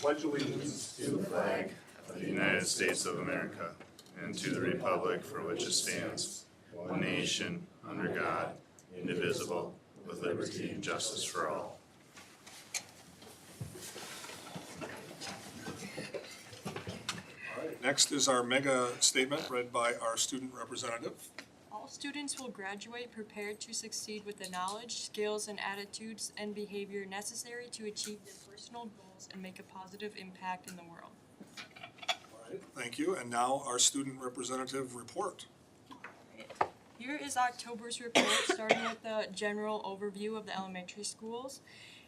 pledge allegiance to the flag of the United States of America, and to the republic for which it stands, one nation, under God, indivisible, with liberty and justice for all. All right, next is our mega statement read by our student representative. All students will graduate prepared to succeed with the knowledge, skills, and attitudes and behavior necessary to achieve their personal goals and make a positive impact in the world. All right, thank you. And now our student representative report. Here is October's report, starting with the general overview of the elementary schools.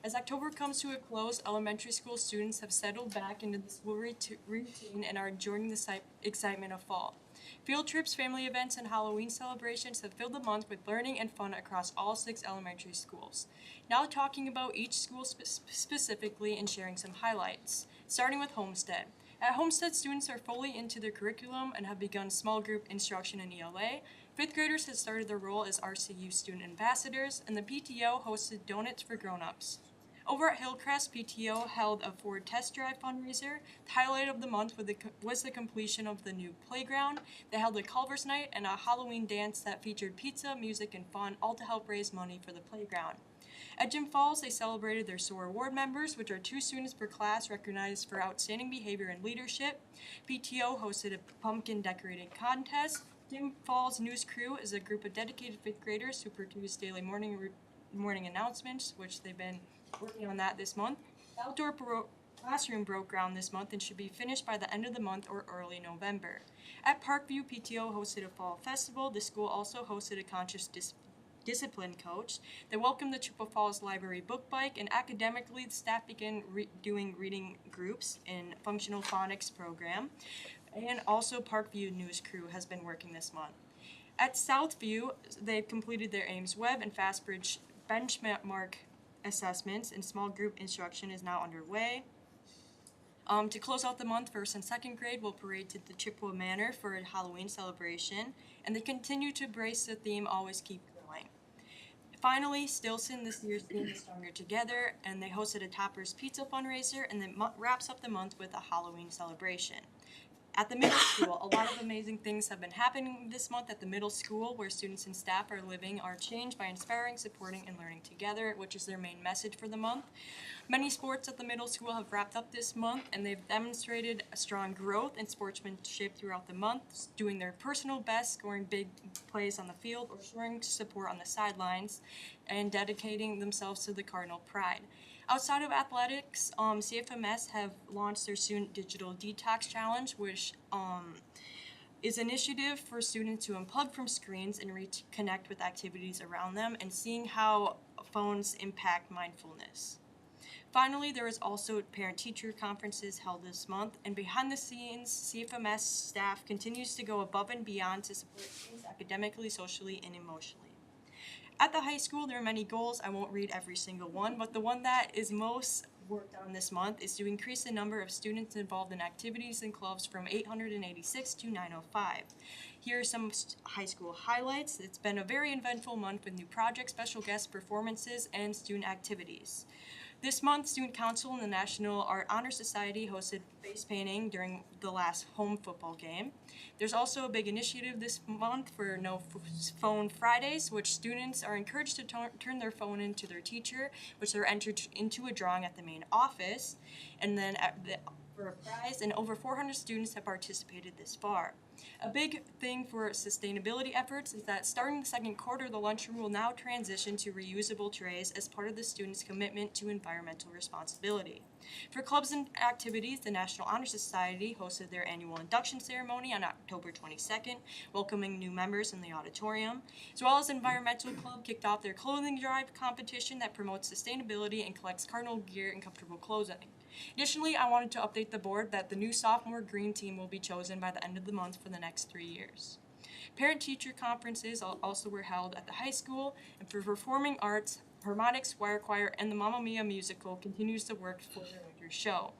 As October comes to a close, elementary school students have settled back into the school routine and are enjoying the excitement of fall. Field trips, family events, and Halloween celebrations have filled the month with learning and fun across all 6 elementary schools. Now talking about each school specifically and sharing some highlights, starting with Homestead. At Homestead, students are fully into their curriculum and have begun small group instruction in ELA. 5th graders have started their role as RCU student ambassadors, and the PTO hosted Donuts for Grown-Ups. Over at Hillcrest, PTO held a Ford test drive fundraiser. The highlight of the month was the completion of the new playground. They held a Culver's night and a Halloween dance that featured pizza, music, and fun, all to help raise money for the playground. At Jim Falls, they celebrated their SOAR Award members, which are 2 students per class recognized for outstanding behavior and leadership. PTO hosted a pumpkin decorating contest. Jim Falls News Crew is a group of dedicated 5th graders who produce daily morning announcements, which they've been working on that this month. The outdoor classroom broke ground this month and should be finished by the end of the month or early November. At Parkview, PTO hosted a fall festival. The school also hosted a conscious discipline coach. They welcomed the Chippewa Falls Library book bike, and academically, the staff began doing reading groups in functional phonics program. And also Parkview News Crew has been working this month. At Southview, they've completed their Ames Web and FastBridge benchmark assessments, and small group instruction is now underway. To close out the month, 1st and 2nd grade will parade to the Chippewa Manor for a Halloween celebration, and they continue to embrace the theme, Always Keep Going. Finally, Stilson this year's theme is Stronger Together, and they hosted a Toppers Pizza fundraiser, and then wraps up the month with a Halloween celebration. At the middle school, a lot of amazing things have been happening this month at the middle school, where students and staff are living our change by inspiring, supporting, and learning together, which is their main message for the month. Many sports at the middle school have wrapped up this month, and they've demonstrated a strong growth and sportsmanship throughout the month, doing their personal best, scoring big plays on the field, or showing support on the sidelines, and dedicating themselves to the Cardinal pride. Outside of athletics, CFMS have launched their Student Digital Detox Challenge, which is an initiative for students to unplug from screens and reconnect with activities around them, and seeing how phones impact mindfulness. Finally, there is also parent-teacher conferences held this month, and behind the scenes, CFMS staff continues to go above and beyond to support students academically, socially, and emotionally. At the high school, there are many goals. I won't read every single one, but the one that is most worked on this month is to increase the number of students involved in activities and clubs from 886 to 905. Here are some high school highlights. It's been a very eventful month with new projects, special guest performances, and student activities. This month, Student Council and the National Art Honor Society hosted face painting during the last home football game. There's also a big initiative this month for No Phone Fridays, which students are encouraged to turn their phone into their teacher, which they're entered into a drawing at the main office, and then for a prize, and over 400 students have participated this far. A big thing for sustainability efforts is that starting the 2nd quarter, the lunchroom will now transition to reusable trays as part of the students' commitment to environmental responsibility. For clubs and activities, the National Honor Society hosted their annual induction ceremony on October 22nd, welcoming new members in the auditorium, as well as Environmental Club kicked off their clothing drive competition that promotes sustainability and collects Cardinal gear and comfortable clothing. Additionally, I wanted to update the board that the new sophomore green team will be chosen by the end of the month for the next 3 years. Parent-teacher conferences also were held at the high school, and for performing arts, Harmonics, Choir, and the Mamma Mia musical continues to work for their winter show.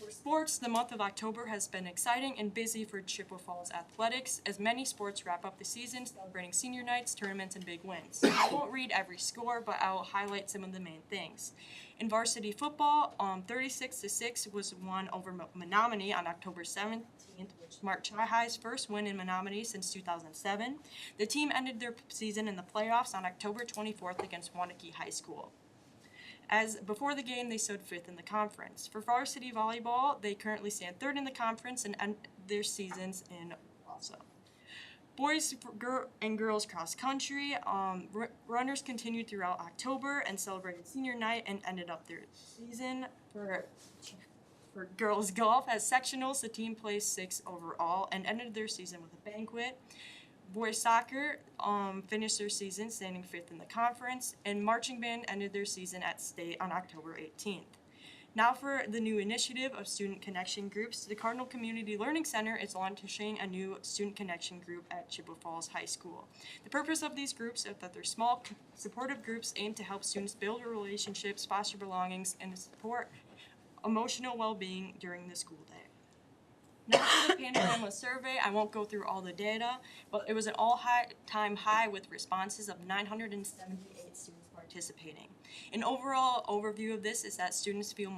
For sports, the month of October has been exciting and busy for Chippewa Falls athletics as many sports wrap up the season celebrating senior nights, tournaments, and big wins. I won't read every score, but I will highlight some of the main things. In varsity football, 36-6 was won over Menominee on October 17th, which marked Chi-High's first win in Menominee since 2007. The team ended their season in the playoffs on October 24th against Wanakee High School. As before the game, they stood fifth in the conference. For varsity volleyball, they currently stand third in the conference and end their seasons in Wausau. Boys and girls cross country, runners continued throughout October and celebrated senior night and ended up their season. For girls golf, as sectionals, the team placed 6th overall and ended their season with a banquet. Boys soccer finished their season standing 5th in the conference, and marching band ended their season at state on October 18th. Now for the new initiative of student connection groups, the Cardinal Community Learning Center is launching a new student connection group at Chippewa Falls High School. The purpose of these groups is that they're small, supportive groups aimed to help students build relationships, foster belongings, and support emotional well-being during the school day. Now for the Panorama survey, I won't go through all the data, but it was an all-time high with responses of 978 students participating. An overall overview of this is that students feel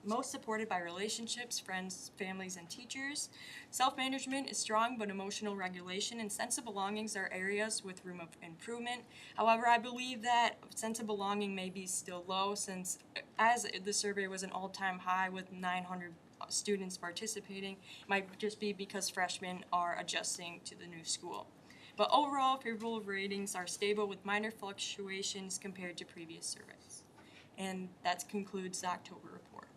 most supported by relationships, friends, families, and teachers. Self-management is strong, but emotional regulation and sense of belongings are areas with room of improvement. However, I believe that sense of belonging may be still low since as the survey was an all-time high with 900 students participating, might just be because freshmen are adjusting to the new school. But overall, favorable ratings are stable with minor fluctuations compared to previous surveys. And that concludes the October report.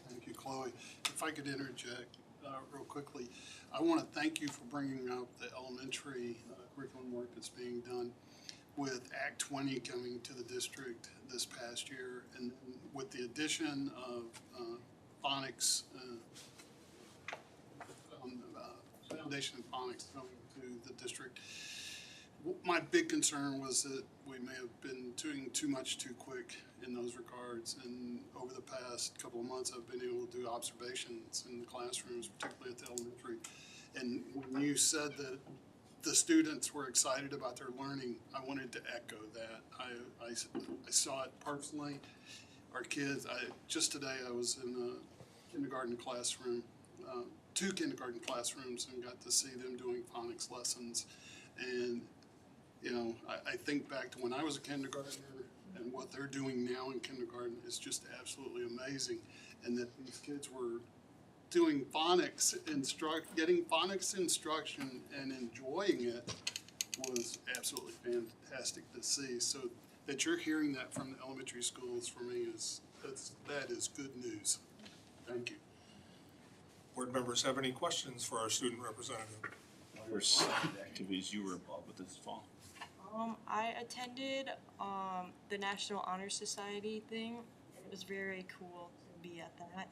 Thank you, Chloe. If I could interject real quickly, I want to thank you for bringing up the elementary curriculum work that's being done with Act 20 coming to the district this past year, and with the addition of phonics, foundation in phonics coming to the district. My big concern was that we may have been doing too much too quick in those regards, and over the past couple of months I've been able to do observations in the classrooms, particularly at the elementary, and when you said that the students were excited about their learning, I wanted to echo that. I saw it personally. Our kids, just today I was in a kindergarten classroom, 2 kindergarten classrooms, and got to see them doing phonics lessons. And you know, I think back to when I was a kindergartner, and what they're doing now in kindergarten is just absolutely amazing. And that these kids were doing phonics getting phonics instruction and enjoying it was absolutely fantastic to see. So that you're hearing that from the elementary schools, for me, that is good news. Thank you. Board members have any questions for our student representative? What were some of the activities you were involved with this fall? I attended the National Honor Society thing. It was very cool to be at that.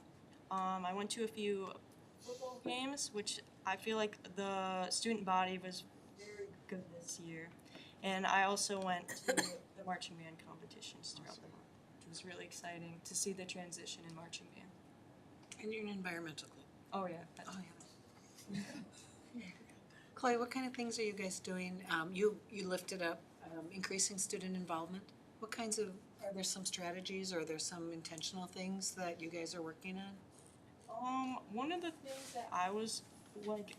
I went to a few football games, which I feel like the student body was very good this year. And I also went to the marching band competitions throughout the month, which was really exciting to see the transition in marching band. And you're an environmental club. Oh yeah. That's Chloe, what kind of things are you guys doing? You lifted up increasing student involvement. What kinds of, are there some strategies or are there some intentional things that you guys are working on? One of the things that I was like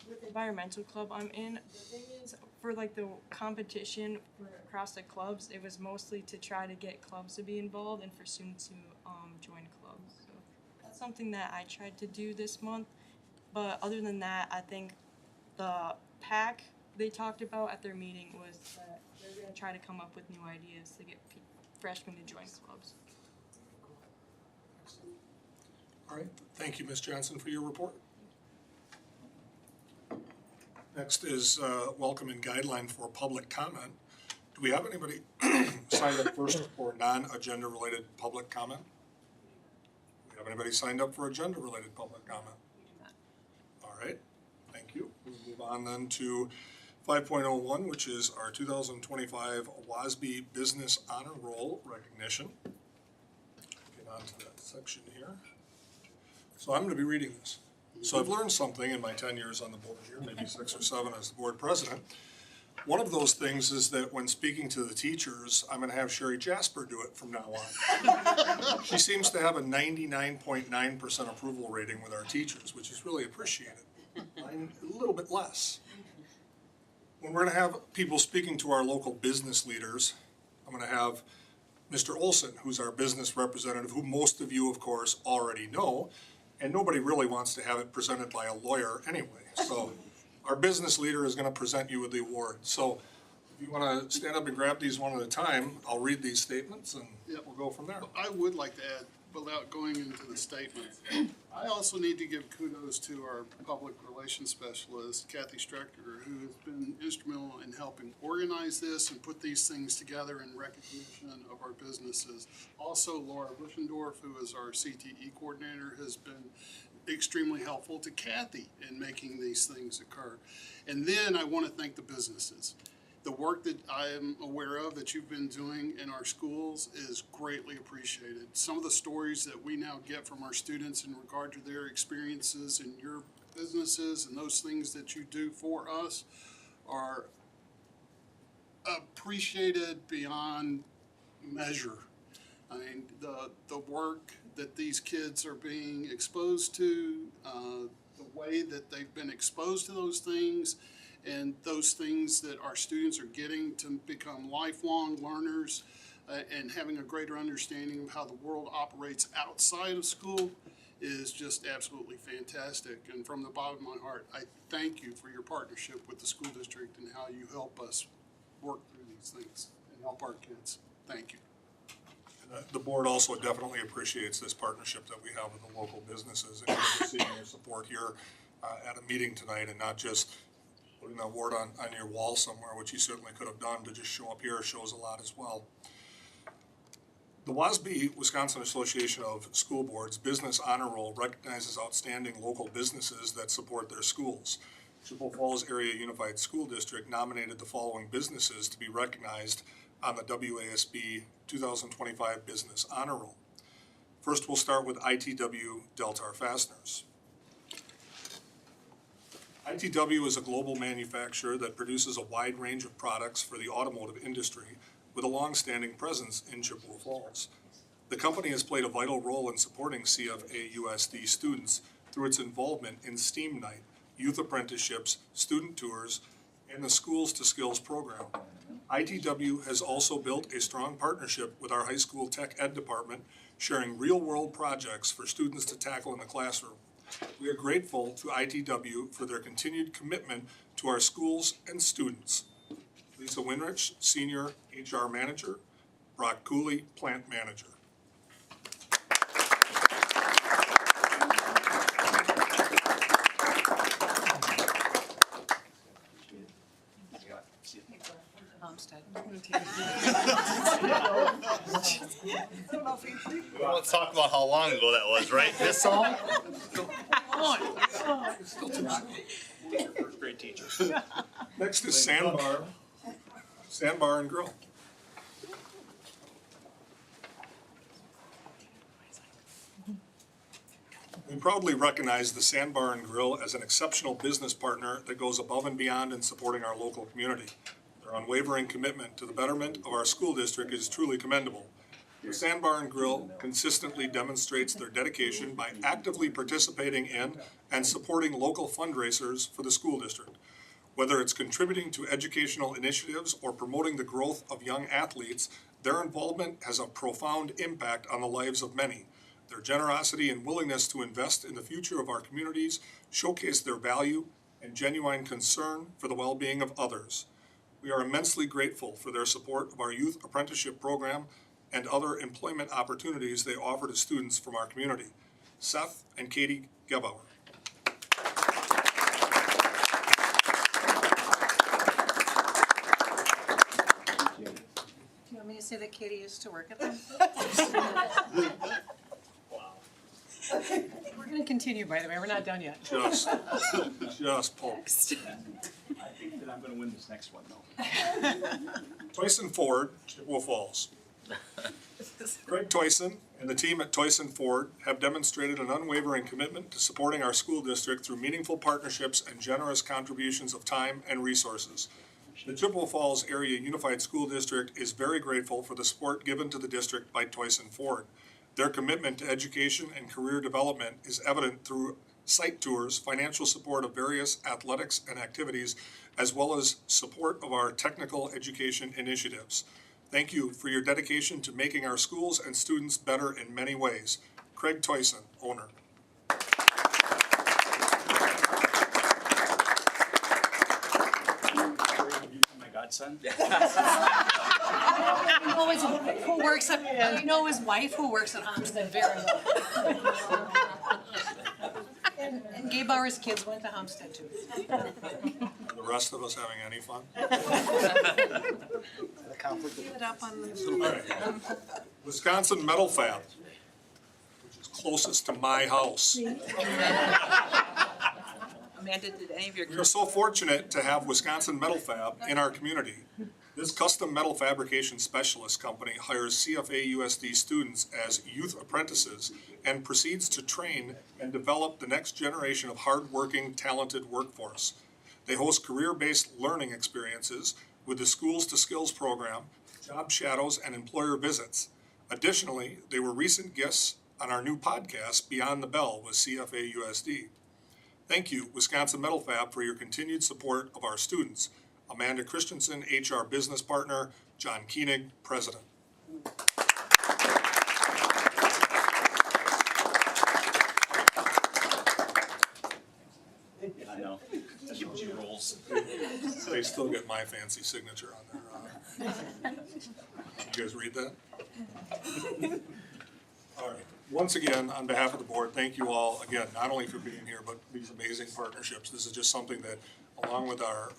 with the environmental club I'm in, the thing is for like the competition for across the clubs, it was mostly to try to get clubs to be involved and for students to join clubs. So that's something that I tried to do this month. But other than that, I think the PAC they talked about at their meeting was that they're going to try to come up with new ideas to get freshmen to join clubs. All right, thank you, Ms. Johnson, for your report. Next is welcome and guideline for public comment. Do we have anybody signed up first for non-agenda related public comment? Do we have anybody signed up for agenda related public comment? All right, thank you. We'll move on then to 5.01, which is our 2025 WASB Business Honor Roll recognition. Get on to that section here. So I'm gonna be reading this. So I've learned something in my 10 years on the board here, maybe 6 or 7 as the board president. One of those things is that when speaking to the teachers, I'm gonna have Sherry Jasper do it from now on. She seems to have a 99.9% approval rating with our teachers, which is really appreciated. I'm a little bit less. When we're gonna have people speaking to our local business leaders, I'm gonna have Mr. Olson, who's our business representative, who most of you, of course, already know, and nobody really wants to have it presented by a lawyer anyway. So our business leader is gonna present you with the award. So if you wanna stand up and grab these one at a time, I'll read these statements and Yep. we'll go from there. I would like to add, without going into the statement, I also need to give kudos to our public relations specialist, Kathy Strecker, who has been instrumental in helping organize this and put these things together in recognition of our businesses. Also, Laura Buschendorf, who is our CTE coordinator, has been extremely helpful to Kathy in making these things occur. And then I want to thank the businesses. The work that I am aware of that you've been doing in our schools is greatly appreciated. Some of the stories that we now get from our students in regard to their experiences in your businesses and those things that you do for us are appreciated beyond measure. I mean, the work that these kids are being exposed to, the way that they've been exposed to those things, and those things that our students are getting to become lifelong learners and having a greater understanding of how the world operates outside of school is just absolutely fantastic. And from the bottom of my heart, I thank you for your partnership with the school district and how you help us work through these things and help our kids. Thank you. The board also definitely appreciates this partnership that we have with the local businesses, and we're seeing your support here at a meeting tonight, and not just putting an award on your wall somewhere, which you certainly could have done. To just show up here shows a lot as well. The WASB, Wisconsin Association of School Boards, Business Honor Roll recognizes outstanding local businesses that support their schools. Chippewa Falls Area Unified School District nominated the following businesses to be recognized on the WASB 2025 Business Honor Roll. First, we'll start with ITW Deltar Fasteners. ITW is a global manufacturer that produces a wide range of products for the automotive industry with a long-standing presence in Chippewa Falls. The company has played a vital role in supporting CFAUSD students through its involvement in STEAM Night, youth apprenticeships, student tours, and the Schools to Skills program. ITW has also built a strong partnership with our high school tech ed department, sharing real-world projects for students to tackle in the classroom. We are grateful to ITW for their continued commitment to our schools and students. Lisa Winrich, Senior HR Manager, Brock Cooley, Plant Manager. Let's talk about how long ago that was, right? This song? First grade teacher. Next is Sandbar and Grill. We proudly recognize the Sandbar and Grill as an exceptional business partner that goes above and beyond in supporting our local community. Their unwavering commitment to the betterment of our school district is truly commendable. The Sandbar and Grill consistently demonstrates their dedication by actively participating in and supporting local fundraisers for the school district. Whether it's contributing to educational initiatives or promoting the growth of young athletes, their involvement has a profound impact on the lives of many. Their generosity and willingness to invest in the future of our communities showcase their value and genuine concern for the well-being of others. We are immensely grateful for their support of our youth apprenticeship program and other employment opportunities they offer to students from our community. Seth and Katie Gebauer. Do you want me to say that Katie used to work at them? We're gonna continue, by the way, we're not done yet. Just pulped. I think that I'm gonna win this next one though. Tyson Ford, Chippewa Falls. Craig Toyson and the team at Toyson Ford have demonstrated an unwavering commitment to supporting our school district through meaningful partnerships and generous contributions of time and resources. The Chippewa Falls Area Unified School District is very grateful for the support given to the district by Toyson Ford. Their commitment to education and career development is evident through site tours, financial support of various athletics and activities, as well as support of our technical education initiatives. Thank you for your dedication to making our schools and students better in many ways. Craig Toyson, owner. My godson? Who works at, you know his wife who works at Homestead very well. And Gabe Bauer's kids went to Homestead too. Are the rest of us having any fun? Give it up on the. All right. Wisconsin Metal Fab, which is closest to my house. Amanda, did any of your We are so fortunate to have Wisconsin Metal Fab in our community. This custom metal fabrication specialist company hires CFAUSD students as youth apprentices and proceeds to train and develop the next generation of hardworking, talented workforce. They host career-based learning experiences with the Schools to Skills program, job shadows, and employer visits. Additionally, they were recent guests on our new podcast, Beyond the Bell with CFAUSD. Thank you, Wisconsin Metal Fab, for your continued support of our students. Amanda Christensen, HR Business Partner, John Koenig, President. I know. She rolls. They still get my fancy signature on there. You guys read that? All right. Once again, on behalf of the board, thank you all, again, not only for being here, but these amazing partnerships. This is just something that, along with our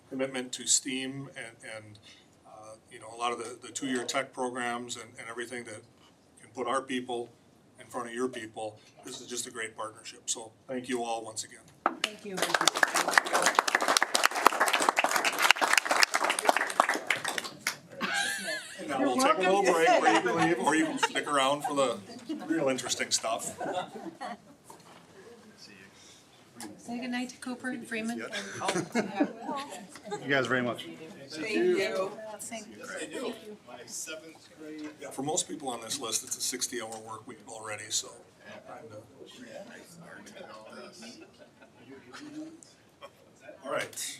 commitment to STEAM and you know, a lot of the two-year tech programs and everything that can put our people in front of your people, this is just a great partnership. So thank you all once again. Thank you. And now we'll take a little break where you can leave, or you can stick around for the real interesting stuff. Say goodnight to Cooper and Freeman. You guys very much. Thank you. My seventh grade. Yeah, for most people on this list, it's a 60-hour work week already, so. All right.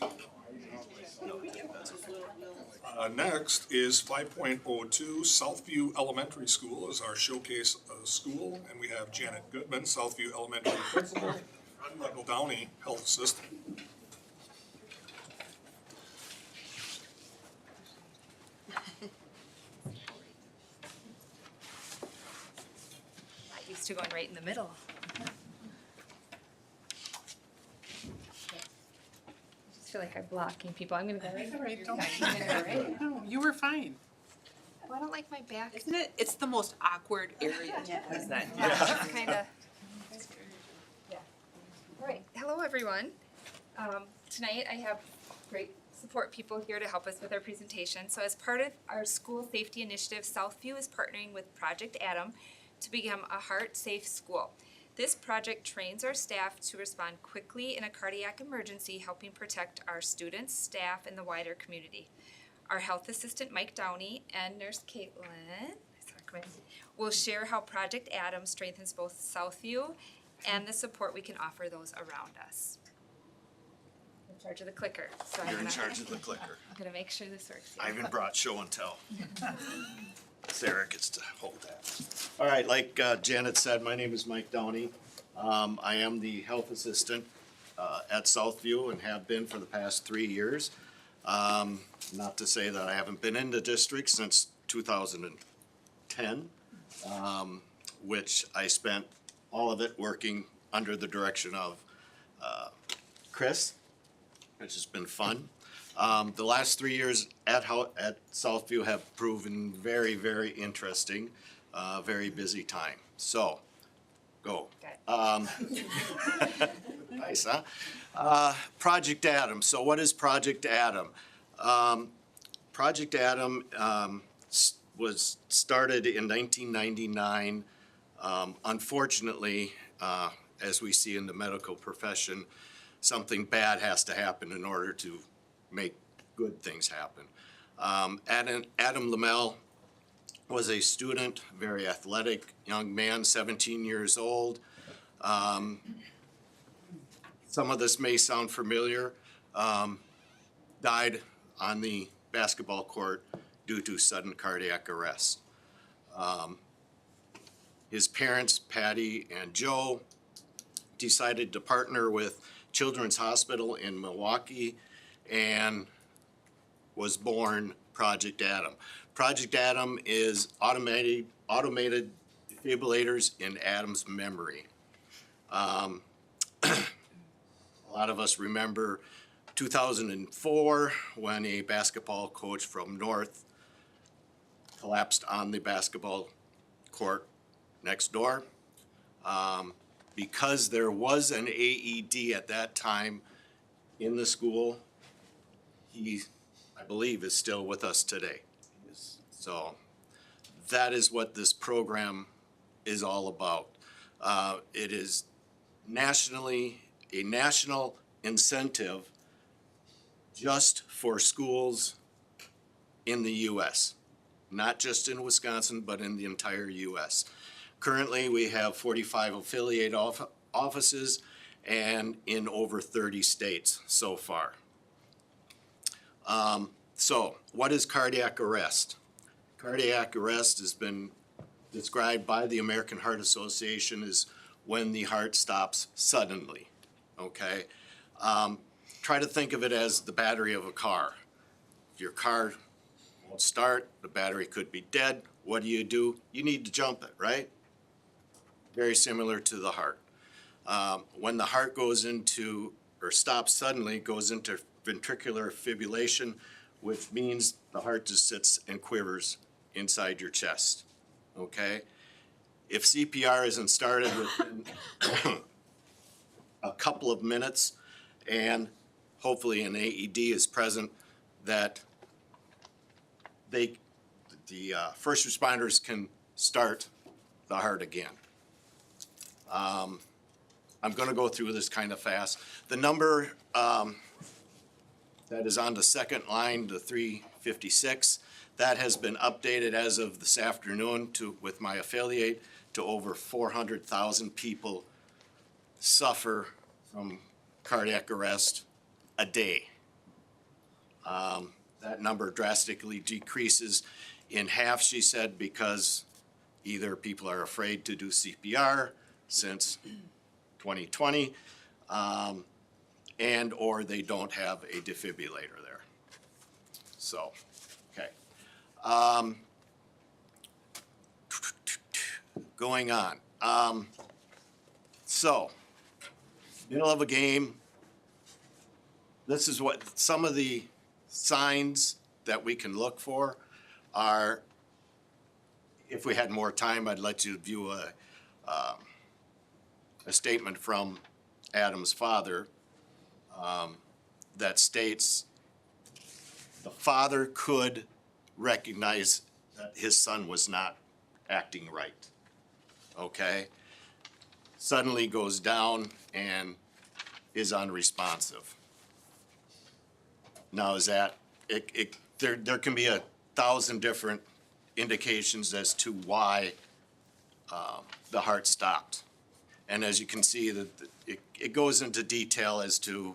Next is 5.02 Southview Elementary School is our showcase school, and we have Janet Goodman, Southview Elementary Principal, and Michael Downey, Health Assistant. Not used to going right in the middle. I just feel like I'm blocking people. I'm gonna go right. All right, don't- I'm gonna go right. No, you were fine. Oh, I don't like my back. Isn't it? It's the most awkward area. Isn't it? Yeah, it's kinda. Yeah. All right, hello, everyone. Tonight I have great support people here to help us with our presentation. So as part of our school safety initiative, Southview is partnering with Project Adam to become a heart-safe school. This project trains our staff to respond quickly in a cardiac emergency, helping protect our students, staff, and the wider community. Our health assistant, Mike Downey, and nurse Caitlin will share how Project Adam strengthens both Southview and the support we can offer those around us. I'm in charge of the clicker, so You're in I'm charge of the clicker. gonna make sure this works. I even brought show and tell. Sarah gets to hold that. All right, like Janet said, my name is Mike Downey. I am the health assistant at Southview and have been for the past 3 years. Not to say that I haven't been in the district since 2010, which I spent all of it working under the direction of Chris, which has been fun. The last 3 years at Southview have proven very, very interesting, very busy time. So, go. Nice, huh? Project Adam. So what is Project Adam? Project Adam was started in 1999. Unfortunately, as we see in the medical profession, something bad has to happen in order to make good things happen. Adam Lamel was a student, very athletic young man, 17 years old. Some of this may sound familiar. Died on the basketball court due to sudden cardiac arrest. His parents, Patty and Joe, decided to partner with Children's Hospital in Milwaukee, and was born Project Adam. Project Adam is automated defibrillators in Adam's memory. A lot of us remember 2004 when a basketball coach from North collapsed on the basketball court next door. Because there was an AED at that time in the school, he, I believe, is still with us today. So that is what this program is all about. It is a national incentive just for schools in the U.S., not just in Wisconsin, but in the entire U.S. Currently, we have 45 affiliate offices and in over 30 states so far. So what is cardiac arrest? Cardiac arrest has been described by the American Heart Association as when the heart stops suddenly, okay? Try to think of it as the battery of a car. If your car won't start, the battery could be dead. What do? You need to jump it, right? Very similar to the heart. When the heart goes into, or stops suddenly, goes into ventricular fibrillation, which means the heart just sits and quivers inside your chest, okay? If CPR isn't started within a couple of minutes, and hopefully an AED is present, that the first responders can start the heart again. I'm gonna go through this kind of fast. The number that is on the second line, the 356, that has been updated as of this afternoon with my affiliate to over 400,000 people suffer from cardiac arrest a day. That number drastically decreases in half, she said, because either people are afraid to do CPR since 2020, and or they don't have a defibrillator there. So, okay. Going on. So, middle of a game. This is what some of the signs that we can look for are. If we had more time, I'd let you view a statement from Adam's father that states the father could recognize that his son was not acting right, okay? Suddenly goes down and is unresponsive. Now is that, there can be 1,000 different indications as to why the heart stopped. And as you can see, that it goes into detail as to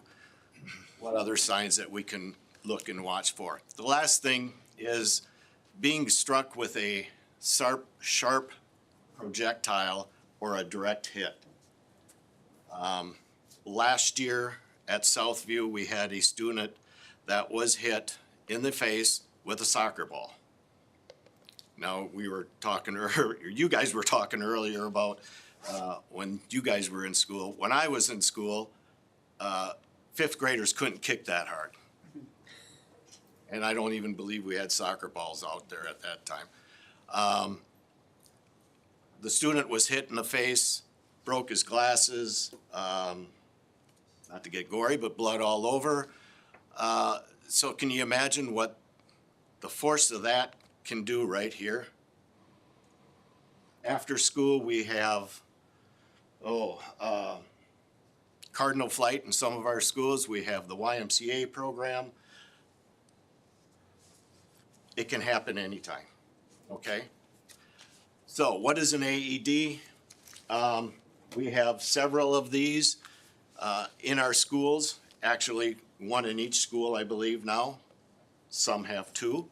what other signs that we can look and watch for. The last thing is being struck with a sharp projectile or a direct hit. Last year at Southview, we had a student that was hit in the face with a soccer ball. Now, we were talking earlier, you guys were talking earlier about when you guys were in school. When I was in school, fifth graders couldn't kick that hard. And I don't even believe we had soccer balls out there at that time. The student was hit in the face, broke his glasses, not to get gory, but blood all over. So can you imagine what the force of that can do right here. After school, we have, Cardinal Flight in some of our schools. We have the YMCA program. It can happen anytime, okay? So what is an AED? We have several of these in our schools, actually one in each school, I believe now. Some have two.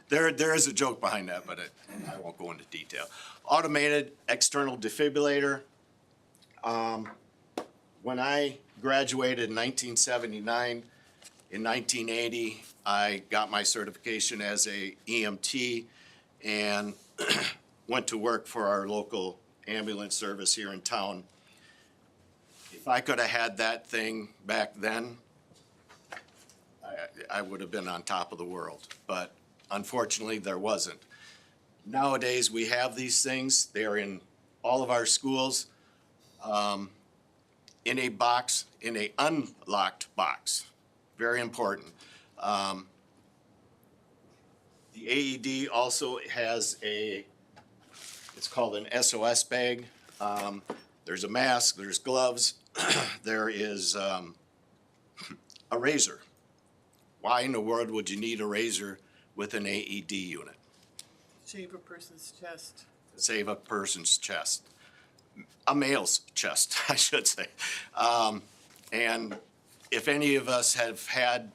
There is a joke behind that, but I won't go into detail. Automated external defibrillator. When I graduated in 1979, in 1980, I got my certification as a EMT and went to work for our local ambulance service here in town. If I could have had that thing back then, I would have been on top of the world, but unfortunately there wasn't. Nowadays, we have these things. They're in all of our schools, in a box, in a unlocked box. Very important. The AED also has it's called an SOS bag. There's a mask, there's gloves, there is a razor. Why in the world would you need a razor with an AED unit? Shave a person's chest. Save a person's chest. A male's chest, I should say. And if any of us have had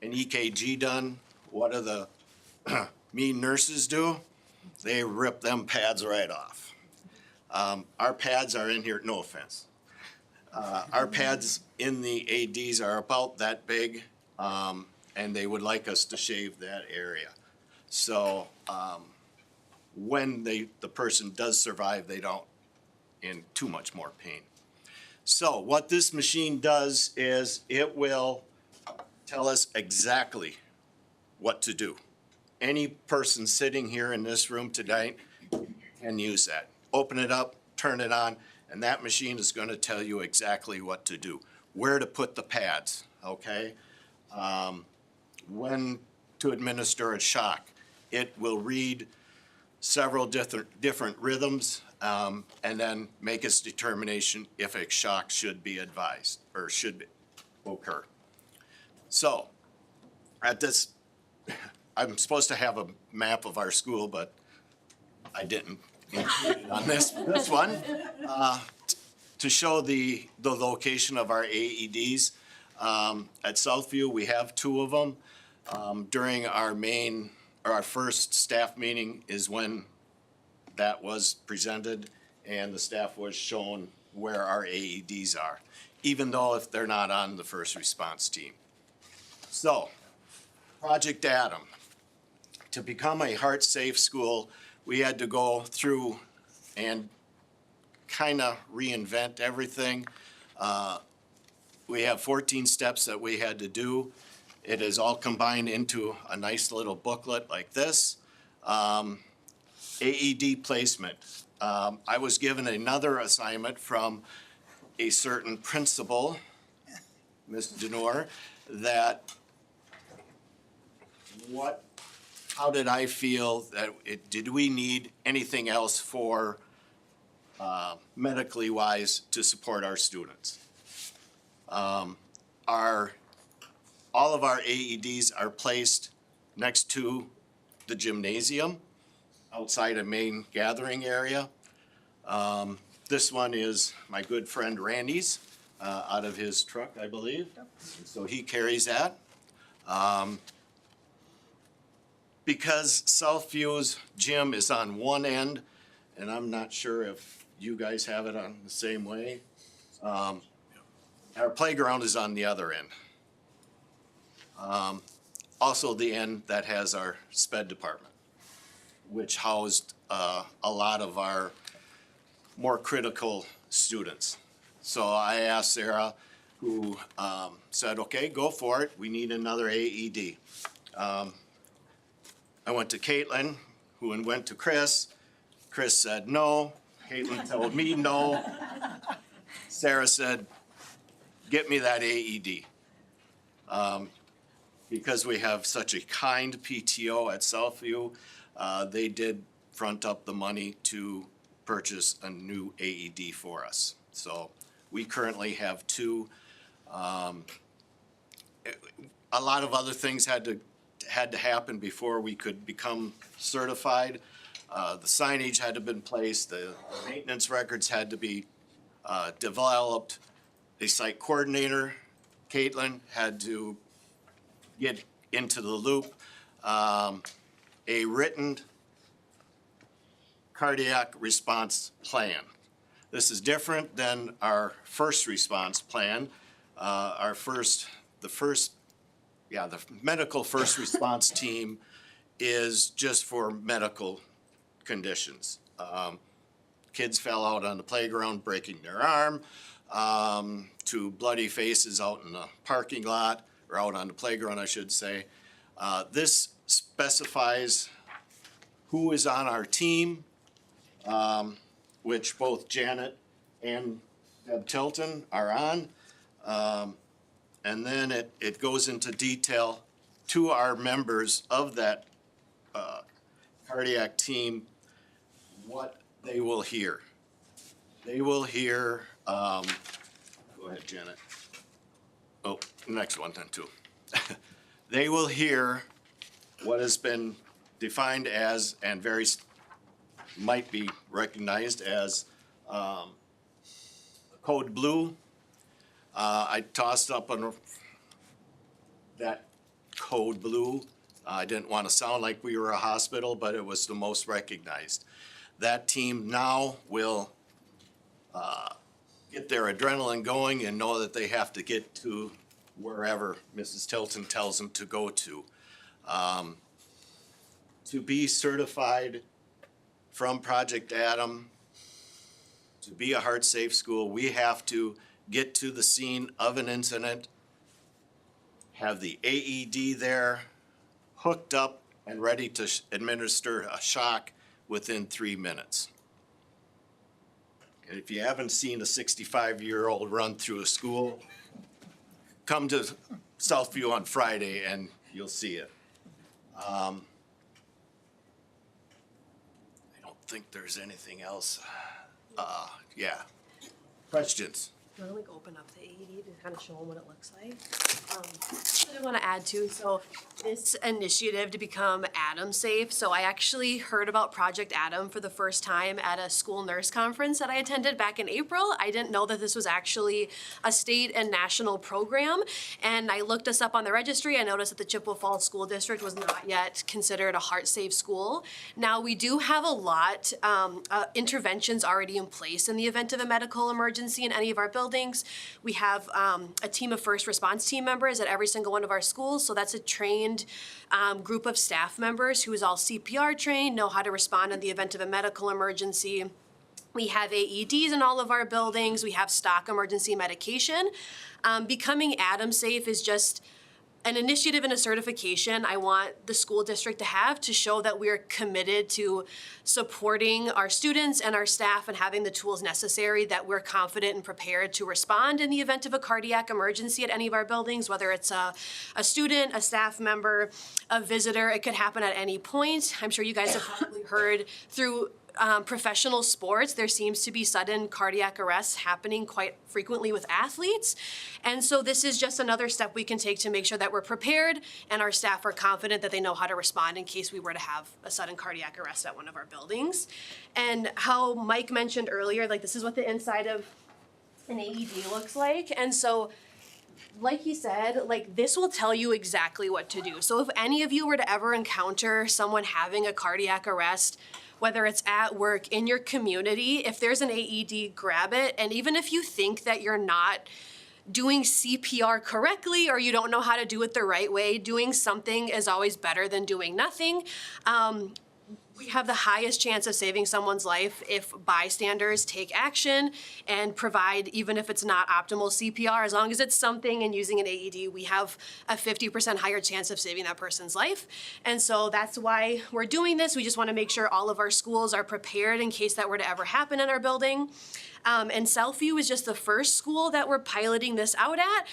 an EKG done, what do the mean nurses do? They rip them pads right off. Our pads are in here, no offense. Our pads in the ADs are about that big, and they would like us to shave that area. So when the person does survive, they don't in too much more pain. So what this machine does is it will tell us exactly what to do. Any person sitting here in this room tonight can use that. Open it up, turn it on, and that machine is going to tell you exactly what to do, where to put the pads, okay? When to administer a shock. It will read several different rhythms and then make its determination if a shock should be advised or should occur. So at this, I'm supposed to have a map of our school, but I didn't include it on this one. To show the location of our AEDs. At Southview, we have two of them. During our first staff meeting is when that was presented and the staff was shown where our AEDs are, even though if they're not on the first response team. So, Project Adam. To become a heart-safe school, we had to go through and kind of reinvent everything. We have 14 steps that we had to do. It is all combined into a nice little booklet like this. AED placement. I was given another assignment from a certain principal, Ms. Denor, that how did I feel that did we need anything else for medically wise to support our students? All of our AEDs are placed next to the gymnasium outside a main gathering area. This one is my good friend Randy's out of his truck, I believe. So he carries that. Because Southview's gym is on one end, and I'm not sure if you guys have it on the same way. Our playground is on the other end. Also the end that has our sped department, which housed a lot of our more critical students. So I asked Sarah, who said, okay, go for it. We need another AED. I went to Caitlin, who went to Chris. Chris said no. Caitlin told me no. Sarah said, get me that AED. because we have such a kind PTO at Southview, they did front up the money to purchase a new AED for us. So we currently have two. A lot of other things had to happen before we could become certified. The signage had to been placed, the maintenance records had to be developed. A site coordinator, Caitlin, had to get into the loop. A written cardiac response plan. This is different than our first response plan. The medical first response team is just for medical conditions. Kids fell out on the playground breaking their arm, to bloody faces out in the parking lot, or out on the playground, I should say. This specifies who is on our team, which both Janet and Deb Tilton are on. And then it goes into detail to our members of that cardiac team what they will hear. They will hear, go ahead, Janet. Oh, next one then too. They will hear what has been defined as, and might be recognized as code blue. I tossed up on that code blue. I didn't want to sound like we were a hospital, but it was the most recognized. That team now will get their adrenaline going and know that they have to get to wherever Mrs. Tilton tells them to go to. To be certified from Project Adam, to be a heart-safe school, we have to get to the scene of an incident, have the AED there, hooked up and ready to administer a shock within 3 minutes. And if you haven't seen a 65-year-old run through a school, come to Southview on Friday and you'll see it. I don't think there's anything else. Yeah. Questions? Do you want to open up the AED to kind of show them what it looks like? What I want to add too, so this initiative to become Adam safe. So I actually heard about Project Adam for the first time at a school nurse conference that I attended back in April. I didn't know that this was actually a state and national program. And I looked us up on the registry. I noticed that the Chippewa Falls School District was not yet considered a heart safe school. Now we do have a lot interventions already in place in the event of a medical emergency in any of our buildings. We have a team of first response team members at every single one of our schools. So that's a trained group of staff members who is all CPR trained, know how to respond in the event of a medical emergency. We have AEDs in all of our buildings. We have stock emergency medication. Becoming Adam safe is just an initiative and a certification I want the school district to have to show that we're committed to supporting our students and our staff and having the tools necessary, that we're confident and prepared to respond in the event of a cardiac emergency at any of our buildings, whether it's a student, a staff member, a visitor. It could happen at any point. I'm sure you guys have probably heard through professional sports, there seems to be sudden cardiac arrests happening quite frequently with athletes. And so this is just another step we can take to make sure that we're prepared and our staff are confident that they know how to respond in case we were to have a sudden cardiac arrest at one of our buildings. And how Mike mentioned earlier, like this is what the inside of an AED looks like. And so like he said, like this will tell you exactly what to do. So if any of you were to ever encounter someone having a cardiac arrest, whether it's at work, in your community, if there's an AED, grab it. And even if you think that you're not doing CPR correctly or you don't know how to do it the right way, doing something is always better than doing nothing. We have the highest chance of saving someone's life if bystanders take action and provide, even if it's not optimal CPR, as long as it's something, and using an AED, we have a 50% higher chance of saving that person's life. And so that's why we're doing this. We just want to make sure all of our schools are prepared in case that were to ever happen in our building. And Southview is just the first school that we're piloting this out at.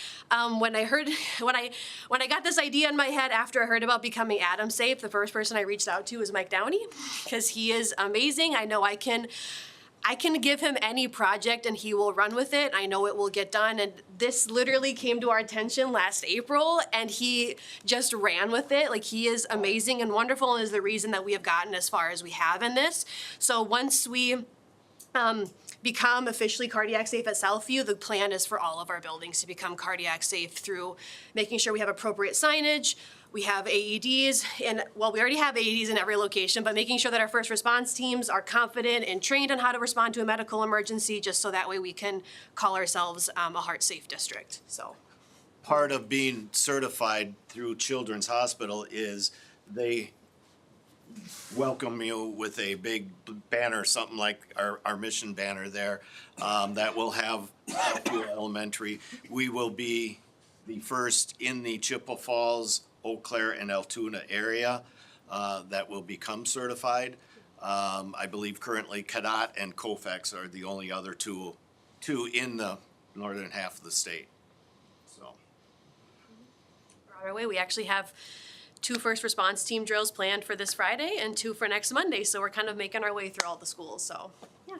When I got this idea in my head after I heard about becoming Atom Safe, the first person I reached out to was Mike Downey, because he is amazing. I know I can give him any project and he will run with it. I know it will get done. And this literally came to our attention last April and he just ran with it. Like, he is amazing and wonderful and is the reason that we have gotten as far as we have in this. So once we become officially cardiac safe at Southview, the plan is for all of our buildings to become cardiac safe through making sure we have appropriate signage. We have AEDs, and well, we already have AEDs in every location, but making sure that our first response teams are confident and trained on how to respond to a medical emergency, just so that way we can call ourselves a heart-safe district, so. Part of being certified through Children's Hospital is they welcome you with a big banner, something like our mission banner there, that will have Southview Elementary. We will be the first in the Chippewa Falls, Eau Claire, and Altoona area that will become certified. I believe currently Cadott and Colfax are the only other two in the northern half of the state. So. On our way, we actually have 2 first response team drills planned for this Friday and 2 for next Monday, so we're kind of making our way through all the schools, so, yeah.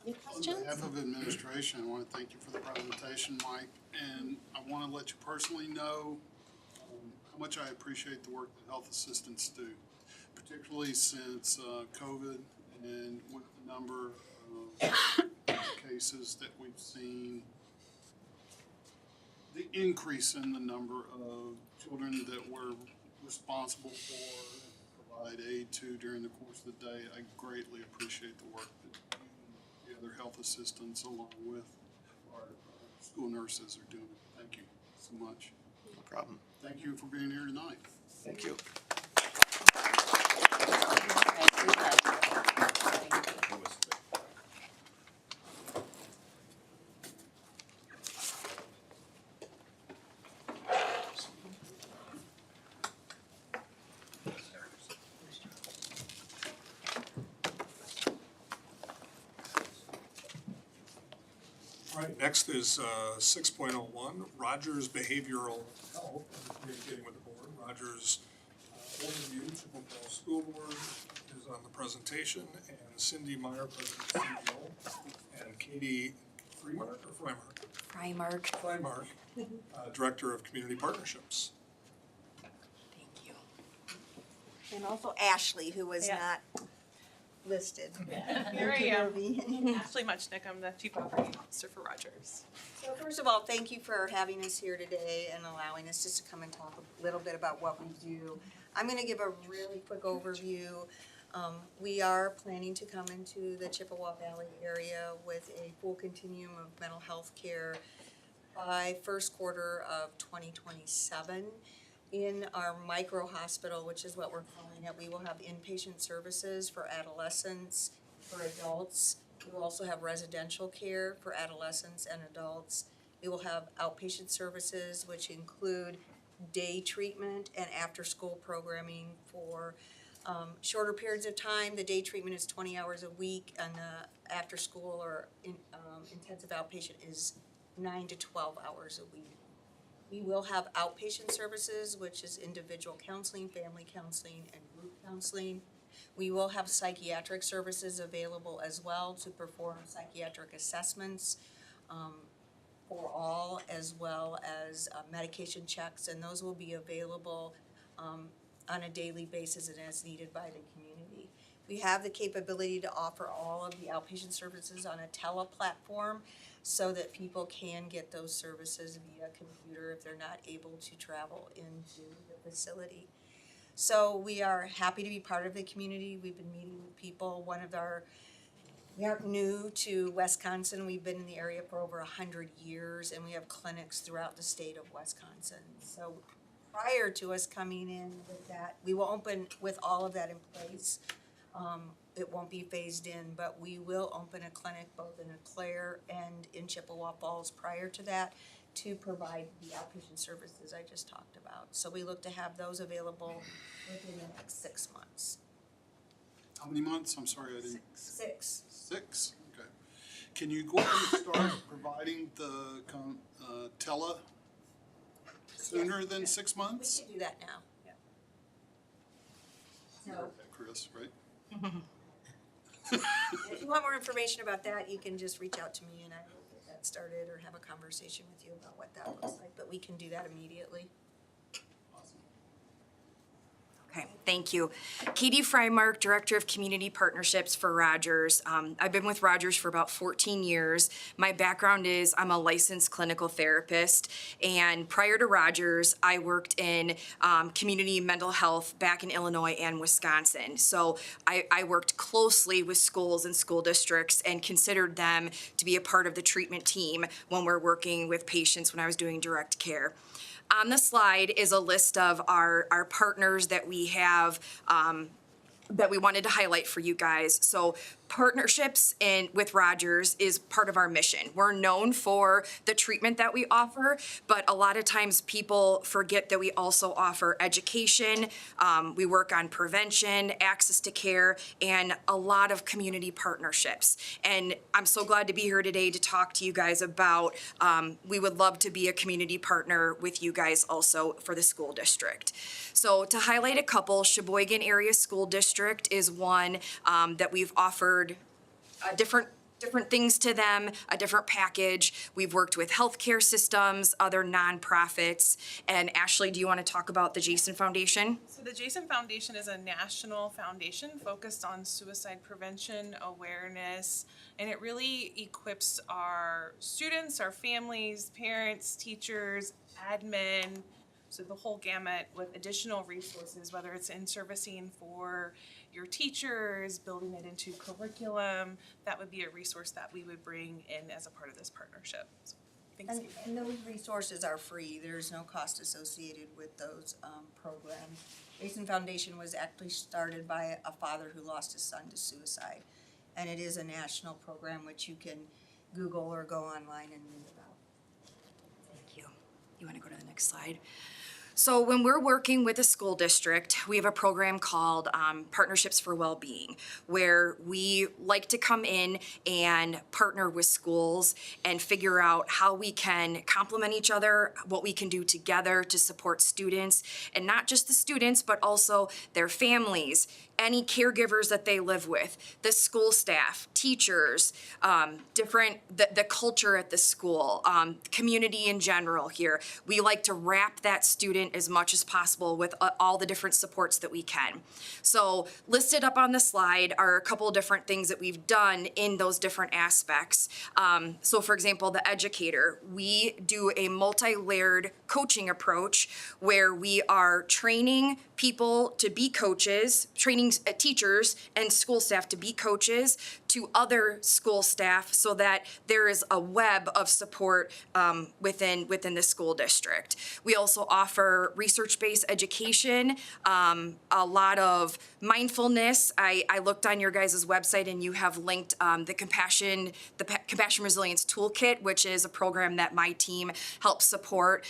Any On questions? behalf of administration, I want to thank you for the presentation, Mike, and I want to let you personally know how much I appreciate the work that health assistants do, particularly since COVID and with the number of cases that we've seen, the increase in the number of children that we're responsible for and provide aid to during the course of the day. I greatly appreciate the work that you and the other health assistants along with our school nurses are doing. Thank you so much. No problem. Thank you for being here tonight. Thank you. All right, next is 6.01, Rogers Behavioral Health, communicating with the board. Rogers overview, Chippewa Falls School Board is on the presentation, and Cindy Meyer, President CEO, and Katie Freemark or Freimark? Freimark, Director of Community Partnerships. Thank you. And also Ashley, who was Yeah. not listed. Here I am, Ashley Muchnick, I'm the Chief Operating Officer for Rogers. So first of all, thank you for having us here today and allowing us just to come and talk a little bit about what we do. I'm gonna give a really quick overview. We are planning to come into the Chippewa Valley area with a full continuum of mental health care by first quarter of 2027. In our micro hospital, which is what we're calling it, we will have inpatient services for adolescents, for adults. We will also have residential care for adolescents and adults. We will have outpatient services, which include day treatment and after-school programming for shorter periods of time. The day treatment is 20 hours a week, and the after-school or intensive outpatient is 9 to 12 hours a week. We will have outpatient services, which is individual counseling, family counseling, and group counseling. We will have psychiatric services available as well to perform psychiatric assessments for all, as well as medication checks, and those will be available on a daily basis and as needed by the community. We have the capability to offer all of the outpatient services on a tele-platform, so that people can get those services via computer if they're not able to travel into the facility. So we are happy to be part of the community. We've been meeting with people. We aren't new to Wisconsin. We've been in the area for over 100 years, and we have clinics throughout the state of Wisconsin. So prior to us coming in with that, we will open with all of that in place. It won't be phased in, but we will open a clinic both in Eau Claire and in Chippewa Falls prior to that to provide the outpatient services I just talked about. So we look to have those available within the next 6 months. How many months? I'm sorry, I didn't. 6. 6, can you go ahead and start providing the tele sooner than 6 We months? should do that now. You heard that, Chris, right? If you want more information about that, you can just reach out to me and I will get that started or have a conversation with you about what that looks like, but we can do that immediately. Okay, thank you. Katie Freimark, Director of Community Partnerships for Rogers. I've been with Rogers for about 14 years. My background is I'm a licensed clinical therapist, and prior to Rogers, I worked in community mental health back in Illinois and Wisconsin. So I worked closely with schools and school districts and considered them to be a part of the treatment team when we're working with patients when I was doing direct care. On the slide is a list of our partners that we have that we wanted to highlight for you guys. So partnerships with Rogers is part of our mission. We're known for the treatment that we offer, but a lot of times people forget that we also offer education. We work on prevention, access to care, and a lot of community partnerships. And I'm so glad to be here today to talk to you guys about, we would love to be a community partner with you guys also for the school district. So to highlight a couple, Sheboygan Area School District is one that we've offered different things to them, a different package. We've worked with healthcare systems, other nonprofits. And Ashley, do you want to talk about the Jason Foundation? So the Jason Foundation is a national foundation focused on suicide prevention, awareness, and it really equips our students, our families, parents, teachers, admin, so the whole gamut with additional resources, whether it's in servicing for your teachers, building it into curriculum. That would be a resource that we would bring in as a part of this partnership. So, thanks. And those resources are free. There's no cost associated with those programs. Jason Foundation was actually started by a father who lost his son to suicide. And it is a national program which you can Google or go online and read about. Thank you. You want to go to the next slide? So when we're working with a school district, we have a program called Partnerships for Wellbeing, where we like to come in and partner with schools and figure out how we can complement each other, what we can do together to support students, and not just the students, but also their families, any caregivers that they live with, the school staff, teachers, the culture at the school, community in general here. We like to wrap that student as much as possible with all the different supports that we can. So listed up on the slide are a couple of different things that we've done in those different aspects. So for example, the educator, we do a multi-layered coaching approach where we are training people to be coaches, training teachers and school staff to be coaches to other school staff so that there is a web of support within the school district. We also offer research-based education, a lot of mindfulness. I looked on your guys' website and you have linked the Compassion Resilience Toolkit, which is a program that my team helps support.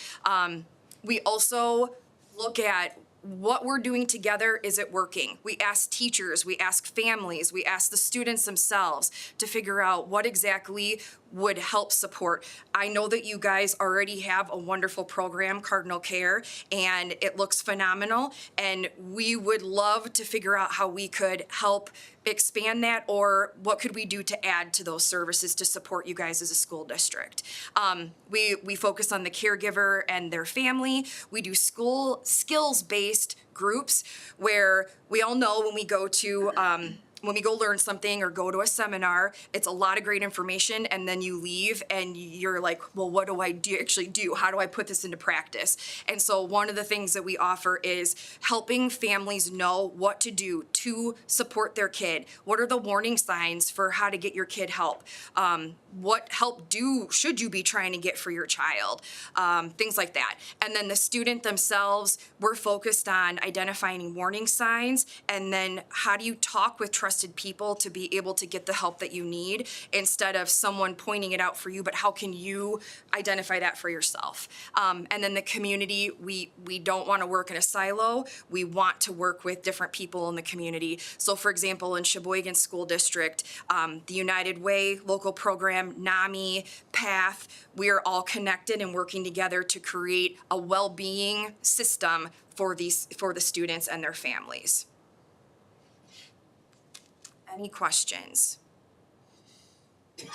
We also look at what we're doing together, is it working? We ask teachers, we ask families, we ask the students themselves to figure out what exactly would help support. I know that you guys already have a wonderful program, Cardinal Care, and it looks phenomenal. And we would love to figure out how we could help expand that, or what could we do to add to those services to support you guys as a school district. We focus on the caregiver and their family. We do school skills-based groups where we all know when we go learn something or go to a seminar, it's a lot of great information, and then you leave and you're like, well, what do I actually do? How do I put this into practice? And so one of the things that we offer is helping families know what to do to support their kid. What are the warning signs for how to get your kid help? What help should you be trying to get for your child? Things like that. And then the student themselves, we're focused on identifying warning signs, and then how do you talk with trusted people to be able to get the help that you need instead of someone pointing it out for you, but how can you identify that for yourself? And then the community, we don't want to work in a silo. We want to work with different people in the community. So for example, in Sheboygan School District, the United Way local program, NAMI, PATH, we are all connected and working together to create a well-being system for the students and their families. Any questions? I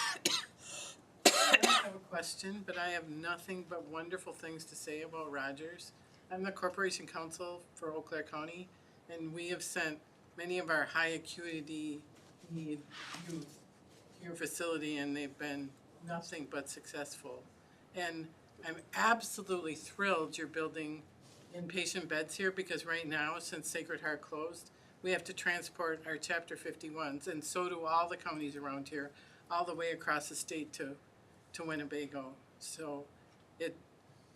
don't have a question, but I have nothing but wonderful things to say about Rogers. I'm the Corporation Counsel for Eau Claire County, and we have sent many of our high acuity need youth to your facility, and they've been nothing but successful. And I'm absolutely thrilled you're building inpatient beds here, because right now, since Sacred Heart closed, we have to transport our Chapter 51s, and so do all the counties around here, all the way across the state to Winnebago. So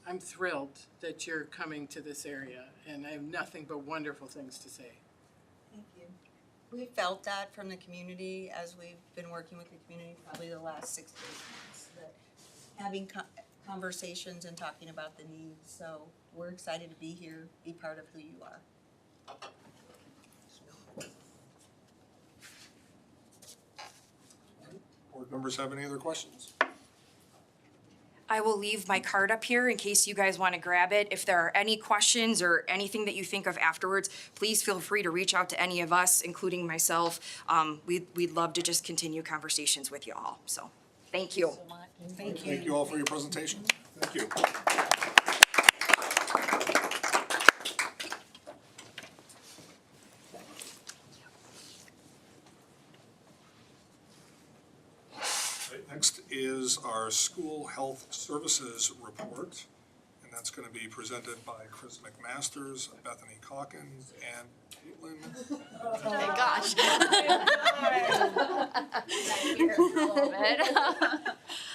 I'm thrilled that you're coming to this area, and I have nothing but wonderful things to say. Thank you. We felt that from the community as we've been working with the community probably the last 6 to 8 months, that having conversations and talking about the needs. So we're excited to be here, be part of who you are. Board members have any other questions? I will leave my card up here in case you guys want to grab it. If there are any questions or anything that you think of afterwards, please feel free to reach out to any of us, including myself. We'd love to just continue conversations with you all. So, thank you. Thank you. Thank you all for your presentation. Thank you. Next is our school health services report, and that's going to be presented by Chris McMasters, Bethany Calkins, and Caitlin. Oh my gosh. Here a little bit.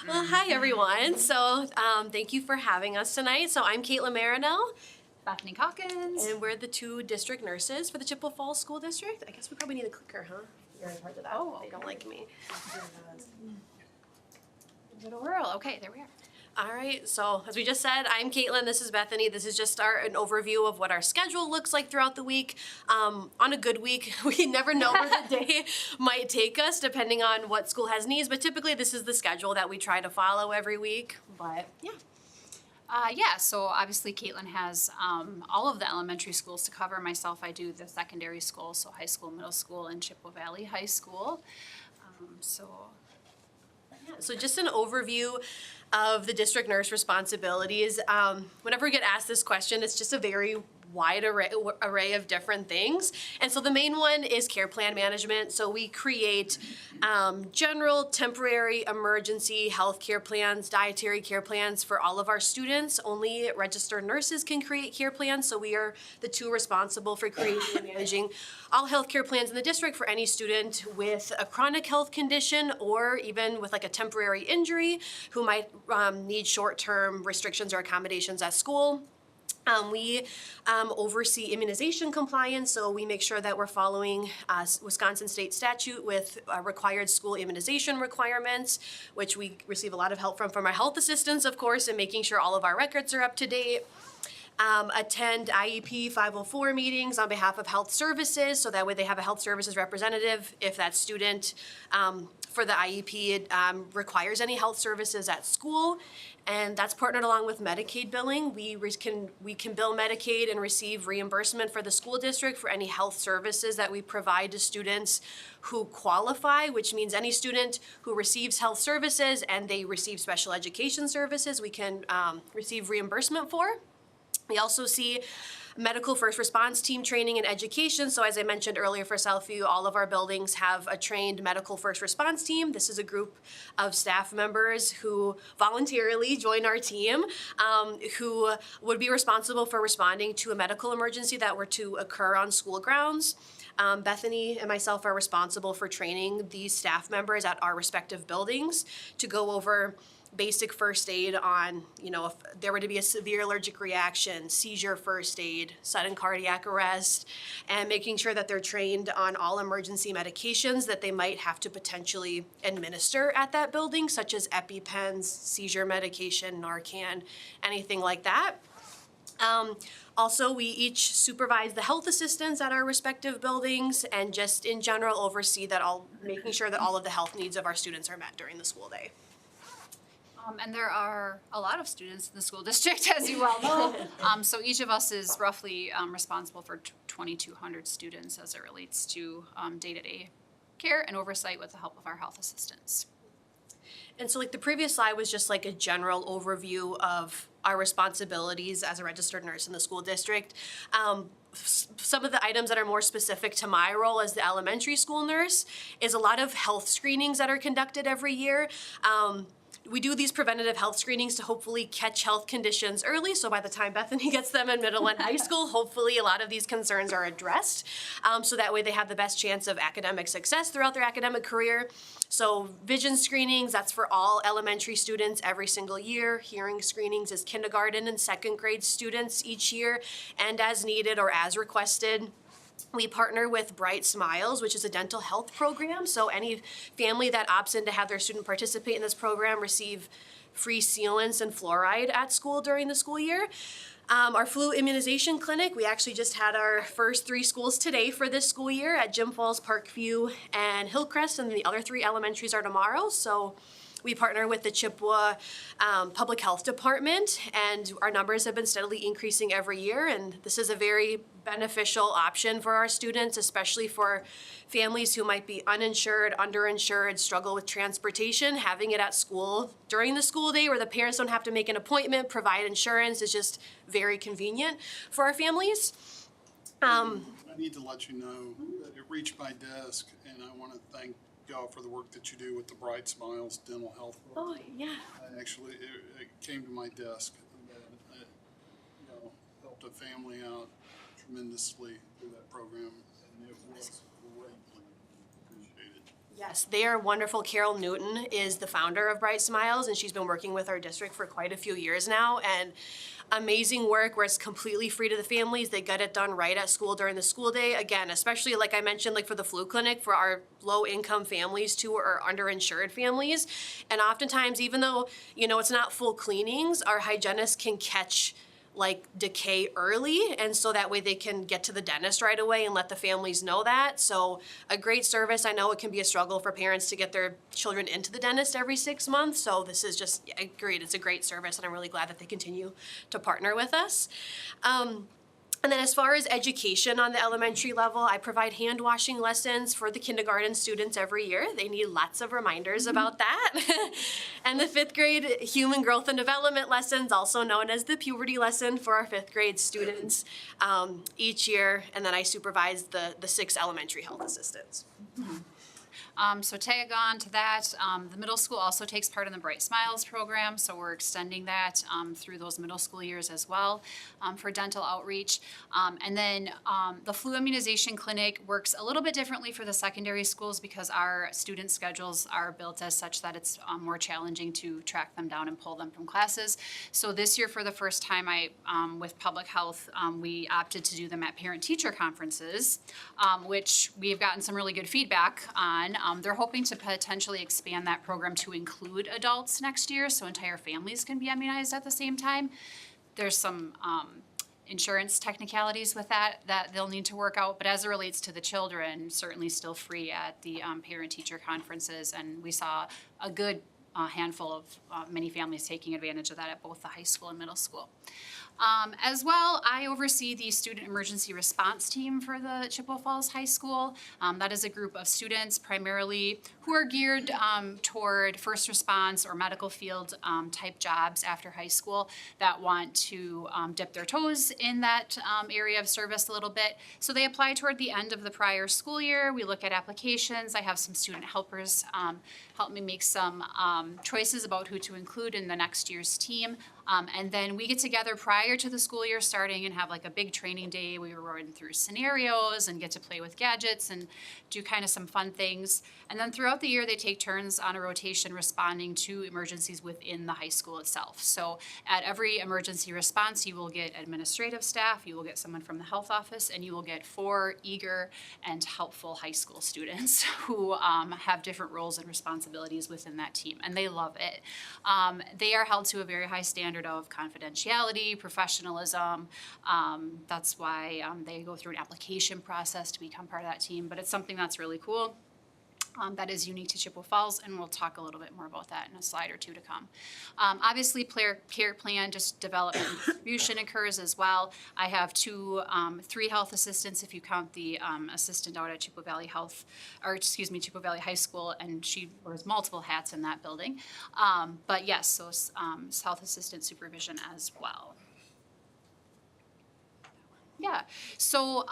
Well, hi everyone. So thank you for having us tonight. So I'm Caitlin Marinell, Bethany Calkins. and we're the 2 district nurses for the Chippewa Falls School District. I guess we probably need a clicker, huh? You're in charge of that. Oh, They don't like me. Little rural. Okay, there we are. All right, so as we just said, I'm Caitlin, this is Bethany. This is just an overview of what our schedule looks like throughout the week. On a good week, we never know where the day might take us depending on what school has needs, but typically this is the schedule that we try to follow every week, but yeah. So obviously Caitlin has all of the elementary schools to cover. Myself, I do the secondary schools, so high school, middle school, and Chippewa Valley High School. So just an overview of the district nurse responsibilities. Whenever we get asked this question, it's just a very wide array of different things. And so the main one is care plan management. So we create general, temporary, emergency health care plans, dietary care plans for all of our students. Only registered nurses can create care plans, so we are the 2 responsible for creating and managing all health care plans in the district for any student with a chronic health condition or even with like a temporary injury who might need short-term restrictions or accommodations at school. We oversee immunization compliance, so we make sure that we're following Wisconsin state statute with required school immunization requirements, which we receive a lot of help from our health assistants, of course, and making sure all of our records are up to date. Attend IEP 504 meetings on behalf of health services, so that way they have a health services representative if that student for the IEP requires any health services at school. And that's partnered along with Medicaid billing. We can bill Medicaid and receive reimbursement for the school district for any health services that we provide to students who qualify, which means any student who receives health services and they receive special education services, we can receive reimbursement for. We also see medical first response team training and education. So as I mentioned earlier for Southview, all of our buildings have a trained medical first response team. This is a group of staff members who voluntarily join our team, who would be responsible for responding to a medical emergency that were to occur on school grounds. Bethany and myself are responsible for training these staff members at our respective buildings to go over basic first aid on, if there were to be a severe allergic reaction, seizure first aid, sudden cardiac arrest, and making sure that they're trained on all emergency medications that they might have to potentially administer at that building, such as EpiPens, seizure medication, Narcan, anything like that. Also, we each supervise the health assistants at our respective buildings and just in general oversee making sure that all of the health needs of our students are met during the school day. And there are a lot of students in the school district, as you well know. So each of us is roughly responsible for 2,200 students as it relates to day-to-day care and oversight with the help of our health assistants. And so the previous slide was just a general overview of our responsibilities as a registered nurse in the school district. Some of the items that are more specific to my role as the elementary school nurse is a lot of health screenings that are conducted every year. We do these preventative health screenings to hopefully catch health conditions early, so by the time Bethany gets them in middle and high school, hopefully a lot of these concerns are addressed, so that way they have the best chance of academic success throughout their academic career. So vision screenings, that's for all elementary students every single year. Hearing screenings is kindergarten and second grade students each year, and as needed or as requested. We partner with Bright Smiles, which is a dental health program. So any family that opts in to have their student participate in this program receive free sealants and fluoride at school during the school year. Our flu immunization clinic, we actually just had our first 3 schools today for this school year at Jim Falls, Parkview, and Hillcrest, and the other 3 elementaries are tomorrow. So we partner with the Chippewa Public Health Department, and our numbers have been steadily increasing every year, and this is a very beneficial option for our students, especially for families who might be uninsured, underinsured, struggle with transportation. Having it at school during the school day where the parents don't have to make an appointment, provide insurance is just very convenient for our families. I need to let you know that it reached my desk, and I want to thank y'all for the work that you do with the Bright Smiles dental health program. Oh, yeah. Actually, it came to my desk that helped a family out tremendously through that program, and it was greatly appreciated. Yes, they are wonderful. Carol Newton is the founder of Bright Smiles, and she's been working with our district for quite a few years now. And amazing work where it's completely free to the families. They get it done right at school during the school day. Again, especially like I mentioned, for the flu clinic for our low-income families too, or underinsured families. And oftentimes, even though, it's not full cleanings, our hygienists can catch decay early, and so that way they can get to the dentist right away and let the families know that. So a great service. I know it can be a struggle for parents to get their children into the dentist every 6 months, so this is just great. It's a great service, and I'm really glad that they continue to partner with us. And then as far as education on the elementary level, I provide hand washing lessons for the kindergarten students every year. They need lots of reminders about that. And the 5th grade human growth and development lessons, also known as the puberty lesson for our 5th grade students each year. And then I supervise the 6 elementary health assistants. So tag on to that, the middle school also takes part in the Bright Smiles program, so we're extending that through those middle school years as well for dental outreach. And then the flu immunization clinic works a little bit differently for the secondary schools because our student schedules are built as such that it's more challenging to track them down and pull them from classes. So this year, for the first time, with public health, we opted to do them at parent-teacher conferences, which we've gotten some really good feedback on. They're hoping to potentially expand that program to include adults next year, so entire families can be immunized at the same time. There's some insurance technicalities with that they'll need to work out, but as it relates to the children, certainly still free at the parent-teacher conferences, and we saw a good handful of many families taking advantage of that at both the high school and middle school. As well, I oversee the student emergency response team for the Chippewa Falls High School. That is a group of students primarily who are geared toward first response or medical field type jobs after high school that want to dip their toes in that area of service a little bit. So they apply toward the end of the prior school year. We look at applications. I have some student helpers help me make some choices about who to include in the next year's team. And then we get together prior to the school year starting and have like a big training day. We run through scenarios and get to play with gadgets and do kind of some fun things. And then throughout the year, they take turns on a rotation responding to emergencies within the high school itself. So at every emergency response, you will get administrative staff, you will get someone from the health office, and you will get 4 eager and helpful high school students who have different roles and responsibilities within that team, and they love it. They are held to a very high standard of confidentiality, professionalism. That's why they go through an application process to become part of that team, but it's something that's really cool. That is unique to Chippewa Falls, and we'll talk a little bit more about that in a slide or two to come. Obviously, care plan just development and distribution occurs as well. I have 3 health assistants if you count the assistant out at Chippewa Valley Chippewa Valley High School, and she wears multiple hats in that building. But yes, so health assistant supervision as well. Yeah, so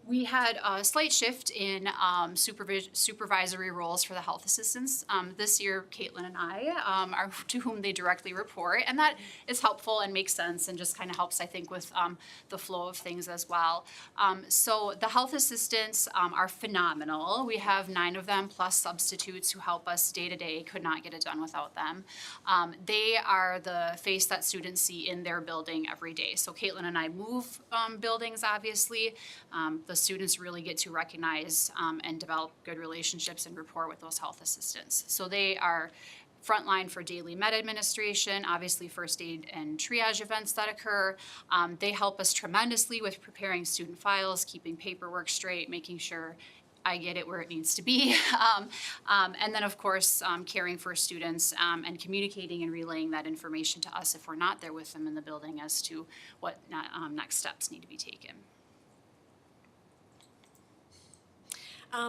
we had a slight shift in supervisory roles for the health assistants. This year, Caitlin and I are to whom they directly report, and that is helpful and makes sense and just kind of helps, I think, with the flow of things as well. So the health assistants are phenomenal. We have 9 of them plus substitutes who help us day to day. Could not get it done without them. They are the face that students see in their building every day. So Caitlin and I move buildings, obviously. The students really get to recognize and develop good relationships and rapport with those health assistants. So they are frontline for daily med administration, obviously first aid and triage events that occur. They help us tremendously with preparing student files, keeping paperwork straight, making sure I get it where it needs to be. And then, of course, caring for students and communicating and relaying that information to us if we're not there with them in the building as to what next steps need to be taken.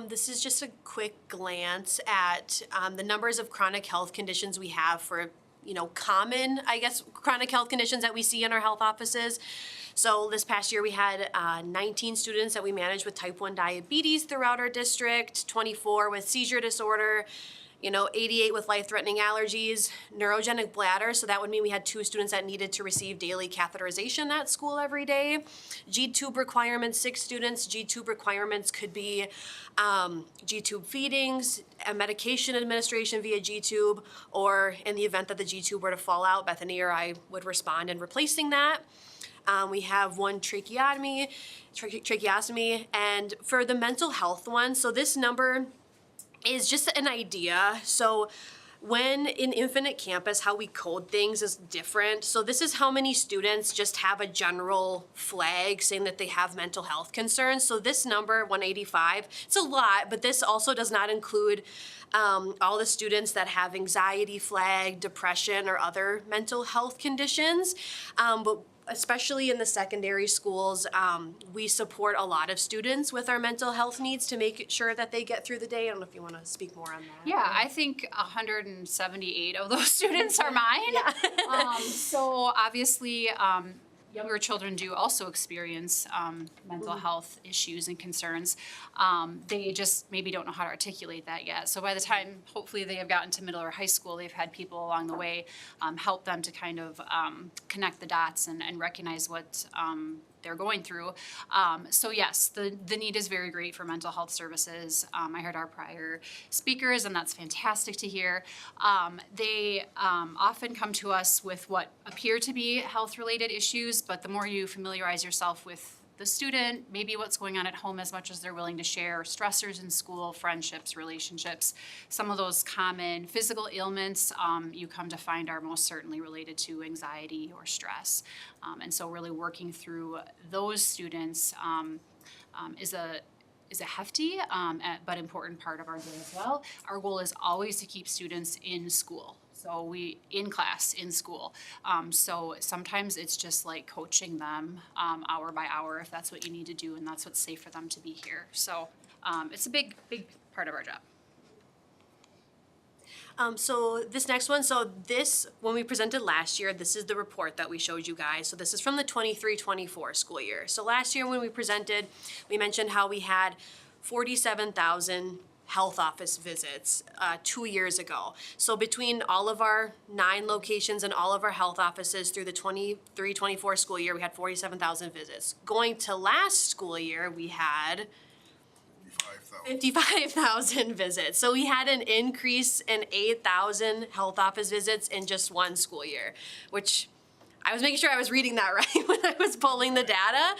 This is just a quick glance at the numbers of chronic health conditions we have for, common, chronic health conditions that we see in our health offices. So this past year we had 19 students that we managed with type 1 diabetes throughout our district, 24 with seizure disorder, 88 with life-threatening allergies, neurogenic bladder, so that would mean we had 2 students that needed to receive daily catheterization at school every day. G-tube requirements, 6 students. G-tube requirements could be G-tube feedings, a medication administration via G-tube, or in the event that the G-tube were to fall out, Bethany or I would respond in replacing that. We have 1 tracheotomy, and for the mental health one, so this number is just an idea. So when in Infinite Campus, how we code things is different. So this is how many students just have a general flag saying that they have mental health concerns. So this number, 185, it's a lot, but this also does not include all the students that have anxiety flag, depression, or other mental health conditions. But especially in the secondary schools, we support a lot of students with our mental health needs to make sure that they get through the day. I don't know if you want to speak more on that. Yeah, I think 178 of those students are mine. Yeah. So obviously, younger children do also experience mental health issues and concerns. They just maybe don't know how to articulate that yet. So by the time, hopefully, they have gotten to middle or high school, they've had people along the way help them to kind of connect the dots and recognize what they're going through. So yes, the need is very great for mental health services. I heard our prior speakers, and that's fantastic to hear. They often come to us with what appear to be health-related issues, but the more you familiarize yourself with the student, maybe what's going on at home as much as they're willing to share, stressors in school, friendships, relationships, some of those common physical ailments you come to find are most certainly related to anxiety or stress. And so really working through those students is a hefty but important part of our day as well. Our goal is always to keep students in school. So in class, in school. So sometimes it's just like coaching them hour by hour if that's what you need to do and that's what's safe for them to be here. So it's a big part of our job. So this next one, when we presented last year, this is the report that we showed you guys. So this is from the 23-24 school year. So last year when we presented, we mentioned how we had 47,000 health office visits 2 years ago. So between all of our 9 locations and all of our health offices through the 23-24 school year, we had 47,000 visits. Going to last school year, we had 55,000 visits. So we had an increase in 8,000 health office visits in just one school year, which I was making sure I was reading that right when I was pulling the data.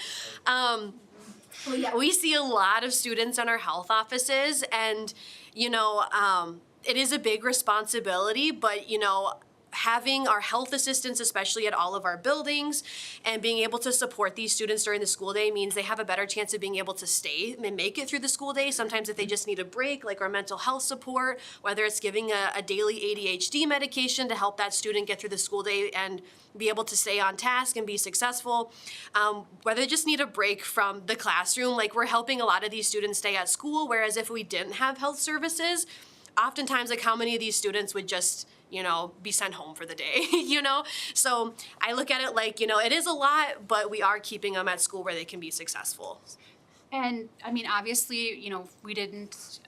Well, yeah, we see a lot of students in our health offices, and it is a big responsibility, but having our health assistants, especially at all of our buildings, and being able to support these students during the school day means they have a better chance of being able to stay and make it through the school day. Sometimes if they just need a break, like our mental health support, whether it's giving a daily ADHD medication to help that student get through the school day and be able to stay on task and be successful, whether they just need a break from the classroom, like we're helping a lot of these students stay at school, whereas if we didn't have health services, oftentimes like how many of these students would just be sent home for the day, So I look at it like, it is a lot, but we are keeping them at school where they can be successful. And I mean, obviously, we didn't,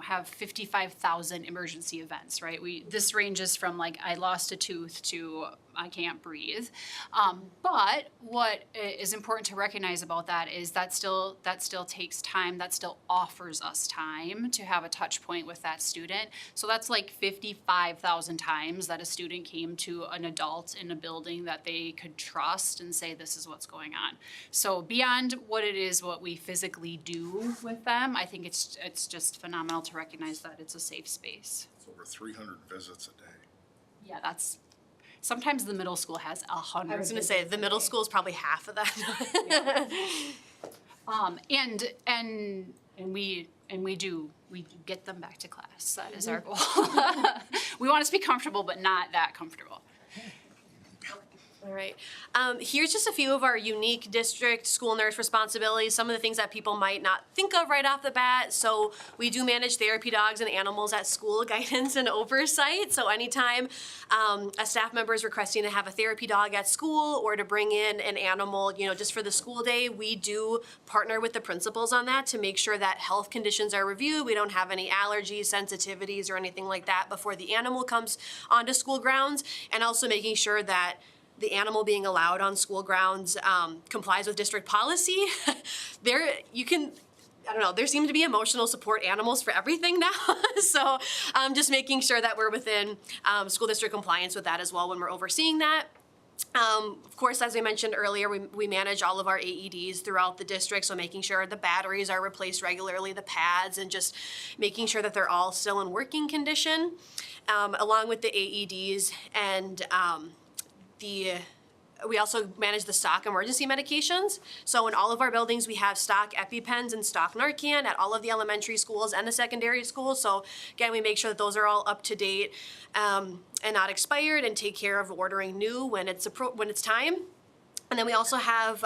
have 55,000 emergency events, right? This ranges from like I lost a tooth to I can't breathe. But what is important to recognize about that is that still takes time. That still offers us time to have a touch point with that student. So that's like 55,000 times that a student came to an adult in a building that they could trust and say, this is what's going on. So beyond what we physically do with them, I think it's just phenomenal to recognize that it's a safe space. It's over 300 visits a day. Yeah, sometimes the middle school has 100. I was going to say the middle school is probably half of that. And we do get them back to class. That is our goal. We want us to be comfortable, but not that comfortable. All right. Here's just a few of our unique district school nurse responsibilities, some of the things that people might not think of right off the bat. So we do manage therapy dogs and animals at school, guidance and oversight. So anytime a staff member is requesting to have a therapy dog at school or to bring in an animal, just for the school day, we do partner with the principals on that to make sure that health conditions are reviewed. We don't have any allergies, sensitivities, or anything like that before the animal comes onto school grounds, and also making sure that the animal being allowed on school grounds complies with district policy. There seem to be emotional support animals for everything now. So just making sure that we're within school district compliance with that as well when we're overseeing that. Of course, as I mentioned earlier, we manage all of our AEDs throughout the district, so making sure the batteries are replaced regularly, the pads, and just making sure that they're all still in working condition, along with the AEDs and we also manage the stock emergency medications. So in all of our buildings, we have stock EpiPens and stock Narcan at all of the elementary schools and the secondary schools. So again, we make sure that those are all up to date and not expired, and take care of ordering new when it's time. And then we also have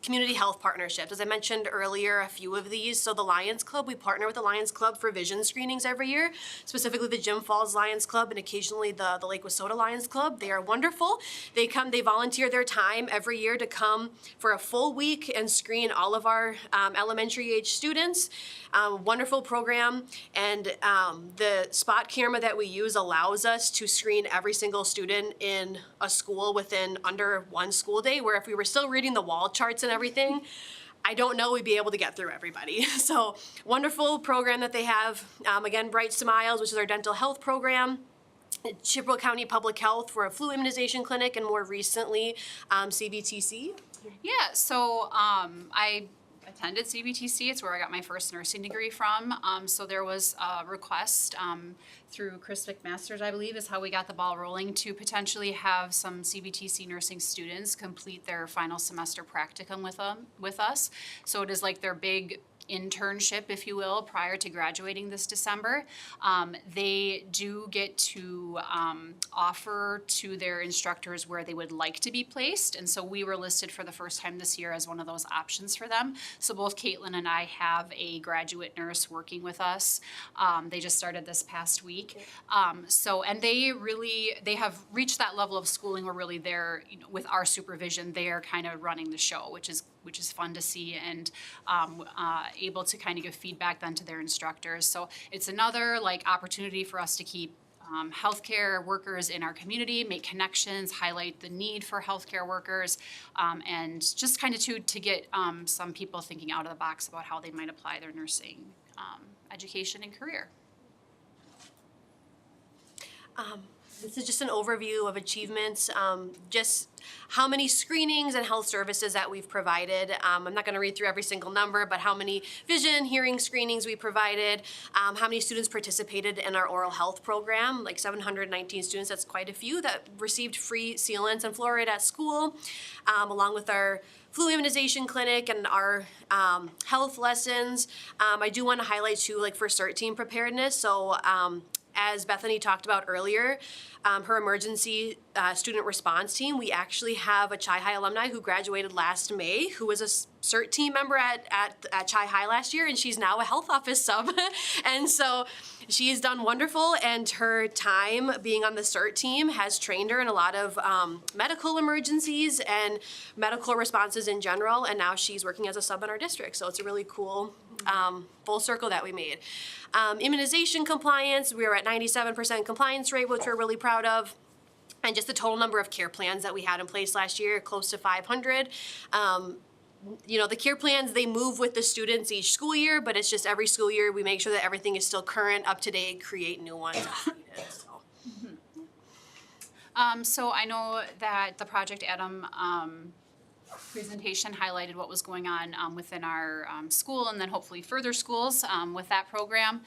community health partnerships. As I mentioned earlier, a few of these. So the Lions Club, we partner with the Lions Club for vision screenings every year, specifically the Jim Falls Lions Club and occasionally the Lake Wissota Lions Club. They are wonderful. They volunteer their time every year to come for a full week and screen all of our elementary age students. Wonderful program. And the spot camera that we use allows us to screen every single student in a school within under one school day, where if we were still reading the wall charts and everything, I don't know we'd be able to get through everybody. So wonderful program that they have. Again, Bright Smiles, which is our dental health program. Chippewa County Public Health for a flu immunization clinic, and more recently, CBTC. Yeah, so I attended CBTC. It's where I got my first nursing degree from. So there was a request through Chris McMasters, I believe, is how we got the ball rolling, to potentially have some CBTC nursing students complete their final semester practicum with us. So it is like their big internship, if you will, prior to graduating this December. They do get to offer to their instructors where they would like to be placed, and so we were listed for the first time this year as one of those options for them. So both Caitlin and I have a graduate nurse working with us. They just started this past week. And they have reached that level of schooling where really they're, with our supervision, they are kind of running the show, which is which is fun to see, and able to kind of give feedback then to their instructors. So it's another like opportunity for us to keep healthcare workers in our community, make connections, highlight the need for healthcare workers, and just kind of to get some people thinking out of the box about how they might apply their nursing education and career. This is just an overview of achievements, just how many screenings and health services that we've provided. I'm not gonna read through every single number, but how many vision, hearing screenings we provided, how many students participated in our oral health program, like 719 students, that's quite a few that received free sealants and fluoride at school, along with our flu immunization clinic and our health lessons. I do wanna highlight too, like for CERT team preparedness, so as Bethany talked about earlier, her emergency student response team, we actually have a Chi High alumni who graduated last May, who was a CERT team member at Chi High last year, and she's now a health office sub. And so she's done wonderful, and her time being on the CERT team has trained her in a lot of medical emergencies and medical responses in general, and now she's working as a sub in our district. So it's a really cool full circle that we made. Immunization compliance, we were at 97% compliance rate, which we're really proud of. And just the total number of care plans that we had in place last year, close to 500. You know, the care plans, they move with the students each school year, but it's just every school year we make sure that everything is still current, up to date, create new ones as needed, so. So I know that the Project Adam presentation highlighted what was going on within our school and then hopefully further schools with that program.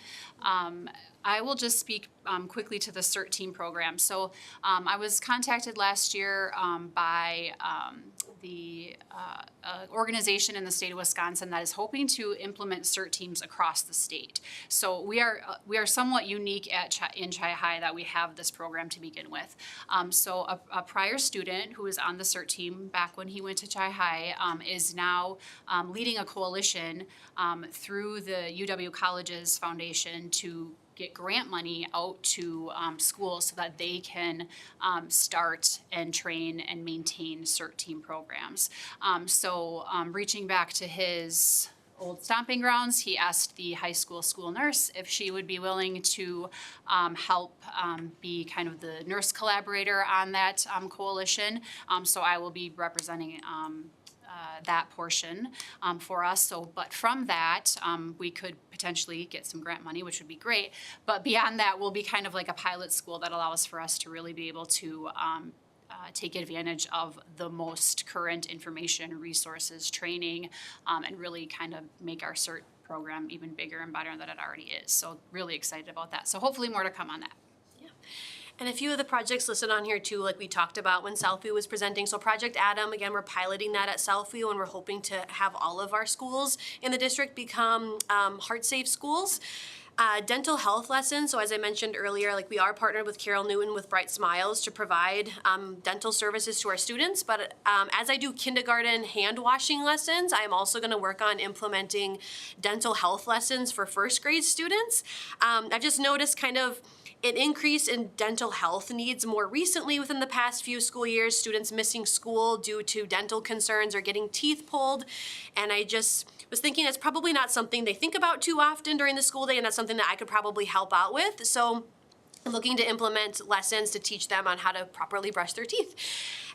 I will just speak quickly to the CERT team program. So I was contacted last year by the organization in the state of Wisconsin that is hoping to implement CERT teams across the state. So we are somewhat unique in Chi High that we have this program to begin with. So a prior student who was on the CERT team back when he went to Chi High is now leading a coalition through the UW Colleges Foundation to get grant money out to schools so that they can start and train and maintain CERT team programs. So reaching back to his old stomping grounds, he asked the high school nurse if she would be willing to help be kind of the nurse collaborator on that coalition. So I will be representing that portion for us. So, but from that, we could potentially get some grant money, which would be great. But beyond that, we'll be kind of like a pilot school that allows for us to really be able to take advantage of the most current information, resources, training, and really kind of make our CERT program even bigger and better than it already is. So really excited about that. So hopefully more to come on that. And a few of the projects listed on here too, like we talked about when Southview was presenting. So Project Adam, again, we're piloting that at Southview, and we're hoping to have all of our schools in the district become heart-safe schools. Dental health lessons, so as I mentioned earlier, like we are partnered with Carol Newton with Bright Smiles to provide dental services to our students, but as I do kindergarten hand washing lessons, I'm also gonna work on implementing dental health lessons for first grade students. I've just noticed kind of an increase in dental health needs more recently within the past few school years, students missing school due to dental concerns or getting teeth pulled. And I just was thinking that's probably not something they think about too often during the school day, and that's something that I could probably help out with. So I'm looking to implement lessons to teach them on how to properly brush their teeth.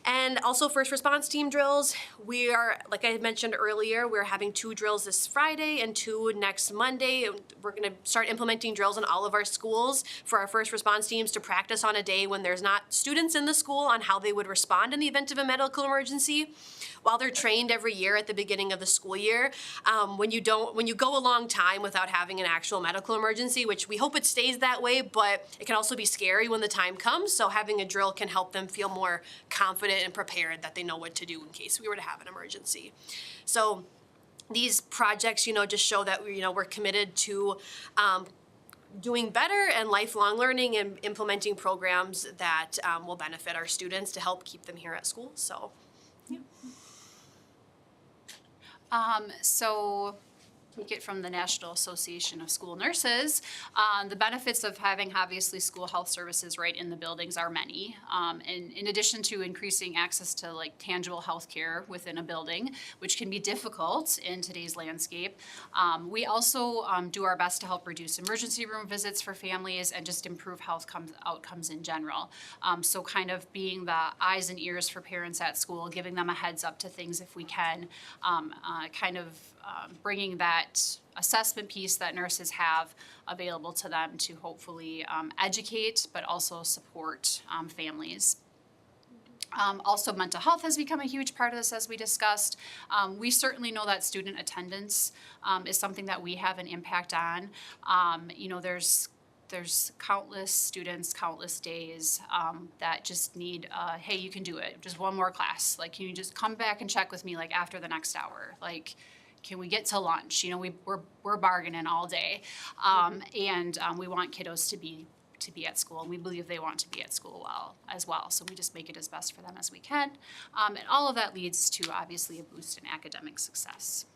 And also first response team drills. We are, like I mentioned earlier, we're having 2 drills this Friday and 2 next Monday. We're gonna start implementing drills in all of our schools for our first response teams to practice on a day when there's not students in the school on how they would respond in the event of a medical emergency. While they're trained every year at the beginning of the school year, when you go a long time without having an actual medical emergency, which we hope it stays that way, but it can also be scary when the time comes. So having a drill can help them feel more confident and prepared that they know what to do in case we were to have an emergency. So these projects, just show that we're committed to doing better and lifelong learning and implementing programs that will benefit our students to help keep them here at school. So, yeah. So take it from the National Association of School Nurses, the benefits of having obviously school health services right in the buildings are many. And in addition to increasing access to like tangible health care within a building, which can be difficult in today's landscape, we also do our best to help reduce emergency room visits for families and just improve outcomes in general. So kind of being the eyes and ears for parents at school, giving them a heads up to things if we can, bringing that assessment piece that nurses have available to them to hopefully educate, but also support families. Also, mental health has become a huge part of this, as we discussed. We certainly know that student attendance is something that we have an impact on. There's countless students, countless days that just need, hey, you can do it. Just one more class. Like, can you just come back and check with me like after the next hour? Like, can we get to lunch? We're bargaining all day, and we want kiddos to be at school, and we believe they want to be at school as well. So we just make it as best for them as we can, and all of that leads to obviously a boost in academic success.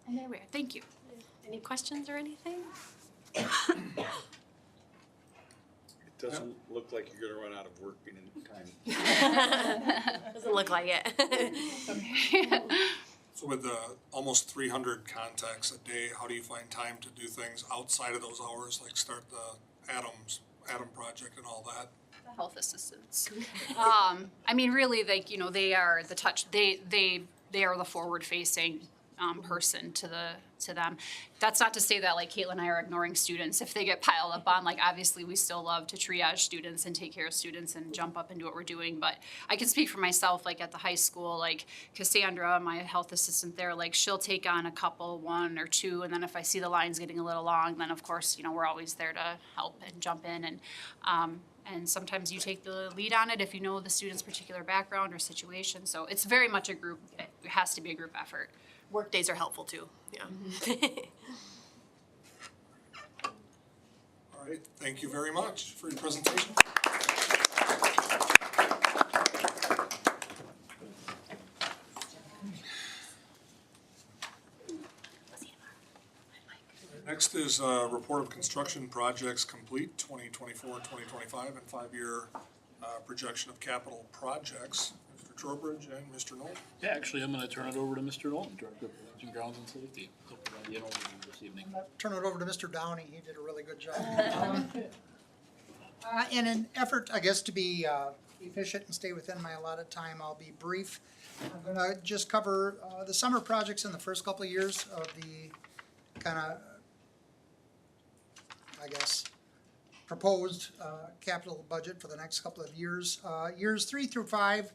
And there we are. Thank you. Any questions or anything? It doesn't look like you're gonna run out of work in time. Doesn't look like it. So with almost 300 contacts a day, how do you find time to do things outside of those hours, like start the Atom project and all that? The health assistants. I mean, really, like, they are the touch. They are the forward-facing person to them. That's not to say that like Caitlin and I are ignoring students if they get piled up on. Like, obviously we still love to triage students and take care of students and jump up and do what we're doing. But I can speak for myself, like at the high school, like Cassandra, my health assistant there, like she'll take on a couple, one or two, and then if I see the lines getting a little long, then of course, we're always there to help and jump in. And sometimes you take the lead on it if you know the student's particular background or situation. So it's very much a group, it has to be a group effort. Work days are helpful too, yeah. All right, thank you very much for your presentation. Next is a report of construction projects complete, 2024-2025, and 5-year projection of capital projects. Mr. Trowbridge and Mr. Knoll. Yeah, actually, I'm gonna turn it over to Mr. Nolan, Director of Prevention Grounds and Safety. He'll provide you an overview this evening. Turn it over to Mr. Downey. He did a really good job. In an effort, I guess, to be efficient and stay within my allotted time, I'll be brief. I'm gonna just cover the summer projects in the first couple of years of the kind of, I guess, proposed capital budget for the next couple of years. Years 3 through 5,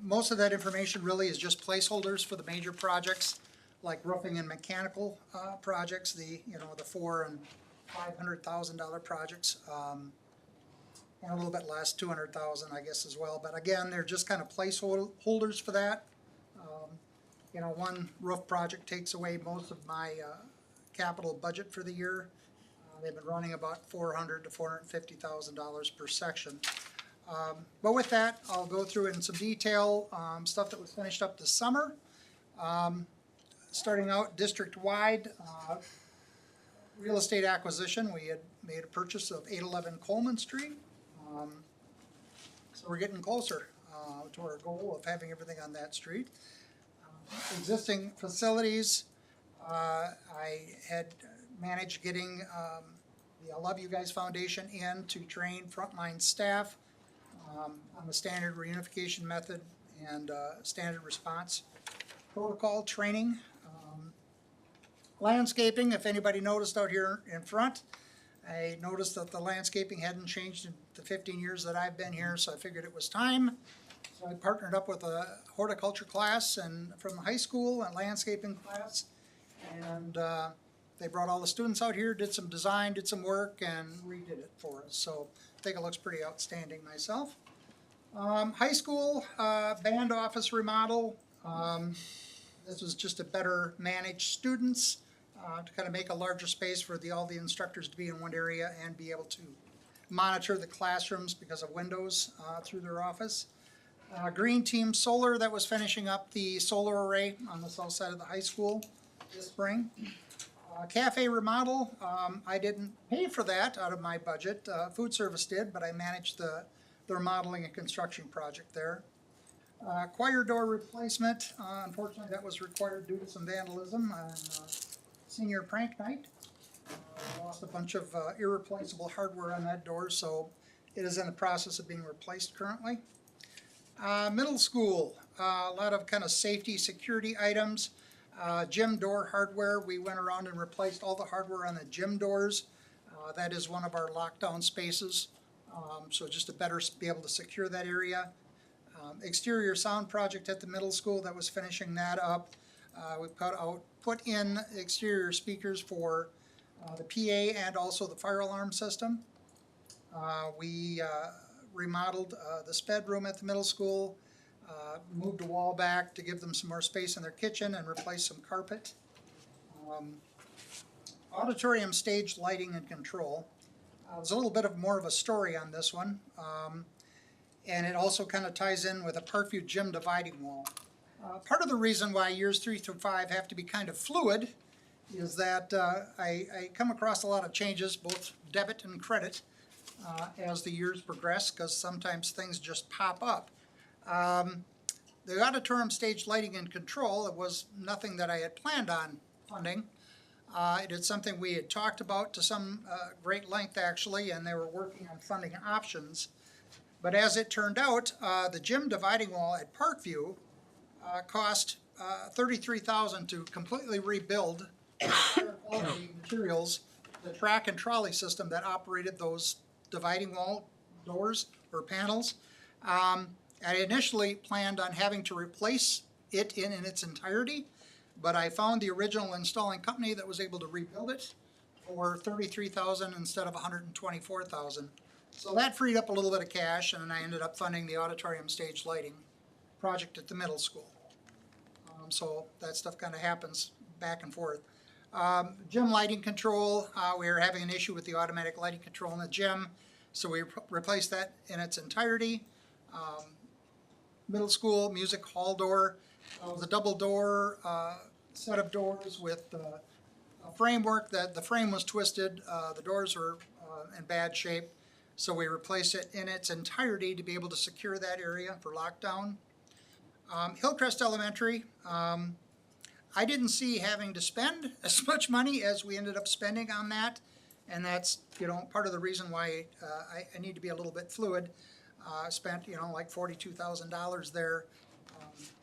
most of that information really is just placeholders for the major projects, like roofing and mechanical projects, the $400,000 and $500,000 projects, and a little bit less, $200,000, I guess, as well. But again, they're just kind of placeholders for that. One roof project takes away most of my capital budget for the year. They've been running about $400,000 to $450,000 per section. But with that, I'll go through in some detail stuff that was finished up this summer. Starting out district-wide, real estate acquisition, we had made a purchase of 811 Coleman Street. So we're getting closer to our goal of having everything on that street. Existing facilities, I had managed getting the I Love You Guys Foundation in to train frontline staff on the standard reunification method and standard response protocol training. Landscaping, if anybody noticed out here in front, I noticed that the landscaping hadn't changed in the 15 years that I've been here, so I figured it was time. So I partnered up with a horticulture class and from the high school and landscaping class, and they brought all the students out here, did some design, did some work, and redid it for us. So I think it looks pretty outstanding myself. High school band office remodel. This was just to better manage students, to kind of make a larger space for all the instructors to be in one area and be able to monitor the classrooms because of windows through their office. Green Team Solar that was finishing up the solar array on the south side of the high school this spring. Cafe remodel, I didn't pay for that out of my budget. Food service did, but I managed the remodeling and construction project there. Choir door replacement, unfortunately that was required due to some vandalism on senior prank night. Lost a bunch of irreplaceable hardware on that door, so it is in the process of being replaced currently. Middle school, a lot of kind of safety, security items. Gym door hardware, we went around and replaced all the hardware on the gym doors. That is one of our lockdown spaces, so just to better be able to secure that area. Exterior sound project at the middle school, that was finishing that up. We put in exterior speakers for the PA and also the fire alarm system. We remodeled the sped room at the middle school, moved a wall back to give them some more space in their kitchen and replaced some carpet. Auditorium stage lighting and control. There's a little bit of more of a story on this one. And it also kind of ties in with a Parkview gym dividing wall. Part of the reason why years 3 through 5 have to be kind of fluid is that I come across a lot of changes, both debit and credit, as the years progress, because sometimes things just pop up. The auditorium stage lighting and control, it was nothing that I had planned on funding. It is something we had talked about to some great length actually, and they were working on funding options. But as it turned out, the gym dividing wall at Parkview cost $33,000 to completely rebuild quality materials, the track and trolley system that operated those dividing wall doors or panels. I initially planned on having to replace it in its entirety, but I found the original installing company that was able to rebuild it for $33,000 instead of $124,000. So that freed up a little bit of cash, and I ended up funding the auditorium stage lighting project at the middle school. So that stuff kind of happens back and forth. Gym lighting control, we were having an issue with the automatic lighting control in the gym, so we replaced that in its entirety. Middle school music hall door, the double door set of doors with a framework that the frame was twisted, the doors were in bad shape. So we replaced it in its entirety to be able to secure that area for lockdown. Hillcrest Elementary, I didn't see having to spend as much money as we ended up spending on that. And that's, part of the reason why I need to be a little bit fluid. I spent, like $42,000 there.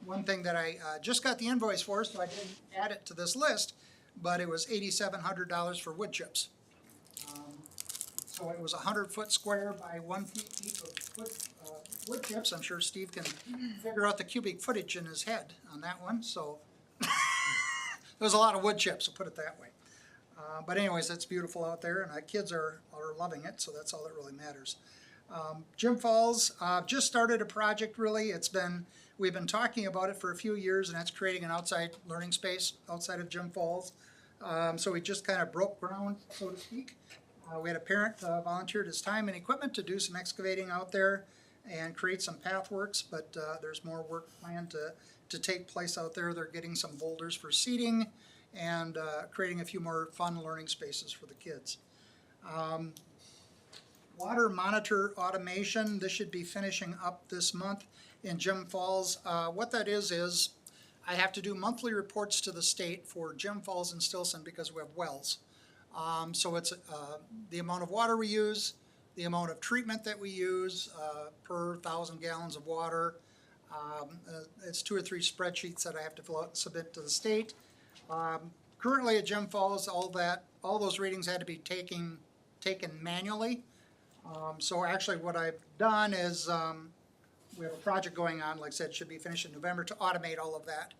One thing that I just got the invoice for, so I didn't add it to this list, but it was $8,700 for wood chips. So it was 100-foot square by 1 feet deep of wood chips. I'm sure Steve can figure out the cubic footage in his head on that one. So there was a lot of wood chips, I'll put it that way. But anyways, it's beautiful out there, and the kids are loving it, so that's all that really matters. Jim Falls, just started a project really. We've been talking about it for a few years, and that's creating an outside learning space outside of Jim Falls. So we just kind of broke ground, so to speak. We had a parent volunteered his time and equipment to do some excavating out there and create some pathworks, but there's more work planned to take place out there. They're getting some boulders for seating and creating a few more fun learning spaces for the kids. Water monitor automation, this should be finishing up this month in Jim Falls. What that is I have to do monthly reports to the state for Jim Falls and Stilson because we have wells. So it's the amount of water we use, the amount of treatment that we use per 1,000 gallons of water. It's 2 or 3 spreadsheets that I have to fill out and submit to the state. Currently at Jim Falls, all those readings had to be taken manually. So actually what I've done is we have a project going on, like I said, should be finished in November, to automate all of that.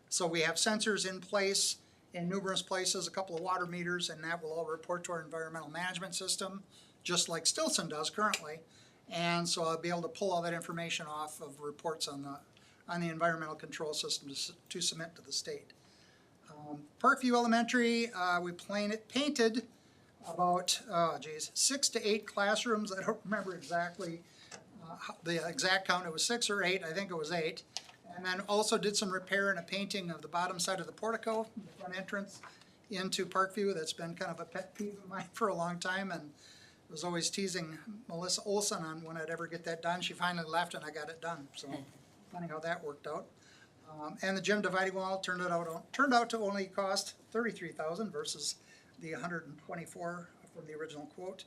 So we have sensors in place in numerous places, a couple of water meters, and that will all report to our environmental management system, just like Stilson does currently. And so I'll be able to pull all that information off of reports on the environmental control system to submit to the state. Parkview Elementary, we painted about 6 to 8 classrooms. I don't remember exactly the exact count, it was 6 or 8, I think it was 8. And then also did some repair and a painting of the bottom side of the portico, the front entrance into Parkview. That's been kind of a pet peeve of mine for a long time, and was always teasing Melissa Olson on when I'd ever get that done. She finally left and I got it done, so funny how that worked out. And the gym dividing wall turned out to only cost $33,000 versus the $124 from the original quote.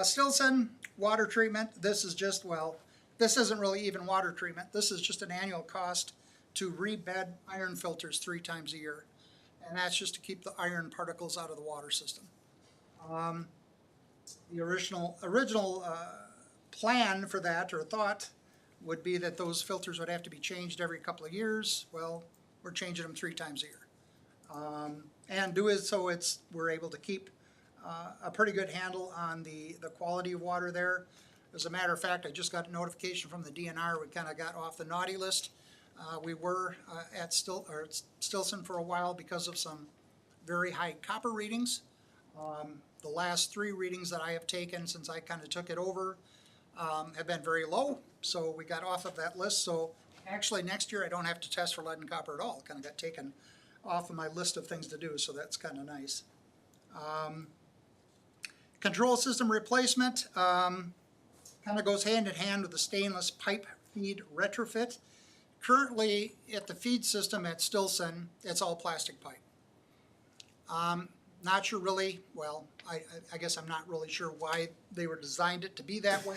Stilson water treatment. This is just, well, this isn't really even water treatment. This is just an annual cost to rebed iron filters 3 times a year, and that's just to keep the iron particles out of the water system. The original plan for that, or thought, would be that those filters would have to be changed every couple of years. Well, we're changing them 3 times a year. And do it so we're able to keep a pretty good handle on the quality of water there. As a matter of fact, I just got a notification from the DNR. We kind of got off the naughty list. We were at Stilson for a while because of some very high copper readings. The last 3 readings that I have taken since I kind of took it over have been very low, so we got off of that list. So actually next year I don't have to test for lead and copper at all. Kind of got taken off of my list of things to do, so that's kind of nice. Control system replacement kind of goes hand in hand with the stainless pipe feed retrofit. Currently at the feed system at Stilson, it's all plastic pipe. Not sure really, well, I guess I'm not really sure why they were designed it to be that way.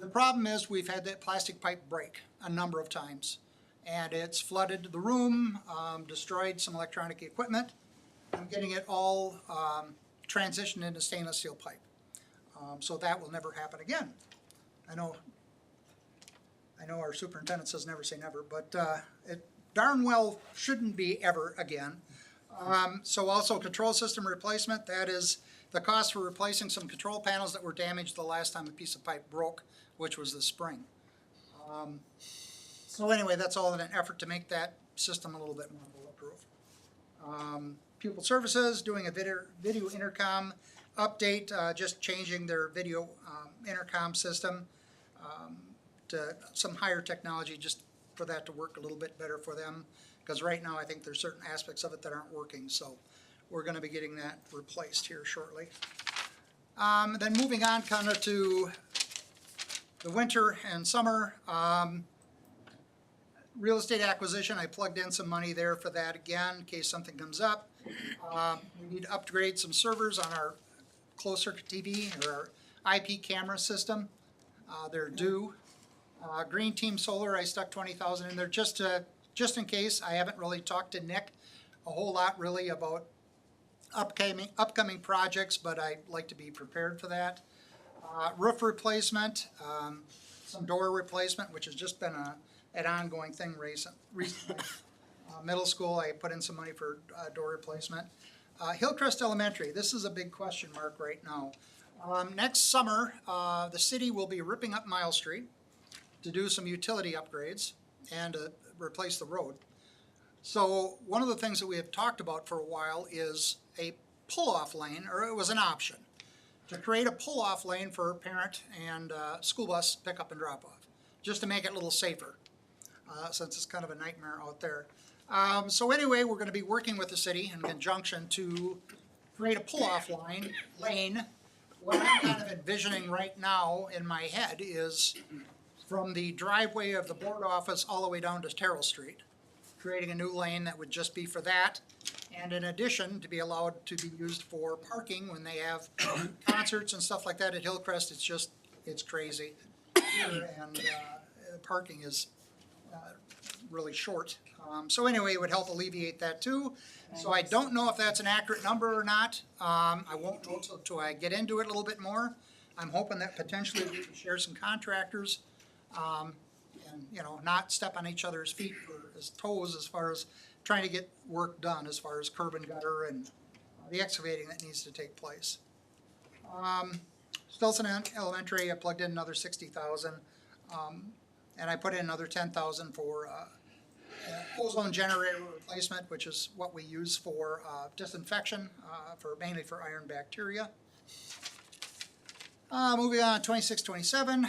The problem is we've had that plastic pipe break a number of times, and it's flooded the room, destroyed some electronic equipment. I'm getting it all transitioned into stainless steel pipe. So that will never happen again. I know our superintendent says never say never, but it darn well shouldn't be ever again. So also control system replacement, that is the cost for replacing some control panels that were damaged the last time a piece of pipe broke, which was the spring. So anyway, that's all in an effort to make that system a little bit more bulletproof. Pupil services, doing a video intercom update, just changing their video intercom system to some higher technology just for that to work a little bit better for them. Because right now I think there's certain aspects of it that aren't working, so we're going to be getting that replaced here shortly. Then moving on kind of to the winter and summer. Real estate acquisition, I plugged in some money there for that again in case something comes up. We need to upgrade some servers on our closed circuit TV or our IP camera system. They're due. Green Team Solar, I stuck 20,000 in there just in case. I haven't really talked to Nick a whole lot really about upcoming projects, but I like to be prepared for that. Roof replacement, some door replacement, which has just been an ongoing thing recently. Middle school, I put in some money for door replacement. Hillcrest Elementary, this is a big question mark right now. Next summer, the city will be ripping up Mile Street to do some utility upgrades and replace the road. So one of the things that we have talked about for a while is a pull-off lane, or it was an option, to create a pull-off lane for parent and school bus pickup and drop-off, just to make it a little safer, since it's kind of a nightmare out there. So anyway, we're going to be working with the city in conjunction to create a pull-off lane. What I'm kind of envisioning right now in my head is from the driveway of the board office all the way down to Terrell Street, creating a new lane that would just be for that, and in addition, to be allowed to be used for parking when they have concerts and stuff like that at Hillcrest. It's crazy. And parking is really short. So anyway, it would help alleviate that too. So I don't know if that's an accurate number or not. I won't know until I get into it a little bit more. I'm hoping that potentially we can share some contractors and, you know, not step on each other's feet or his toes as far as trying to get work done as far as curb and gutter and the excavating that needs to take place. Stilson Elementary, I plugged in another 60,000, and I put in another 10,000 for ozone generator replacement, which is what we use for disinfection, mainly for iron bacteria. Moving on, 26, 27,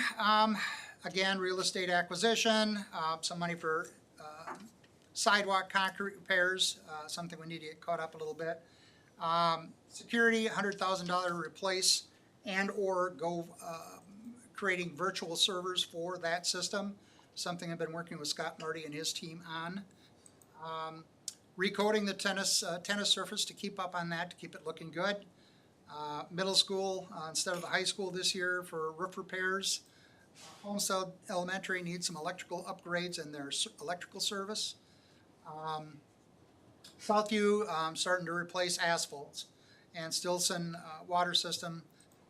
again, real estate acquisition, some money for sidewalk concrete repairs, something we need to get caught up a little bit. Security, $100,000 replace and/or go creating virtual servers for that system, something I've been working with Scott Marty and his team on. Recoding the tennis surface to keep up on that, to keep it looking good. Middle school instead of the high school this year for roof repairs. Homestead Elementary needs some electrical upgrades in their electrical service. Southview starting to replace asphalts. And Stilson water system,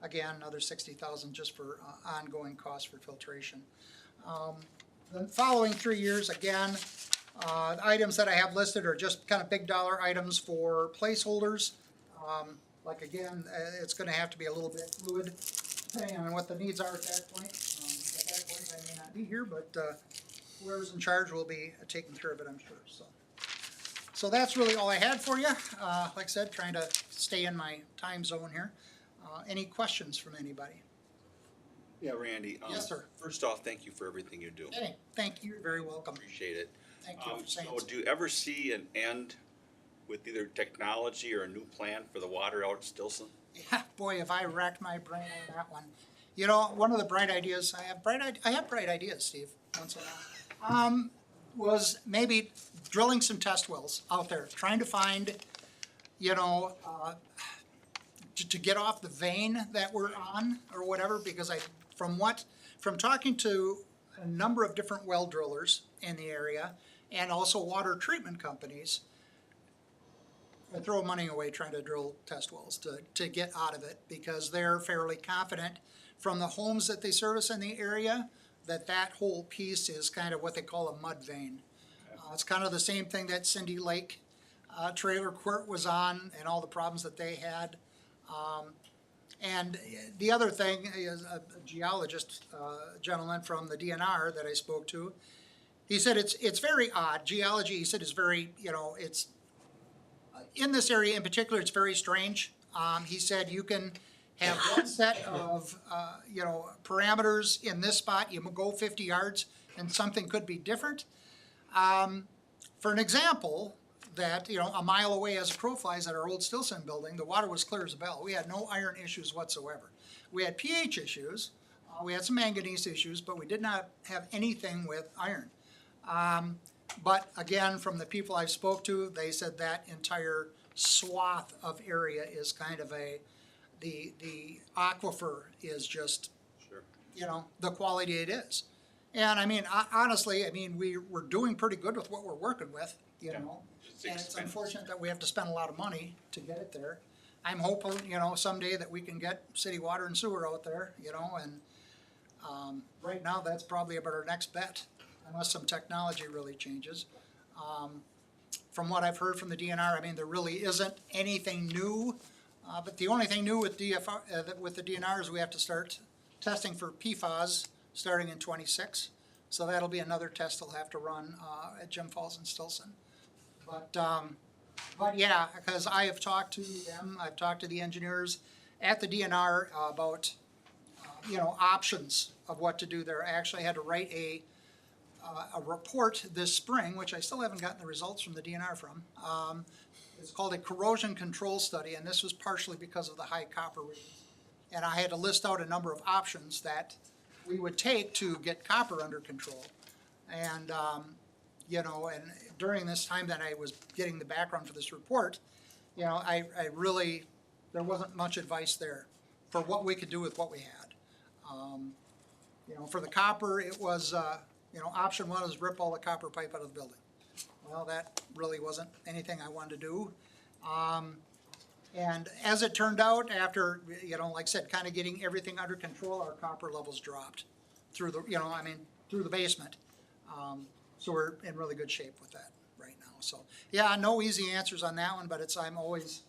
again, another $60,000 just for ongoing costs for filtration. The following 3 years, again, the items that I have listed are just kind of big dollar items for placeholders. Like again, it's going to have to be a little bit fluid depending on what the needs are at that point. At that point, I may not be here, but whoever's in charge will be taking care of it, I'm sure. So that's really all I had for you. Like I said, trying to stay in my time zone here. Any questions from anybody? Yeah, Randy. Yes, sir. First off, thank you for everything you do. Hey, thank you. You're very welcome. Appreciate it. Thank you for saying So so. do you ever see an end with either technology or a new plan for the water out at Stilson? Yeah, boy, have I racked my brain on that one. You know, one of the bright ideas, I have bright ideas, Steve, once in a while, was maybe drilling some test wells out there, trying to find, you know, to get off the vein that we're on or whatever, because from talking to a number of different well drillers in the area and also water treatment companies, I throw money away trying to drill test wells to get out of it, because they're fairly confident from the homes that they service in the area that whole piece is kind of what they call a mud vein. It's kind of the same thing that Cindy Lake trailer court was on and all the problems that they had. And the other thing is a geologist, gentleman from the DNR that I spoke to, he said it's very odd. Geology, he said, is very, you know, it's, in this area in particular, it's very strange. He said you can have one set of, you know, parameters in this spot, you go 50 yards and something could be different. For an example, that, you know, a mile away as a crow flies at our old Stilson building, the water was clear as a bell. We had no iron issues whatsoever. We had pH issues, we had some manganese issues, but we did not have anything with iron. But again, from the people I've spoke to, they said that entire swath of area is kind of the aquifer is just, sure, you know, the quality it is. And I mean, honestly, I mean, we're doing pretty good with what we're working with, you know. And it's unfortunate that we have to spend a lot of money to get it there. I'm hoping, you know, someday that we can get city water and sewer out there, you know, and right now that's probably about our next bet, unless some technology really changes. From what I've heard from the DNR, I mean, there really isn't anything new, but the only thing new with with the DNR is we have to start testing for PFAS starting in 26. So that'll be another test they'll have to run at Jim Falls and Stilson. But yeah, because I have talked to them, I've talked to the engineers at the DNR about, you know, options of what to do there. I actually had to write a report this spring, which I still haven't gotten the results from the DNR from. It's called a corrosion control study, and this was partially because of the high copper readings. And I had to list out a number of options that we would take to get copper under control. And, you know, and during this time that I was getting the background for this report, you know, I really, there wasn't much advice there for what we could do with what we had. You know, for the copper, it was, you know, option one is rip all the copper pipe out of the building. Well, that really wasn't anything I wanted to do. And as it turned out, after, you know, like I said, kind of getting everything under control, our copper levels dropped through the, you know, I mean, through the basement. So we're in really good shape with that right now. So, yeah, no easy answers on that one, but it's, I'm always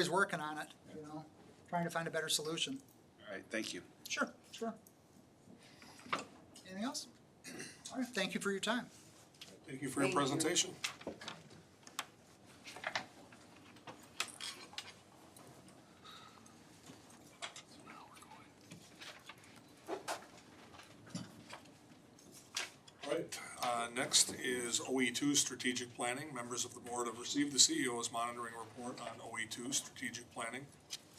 working on it, you know, trying to find a better solution. All right, thank you. Sure, sure. Anything else? All right, thank you for your time. Thank you for your presentation. Next is OE2 strategic planning. Members of the board have received the CEO's monitoring report on OE2 strategic planning.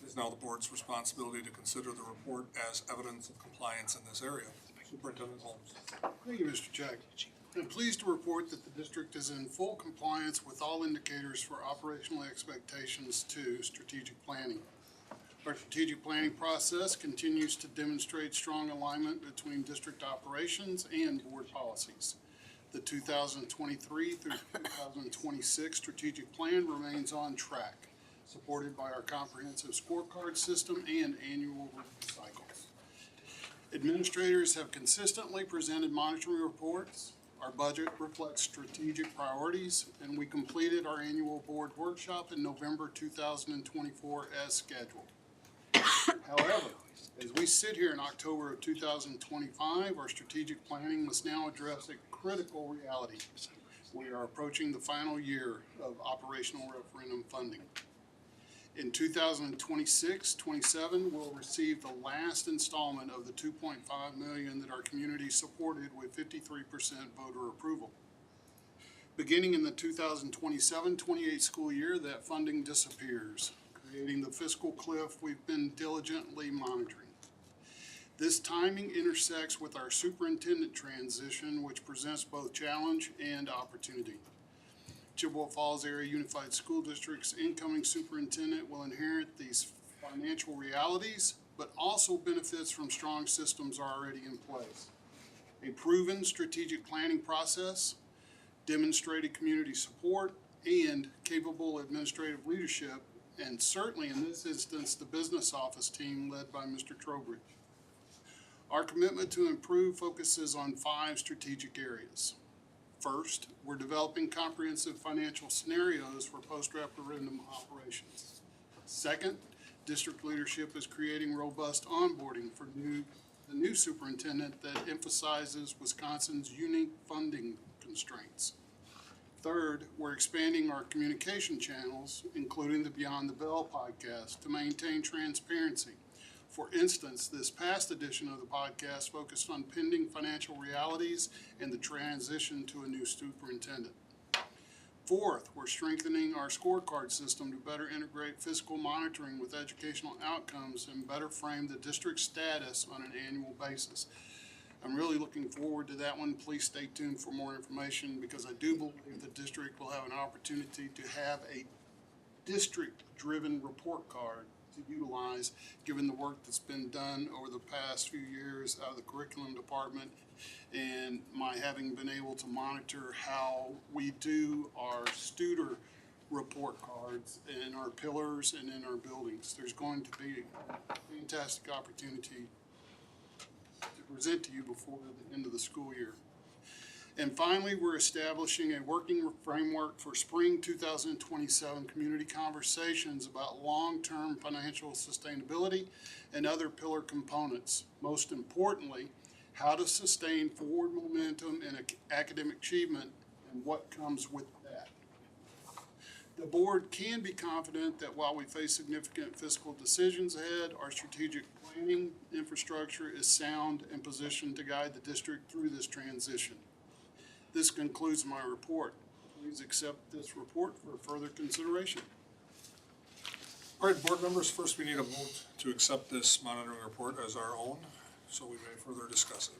It is now the board's responsibility to consider the report as evidence of compliance in this area. Superintendent Holmes. Thank you, Mr. Check. I'm pleased to report that the district is in full compliance with all indicators for operational expectations to strategic planning. Our strategic planning process continues to demonstrate strong alignment between district operations and board policies. The 2023 through 2026 strategic plan remains on track, supported by our comprehensive scorecard system and annual review cycles. Administrators have consistently presented monitoring reports. Our budget reflects strategic priorities, and we completed our annual board workshop in November 2024 as scheduled. However, as we sit here in October of 2025, our strategic planning must now address a critical reality. We are approaching the final year of operational referendum funding. In 2026-27, we'll receive the last installment of the $2.5 million that our community supported with 53% voter approval. Beginning in the 2027-28 school year, that funding disappears, creating the fiscal cliff we've been diligently monitoring. This timing intersects with our superintendent transition, which presents both challenge and opportunity. Chippewa Falls Area Unified School District's incoming superintendent will inherit these financial realities, but also benefits from strong systems already in place. A proven strategic planning process, demonstrated community support, and capable administrative leadership, and certainly in this instance, the business office team led by Mr. Trowbridge. Our commitment to improve focuses on 5 strategic areas. First, we're developing comprehensive financial scenarios for post-referendum operations. Second, district leadership is creating robust onboarding for the new superintendent that emphasizes Wisconsin's unique funding constraints. Third, we're expanding our communication channels, including the Beyond the Bell podcast, to maintain transparency. For instance, this past edition of the podcast focused on pending financial realities and the transition to a new superintendent. Fourth, we're strengthening our scorecard system to better integrate fiscal monitoring with educational outcomes and better frame the district's status on an annual basis. I'm really looking forward to that one. Please stay tuned for more information, because I do believe the district will have an opportunity to have a district-driven report card to utilize, given the work that's been done over the past few years out of the curriculum department, and my having been able to monitor how we do our Studer report cards in our pillars and in our buildings. There's going to be a fantastic opportunity to present to you before the end of the school year. And finally, we're establishing a working framework for spring 2027 community conversations about long-term financial sustainability and other pillar components. Most importantly, how to sustain forward momentum in academic achievement and what comes with that. The board can be confident that while we face significant fiscal decisions ahead, our strategic planning infrastructure is sound and positioned to guide the district through this transition. This concludes my report. Please accept this report for further consideration. All right, board members, first we need a vote to accept this monitoring report as our own, so we may further discuss it.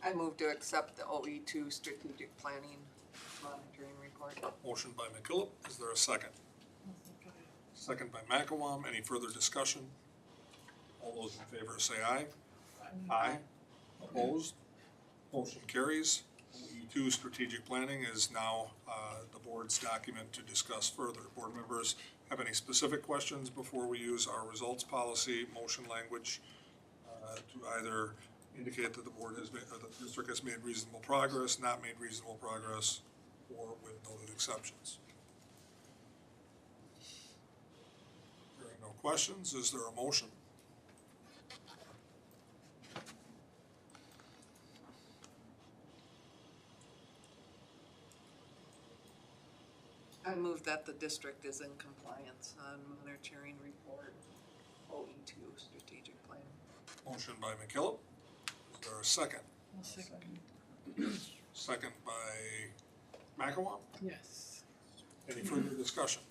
I move to accept the OE2 strategic planning monitoring report. Motion by McKillop, is there a second? Second by McElwain, any further discussion? All those in favor say aye. Aye. Opposed? Motion carries. OE2 strategic planning is now the board's document to discuss further. Board members have any specific questions before we use our results policy motion language to either indicate that the board has made, or the district has made reasonable progress, not made reasonable progress, or with noted exceptions? Hearing no questions, is there a motion? I move that the district is in compliance on monitoring report OE2 strategic plan. Motion by McKillop. Is there a second? Second by McElwain. Yes. Any further discussion?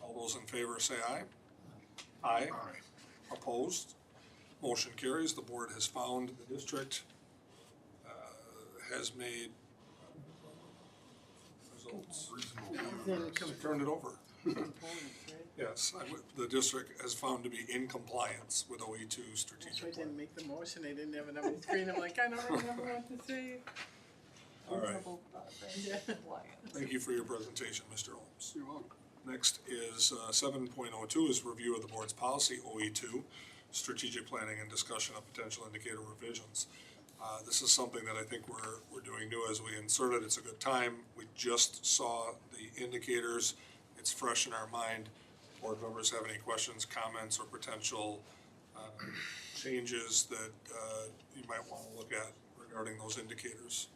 All those in favor say aye. Aye. Opposed? Motion carries. The board has found the district has made results. Turned it over. Yes, the district has found to be in compliance with OE2 I strategic plan. didn't make the motion, I didn't have it on my screen, I'm like, I don't remember what to say. All right. Thank you for your presentation, Mr. Holmes. You're welcome. Next is 7.02 is review of the board's policy OE2, strategic planning and discussion of potential indicator revisions. This is something that I think we're doing new as we insert it. It's a good time. We just saw the indicators. It's fresh in our mind. Board members have any questions, comments, or potential changes that you might want to look at regarding those indicators?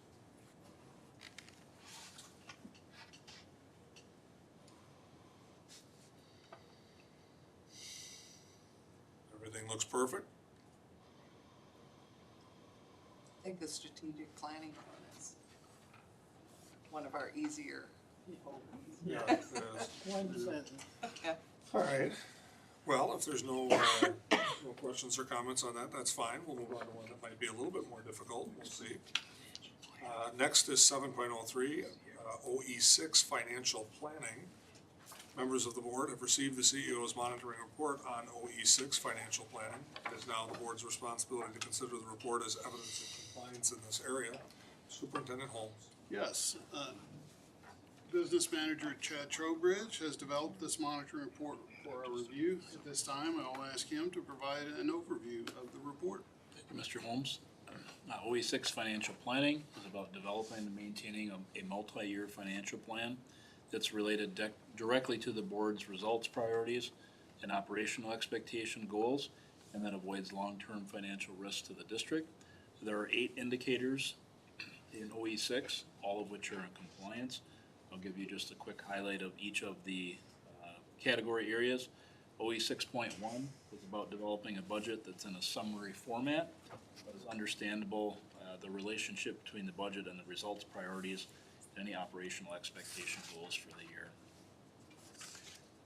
Everything looks perfect? I think the strategic planning one is one of our easier. Yeah, it is. One sentence. Okay. All right. Well, if there's no questions or comments on that, that's fine. We'll move on to one that might be a little bit more difficult. We'll see. Next is 7.03, OE6 financial planning. Members of the board have received the CEO's monitoring report on OE6 financial planning. It is now the board's responsibility to consider the report as evidence of compliance in this area. Superintendent Holmes. Yes, business manager Chad Trowbridge has developed this monitoring report for our review. At this time, I'll ask him to provide an overview of the report. Thank you, Mr. Holmes. OE6 financial planning is about developing and maintaining a multi-year financial plan that's related directly to the board's results priorities and operational expectation goals, and that avoids long-term financial risks to the district. There are 8 indicators in OE6, all of which are in compliance. I'll give you just a quick highlight of each of the category areas. OE 6.1 is about developing a budget that's in a summary format, but is understandable, the relationship between the budget and the results priorities, and any operational expectation goals for the year.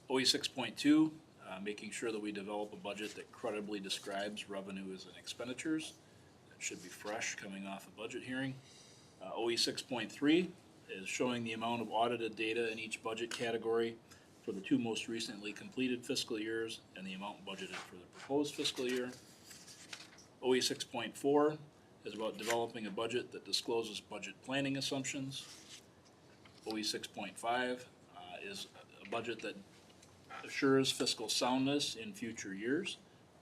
OE 6.2, making sure that we develop a budget that credibly describes revenues and expenditures. That should be fresh coming off a budget hearing. OE 6.3 is showing the amount of audited data in each budget category for the 2 most recently completed fiscal years and the amount budgeted for the proposed fiscal year. OE 6.4 is about developing a budget that discloses budget planning assumptions. OE 6.5 is a budget that assures fiscal soundness in future years.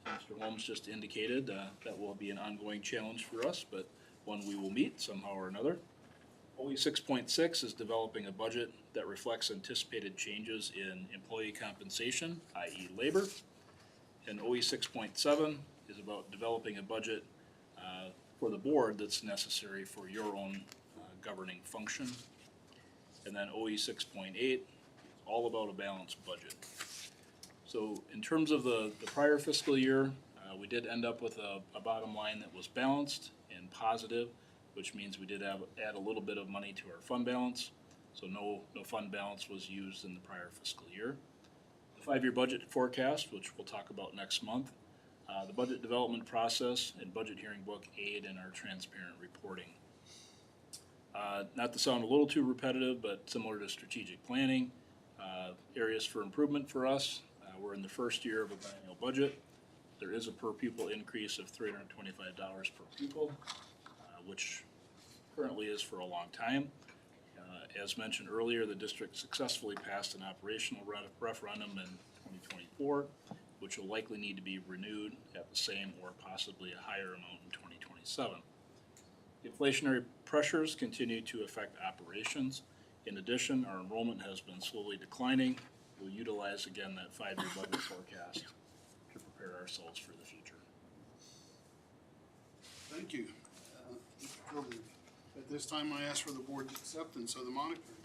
Mr. Holmes just indicated that will be an ongoing challenge for us, but one we will meet somehow or another. OE 6.6 is developing a budget that reflects anticipated changes in employee compensation, i.e. labor. And OE 6.7 is about developing a budget for the board that's necessary for your own governing function. And then OE 6.8 is all about a balanced budget. So in terms of the prior fiscal year, we did end up with a bottom line that was balanced and positive, which means we did add a little bit of money to our fund balance. So no fund balance was used in the prior fiscal year. The 5-year budget forecast, which we'll talk about next month, the budget development process and budget hearing book aid in our transparent reporting. Not to sound a little too repetitive, but similar to strategic planning, areas for improvement for us. We're in the first year of a biennial budget. There is a per pupil increase of $325 per pupil, which currently is for a long time. As mentioned earlier, the district successfully passed an operational referendum in 2024, which will likely need to be renewed at the same or possibly a higher amount in 2027. Inflationary pressures continue to affect operations. In addition, our enrollment has been slowly declining. We'll utilize again that 5-year budget forecast to prepare ourselves for the future. Thank you. Mr. Trowbridge. At this time, I ask for the board's acceptance of the monitoring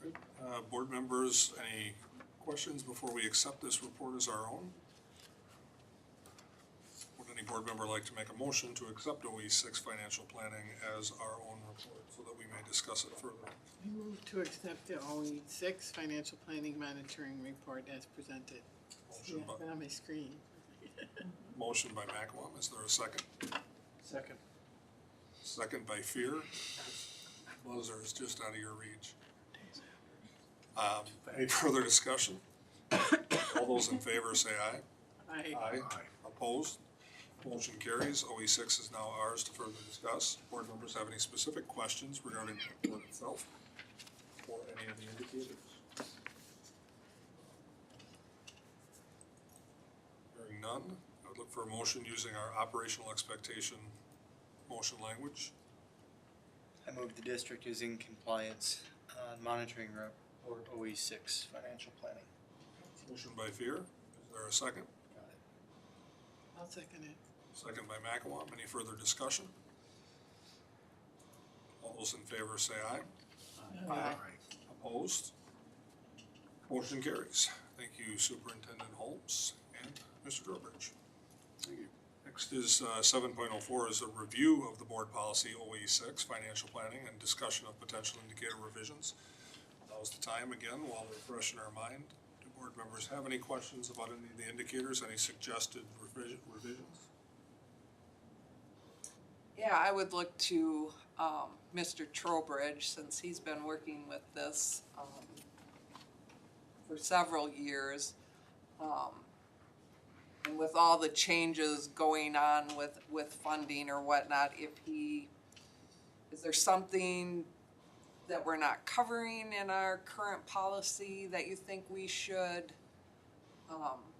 report. Board members, any questions before we accept this report as our own? any board member like to make a motion to accept OE6 financial planning as our own report so that we may discuss it further? I move to accept the OE6 financial planning monitoring report as presented. Motion Yeah, by, on my screen. motion by McElwain, is there a second? Second. Second by Fear. Buzzer is just out of your reach. Any further discussion? All those in favor say aye. Aye. Opposed? Motion carries. OE6 is now ours to further discuss. Board members have any specific questions regarding the report itself or any of the indicators? Hearing none, I would look for a motion using our operational expectation motion language. I move the district is in compliance on monitoring report OE6 financial planning. Motion by Fear. Is there a second? I'll second it. Second by McElwain. Any further discussion? All those in favor say aye. Aye. Opposed? Motion carries. Thank you, Superintendent Holmes and Mr. Trowbridge. Thank you. Next is 7.04 is a review of the board policy OE6, financial planning and discussion of potential indicator revisions. Now's the time again while they're fresh in our mind. Do board members have any questions about any of the indicators, any suggested revisions? Yeah, I would look to Mr. Trowbridge, since he's been working with this for several years. And with all the changes going on with funding or whatnot, is there something that we're not covering in our current policy that you think we should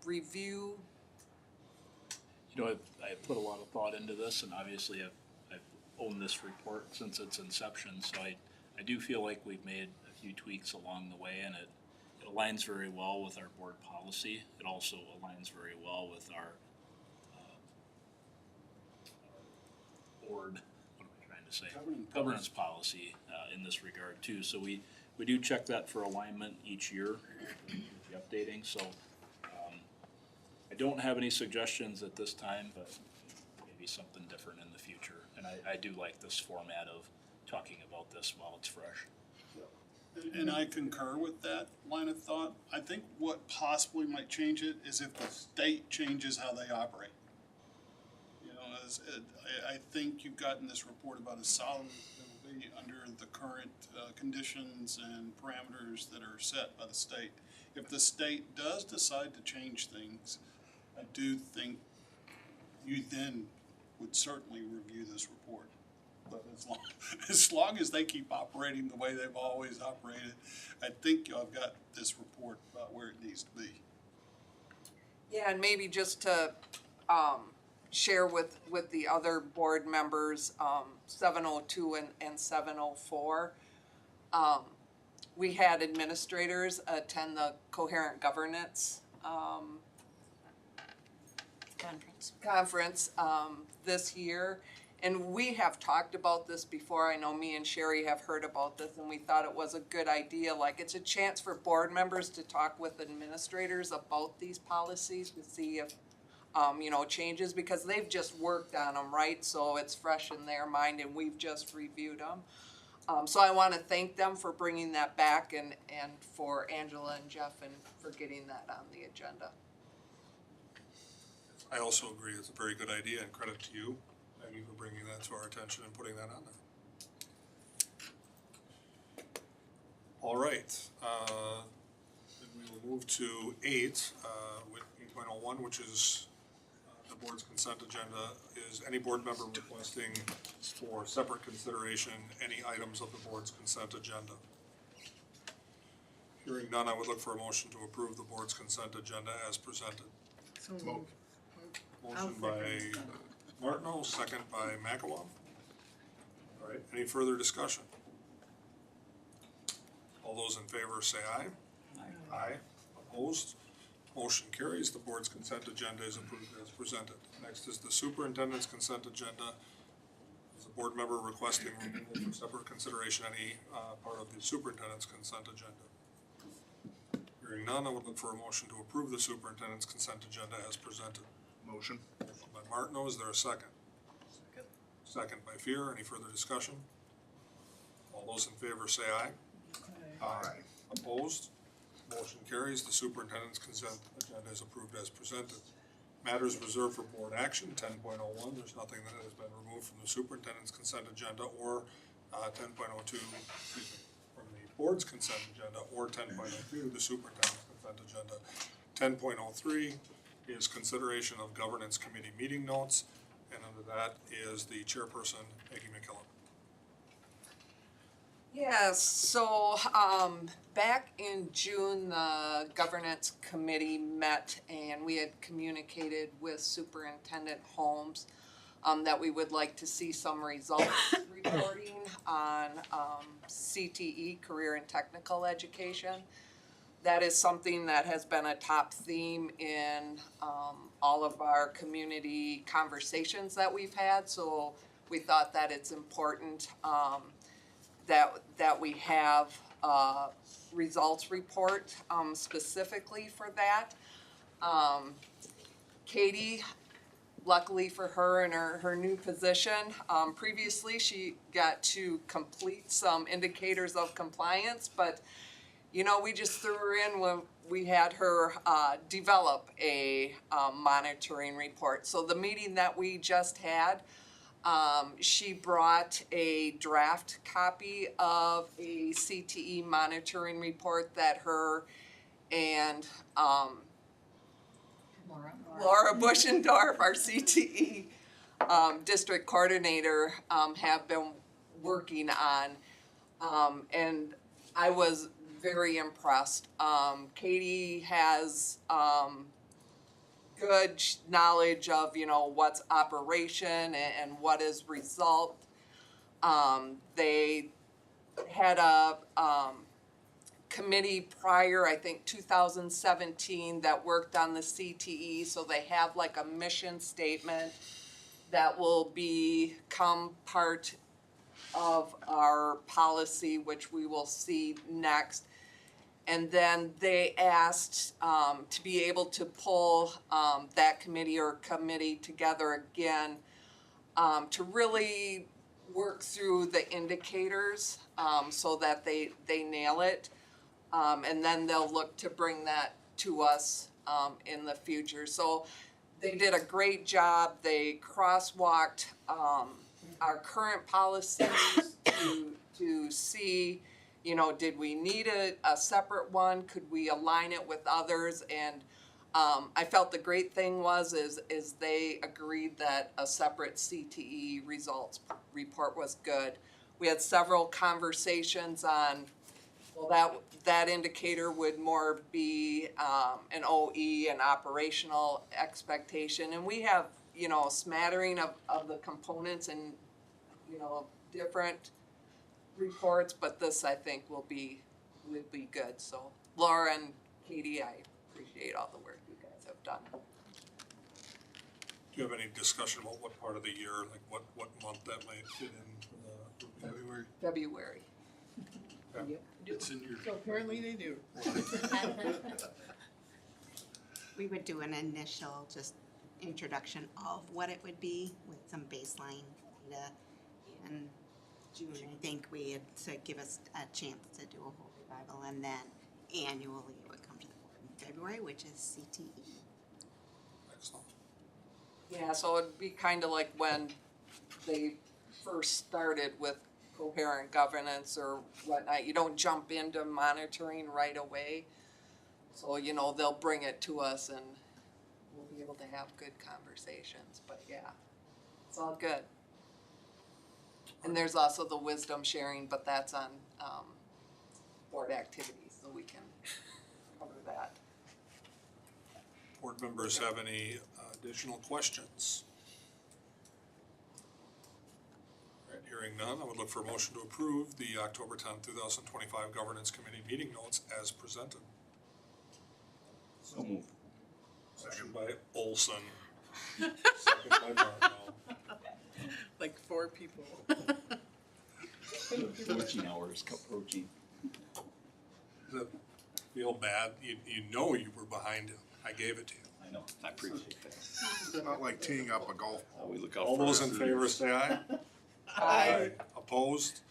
review? You know, I've put a lot of thought into this, and obviously I've owned this report since its inception, so I do feel like we've made a few tweaks along the way, and it aligns very well with our board policy. It also aligns very well with our board, what am I trying to say? Governance policy in this regard too. So we do check that for alignment each year, updating, so I don't have any suggestions at this time, but maybe something different in the future. And I do like this format of talking about this while it's fresh. And I concur with that line of thought. I think what possibly might change it is if the state changes how they operate. You know, I think you've gotten this report about as solid as it'll be under the current conditions and parameters that are set by the state. If the state does decide to change things, I do think you then would certainly review this report. But as long as they keep operating the way they've always operated, I think y'all have got this report about where it needs to be. Yeah, and maybe just to share with the other board members, 702 and 704. We had administrators attend the coherent governance conference this year. And we have talked about this before. I know me and Sherry have heard about this, and we thought it was a good idea. Like, it's a chance for board members to talk with administrators about these policies to see if, changes, because they've just worked on them, right? So it's fresh in their mind, and we've just reviewed them. So I want to thank them for bringing that back, and for Angela and Jeff and for getting that on the agenda. I also agree. It's a very good idea, and credit to you. Thank you for bringing that to our attention and putting that on there. All right, then we will move to 8, with 8.01, which is the board's consent agenda. Is any board member requesting for separate consideration any items of the board's consent agenda? Hearing none, I would look for a motion to approve the board's consent agenda as presented. So moved. Motion by Martineau, second by McElwain. All right, any further discussion? All those in favor say aye. Aye. Opposed? Motion carries. The board's consent agenda is approved as presented. Next is the superintendent's consent agenda. Is a board member requesting removal for separate consideration any part of the superintendent's consent agenda? Hearing none, I would look for a motion to approve the superintendent's consent agenda as presented. Motion. Motion by Martineau. Is there a second? Second by Fear. Any further discussion? All those in favor say aye. Aye. Opposed? Motion carries. The superintendent's consent agenda is approved as presented. Matters reserved for board action, 10.01. There's nothing that has been removed from the superintendent's consent agenda or 10.02, from the board's consent agenda, or 10.02, the superintendent's consent agenda. 10.03 is consideration of governance committee meeting notes, and under that is the chairperson, Peggy McKillop. Yes, so, back in June, the governance committee met and we had communicated with Superintendent Holmes that we would like to see some results reporting on, CTE, Career and Technical Education. That is something that has been a top theme in, all of our community conversations that we've had, so we thought that it's important, that we have a results report specifically for that. Katie, luckily for her in her new position, previously she got to complete some indicators of compliance, but you know, we just threw her in when we had her develop a monitoring report. So the meeting that we just had, she brought a draft copy of a CTE monitoring report that her and Laura Buschendorf, our CTE district coordinator, have been working on. And I was very impressed. Katie has good knowledge of, you know, what's operation and what is result. They had a committee prior, I think 2017, that worked on the CTE, so they have like a mission statement that will become part of our policy, which we will see next. And then they asked to be able to pull that committee or committee together again to really work through the indicators so that they nail it. And then they'll look to bring that to us in the future. So they did a great job. They crosswalked our current policies to see, you know, did we need a separate one? Could we align it with others? And I felt the great thing is they agreed that a separate CTE results report was good. We had several conversations on, well, that indicator would more be an OE, an operational expectation. And we have, you know, a smattering of the components and, you know, different reports, but this I think will be good. So Laura and Katie, I appreciate all the work you guys have done. Do you have any discussion about what part of the year, like what month that might fit in for the February. February. Okay. It's in your. So apparently they do. We would do an initial just introduction of what it would be with some baseline data in June. I think we had to give us a chance to do a whole revival, and then annually it would come to the board in February, which is CTE. Excellent. Yeah, so it'd be kind of like when they first started with coherent governance or whatnot. You don't jump into monitoring right away. So, you know, they'll bring it to us and we'll be able to have good conversations. But yeah, it's all good. And there's also the wisdom sharing, but that's on board activities, so we can cover that. Board members have any additional questions? All right, hearing none, I would look for a motion to approve the October 10th, 2025 Governance Committee meeting notes as presented. So moved. Second by Olson. Second by Martineau. Like 4 people. 14 hours approaching. Does that feel bad? You know you were behind it. I gave it to you. I No, I appreciate that. It's not like teeing up a golf ball. We look out All for those our in favor say aye. Aye. Opposed?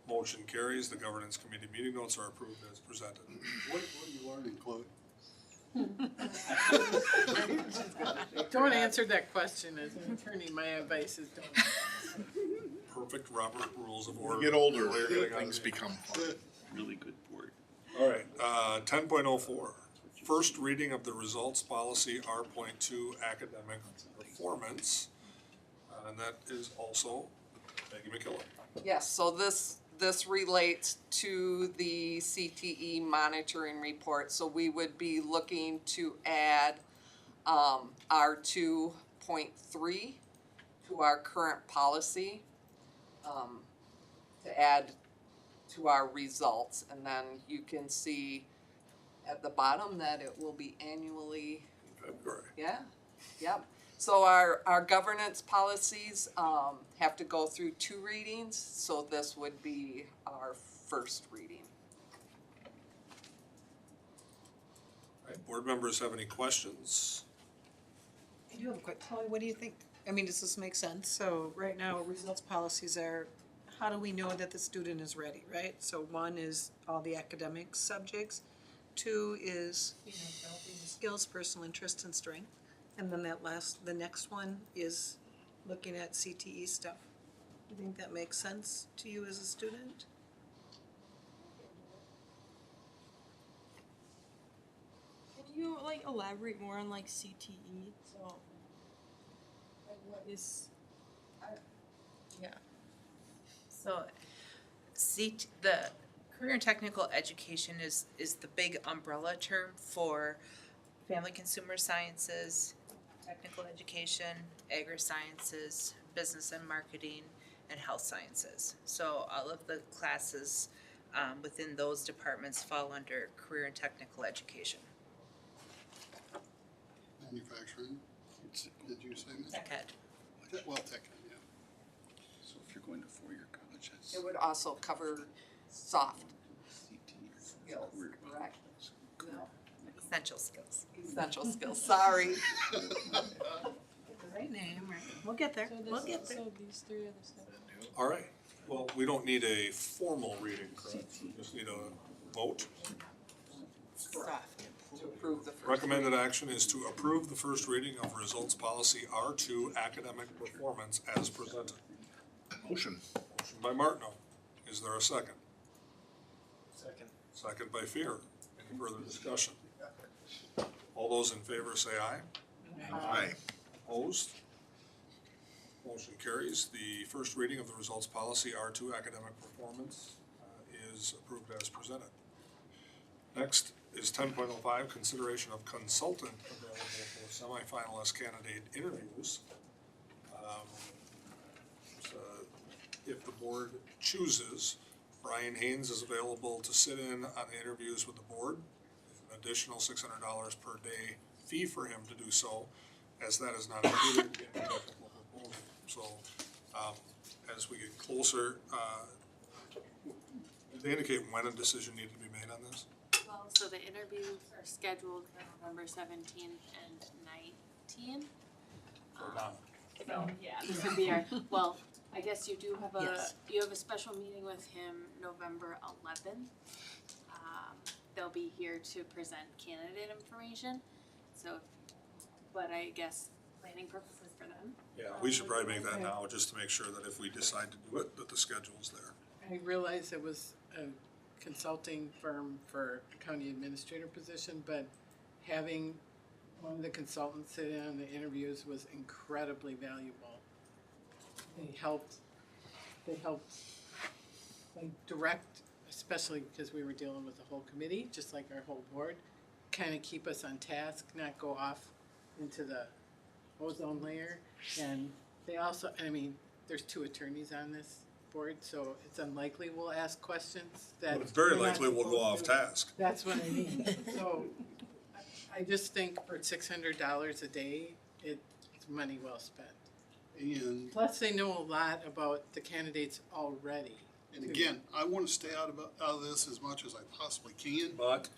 Motion carries. The governance committee meeting notes are approved as presented. What are you learning, Chloe? Don't answer that question as an attorney, my advice is don't. Perfect Robert Rules of When Order. you get older, Way to go. things become fun. really good board. All right, 10.04, first reading of the results policy R.2 academic performance. And that is also Maggie McKillop. Yes, so this relates to the CTE monitoring report, so we would be looking to add R 2.3 to our current policy, to add to our results, and then you can see at the bottom that it will be annually. February. Yeah, yep. So our governance policies have to go through 2 readings, so this would be our first reading. All right, board members have any questions? I do have a quick, Chloe, what do you think? I mean, does this make sense? So right now, results policies are, how do we know that the student is ready, right? So 1 is all the academic subjects, 2 is, developing the skills, personal interest and strength. And then the next one is looking at CTE stuff. Do you think that makes sense to you as a student? Can you like elaborate more on like CTE? So, like what is? Yeah. So, the career and technical education is the big umbrella term for family consumer sciences, technical education, agri-sciences, business and marketing, and health sciences. So all of the classes within those departments fall under career and technical education. Manufacturing, did you say that? Tech ed. Well, tech, yeah. So if you're going to four-year college, that's It would also cover soft CT skills, correct? No, Essential skills. essential skills, sorry. The right name, right? We'll get there, we'll get there. So these 3 other steps. All right, well, we don't need a formal reading, correct? We just need a vote. Soft, to approve the first. Recommended action is to approve the first reading of results policy R2 academic performance as presented. Motion. Motion by Martineau. Is there a second? Second. Second by Fear. Any further discussion? All those in favor say aye. Aye. Opposed? Motion carries. The first reading of the results policy R2 academic performance is approved as presented. Next is 10.05, consideration of consultant available for semifinalist candidate interviews. If the board chooses, Brian Haynes is available to sit in on the interviews with the board. An additional $600 per day fee for him to do so, as that is not included in the technical proposal. So, as we get closer, did they indicate when a decision needed to be made on this? Well, so the interviews are scheduled for November 17th and 19th. So, yeah, this would be our, well, I guess you do have you have a special meeting with him November 11th. They'll be here to present candidate information, so, but I guess planning purposes for them. Yeah, we should probably make that now, just to make sure that if we decide to do it, that the schedule's there. I realized it was a consulting firm for a county administrator position, but having one of the consultants sit in on the interviews was incredibly valuable. They helped like direct, especially because we were dealing with the whole committee, just like our whole board, kind of keep us on task, not go off into the ozone layer. And they also, I mean, there's 2 attorneys on this board, so it's unlikely we'll ask questions that. But it's very we're not likely we'll go off supposed to. task. That's what I mean. So I just think for $600 a day, it's money well spent. And Plus, they know a lot about the candidates already. And again, I want to stay out of this as much as I possibly can. But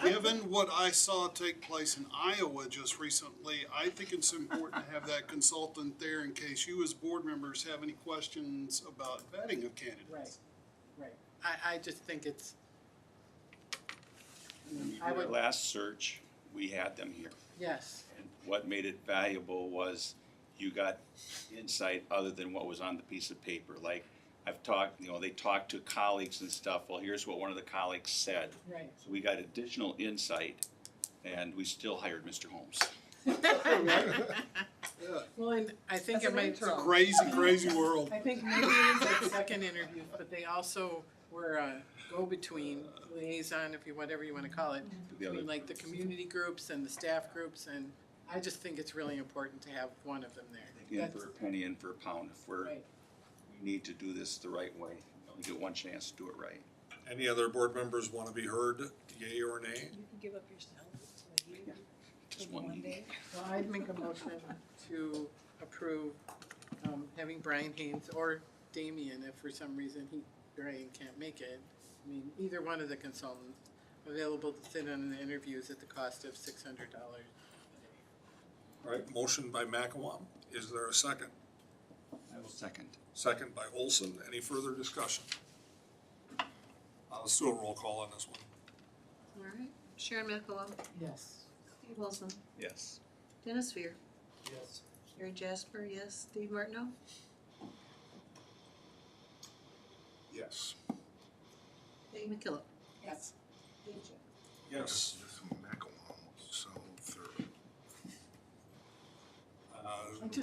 Given what I saw take place in Iowa just recently, I think it's important to have that consultant there in case you as board members have any questions about vetting of candidates. Right. I just think it's, Our last search, we had them here. yes, And what made it valuable was you got insight other than what was on the piece of paper. Like, I've talked, they talked to colleagues and stuff. Well, here's what one of the colleagues said. right. So we got additional insight, and we still hired Mr. Holmes. Well, and I think it might. Crazy world. I think maybe it is that second interview, but they also were a go-between liaison, whatever you wanna call it, between like the community groups and the staff groups, and I just think it's really important to have one of them there. In for a penny, in for a pound. If Right. we need to do this the right way, we only get one chance to do it right. any other board members want to be heard, yea or nay? You can give up your salary Just one meeting. Well, I'd make a motion to approve, having Brian Haynes or Damian, if for some reason Brian can't make it. I mean, either one of the consultants available to sit on the interviews at the cost of $600. All right, motion by McElwain. Is there a second? I will second. Second by Olson. Any further discussion? Let's do a roll call on this one. All right, Sharon McElwain, Yes. Steve Wilson, Yes. Dennis Fear, Yes. Gary Jasper, yes, Steve Martineau, Yes. Dave McKillop. Yes. Dave Chick. Yes. This McElwain was so thorough.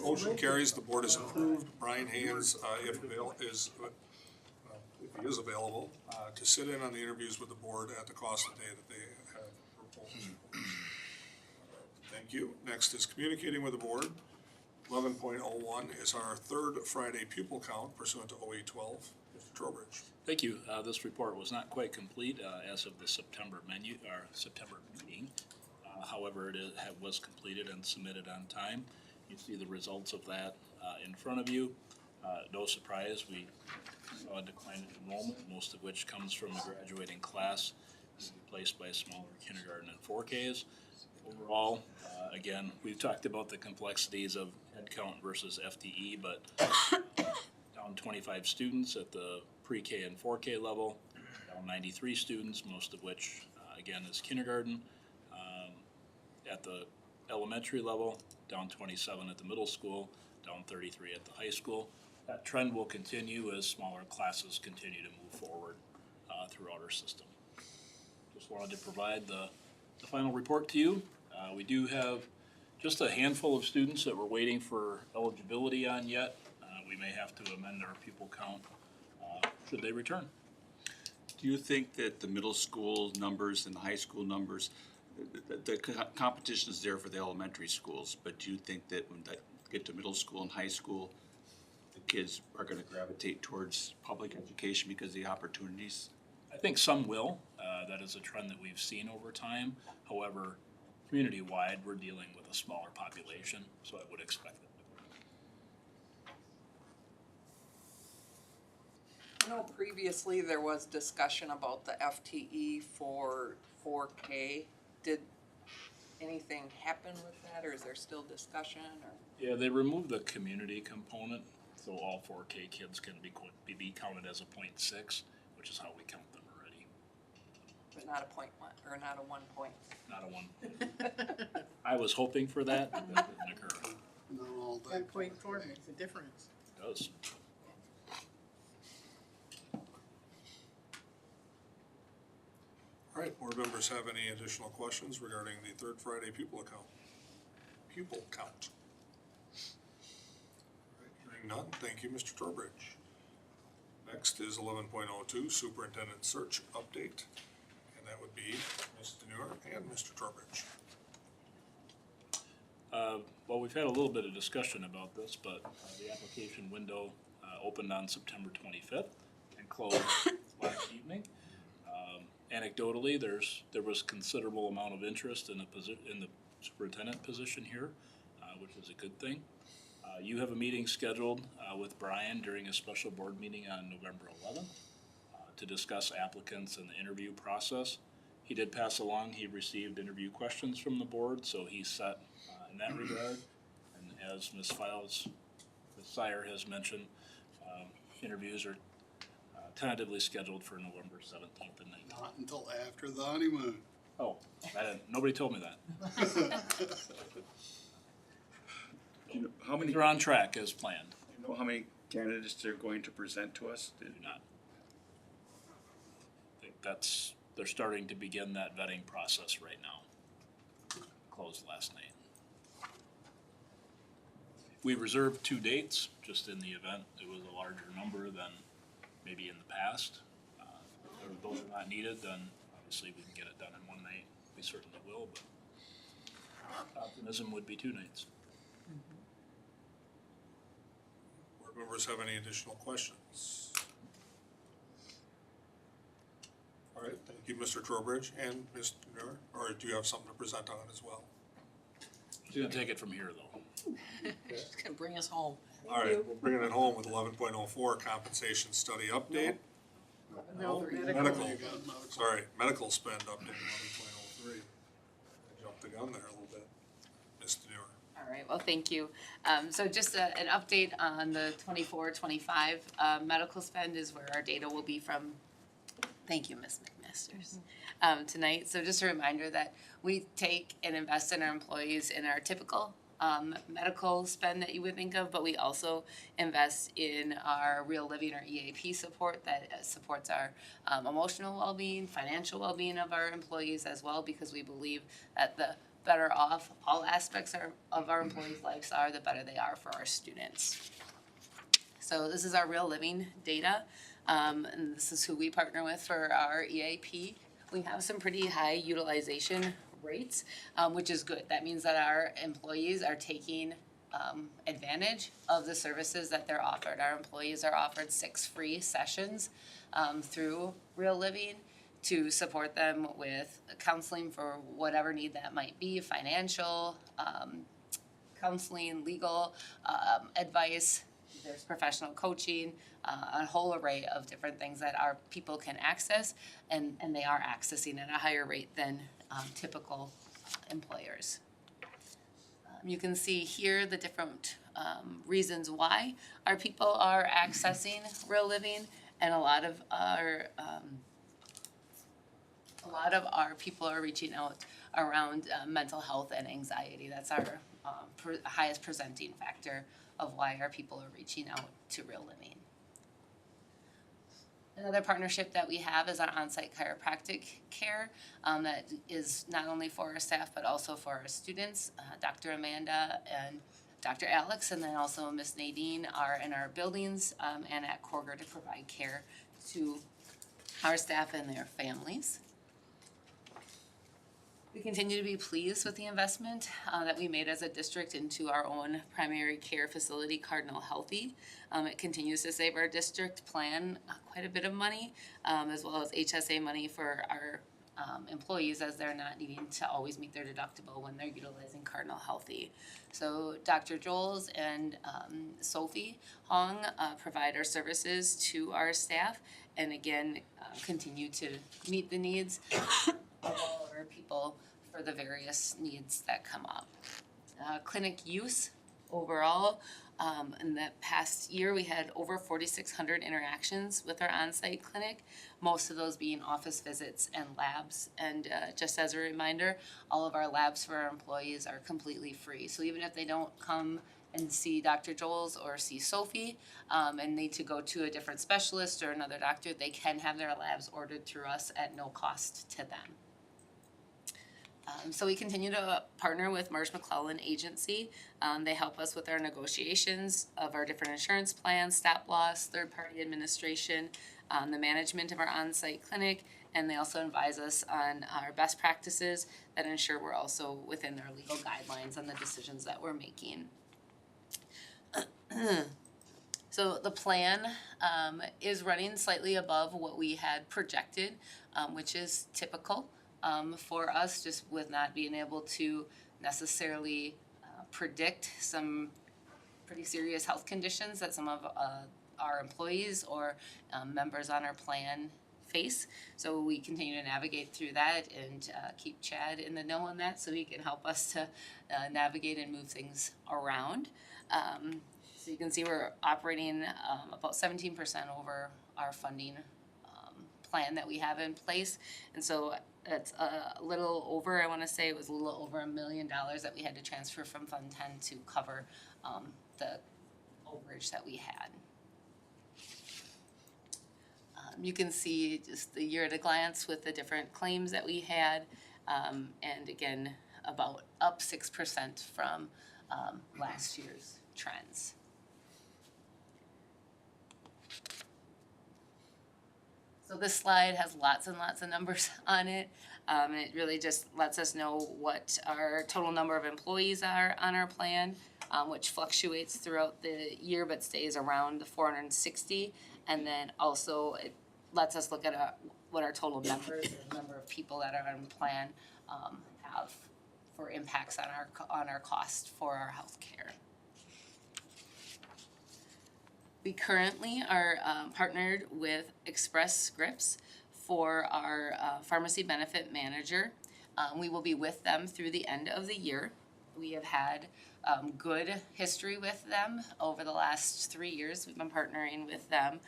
Motion carries. The board is approved. Brian Haynes, if he is available, to sit in on the interviews with the board at the cost of the day that they have proposed. Thank you. Next is communicating with the board. 11.01 is our third Friday pupil count pursuant to OE 12. Mr. Trowbridge. Thank you. This report was not quite complete as of the September meeting. However, was completed and submitted on time. You see the results of that in front of you. No surprise, we saw a decline in enrollment, most of which comes from a graduating class replaced by smaller kindergarten and 4Ks. Overall, again, we've talked about the complexities of headcount versus FTE, but down 25 students at the pre-K and 4K level, down 93 students, most of which, again, is kindergarten. At the elementary level, down 27 at the middle school, down 33 at the high school. That trend will continue as smaller classes continue to move forward throughout our system. Just wanted to provide the final report to you. We do have just a handful of students that we're waiting for eligibility on yet. We may have to amend our pupil count should they return. Do you think that the middle school numbers and the high school numbers, the competition is there for the elementary schools, but do you think that when they get to middle school and high school, the kids are gonna gravitate towards public education because of the opportunities? I think some will. That is a trend that we've seen over time. However, community-wide, we're dealing with a smaller population, so I would expect that. I know previously there was discussion about the FTE for 4K. Did anything happen with that, or is there still discussion, or? Yeah, they removed the community component, so all 4K kids can be counted as a 0.6, which is how we count them already. But not a 0.1, or not a 1 point? Not a 1. I was hoping for that, but that didn't occur. No, all day. 1.4 makes a difference. It does. All right, board members have any additional questions regarding the third Friday pupil count? All right, hearing none, thank you, Mr. Trowbridge. Next is 11.02, superintendent search update, and that would be Ms. Deneur and Mr. Trowbridge. Well, we've had a little bit of discussion about this, but the application window opened on September 25th and closed last evening. Anecdotally, there was considerable amount of interest in the superintendent position here, which is a good thing. You have a meeting scheduled with Brian during a special board meeting on November 11th to discuss applicants and the interview process. He did pass along, he received interview questions from the board, so he's set in that regard. And as Ms. Sire has mentioned, interviews are tentatively scheduled for November 17th and 19th. Not until after the honeymoon. Oh, nobody told me that. Do you know how many, They're on track as planned. do you know how many candidates they're going to present to us? Do not. I think they're starting to begin that vetting process right now. Closed last night. We reserved 2 dates, just in the event it was a larger number than maybe in the past. If those are not needed, then obviously we can get it done in one night. We certainly will, but optimism would be 2 nights. Board members have any additional questions? All right, thank you, Mr. Trowbridge and Ms. Muir, or do you have something to present on it as well? She's gonna take it from here, though. She's gonna bring us home. All right, we're bringing it home with 11.04 compensation study update. No, Medical, sorry, medical spend update 11.03. I jumped the gun there a little bit. Ms. Muir. All right, well, thank you. So just an update on the 24-25 medical spend is where our data will be from. Thank you, Ms. McMasters, tonight. So just a reminder that we take and invest in our employees in our typical medical spend that you would think of, but we also invest in our real living or EAP support that supports our emotional well-being, financial well-being of our employees as well, because we believe that the better off all aspects of our employees' lives are, the better they are for our students. So this is our real living data, and this is who we partner with for our EAP. We have some pretty high utilization rates, which is good. That means that our employees are taking advantage of the services that they're offered. Our employees are offered 6 free sessions through Real Living to support them with counseling for whatever need that might be, financial, counseling, legal advice. There's professional coaching, a whole array of different things that our people can access, and they are accessing at a higher rate than typical employers. You can see here the different reasons why our people are accessing Real Living, and a lot of our people are reaching out around mental health and anxiety. That's our highest presenting factor of why our people are reaching out to Real Living. Another partnership that we have is our on-site chiropractic care that is not only for our staff but also for our students. Dr. Amanda and Dr. Alex, and then also Miss Nadine are in our buildings and at Corger to provide care to our staff and their families. We continue to be pleased with the investment that we made as a district into our own primary care facility, Cardinal Healthy. It continues to save our district plan quite a bit of money, as well as HSA money for our employees, as they're not needing to always meet their deductible when they're utilizing Cardinal Healthy. So Dr. Joels and Sophie Hong provide our services to our staff, and again, continue to meet the needs of all of our people for the various needs that come up. Clinic use overall, in the past year, we had over 4,600 interactions with our on-site clinic, most of those being office visits and labs. And just as a reminder, all of our labs for our employees are completely free. So even if they don't come and see Dr. Joels or see Sophie and need to go to a different specialist or another doctor, they can have their labs ordered through us at no cost to them. So we continue to partner with Marsh McClellan Agency. They help us with our negotiations of our different insurance plans, stop loss, third-party administration, the management of our on-site clinic, and they also advise us on our best practices that ensure we're also within their legal guidelines on the decisions that we're making. So the plan is running slightly above what we had projected, which is typical for us, just with not being able to necessarily predict some pretty serious health conditions that some of our employees or members on our plan face. So we continue to navigate through that and keep Chad in the know on that so he can help us to navigate and move things around. So you can see we're operating about 17% over our funding plan that we have in place. And so it's a little over, I want to say it was a little over $1 million that we had to transfer from Fund 10 to cover the overage that we had. You can see just the year at a glance with the different claims that we had. And again, about up 6% from last year's trends. So this slide has lots and lots of numbers on it. And it really just lets us know what our total number of employees are on our plan, which fluctuates throughout the year but stays around the 460. And then also it lets us look at what our total members, the number of people that are on the plan, have for impacts on our cost for our health care. We currently are partnered with Express Scripts for our pharmacy benefit manager. We will be with them through the end of the year. We have had good history with them over the last 3 years. We've been partnering with them.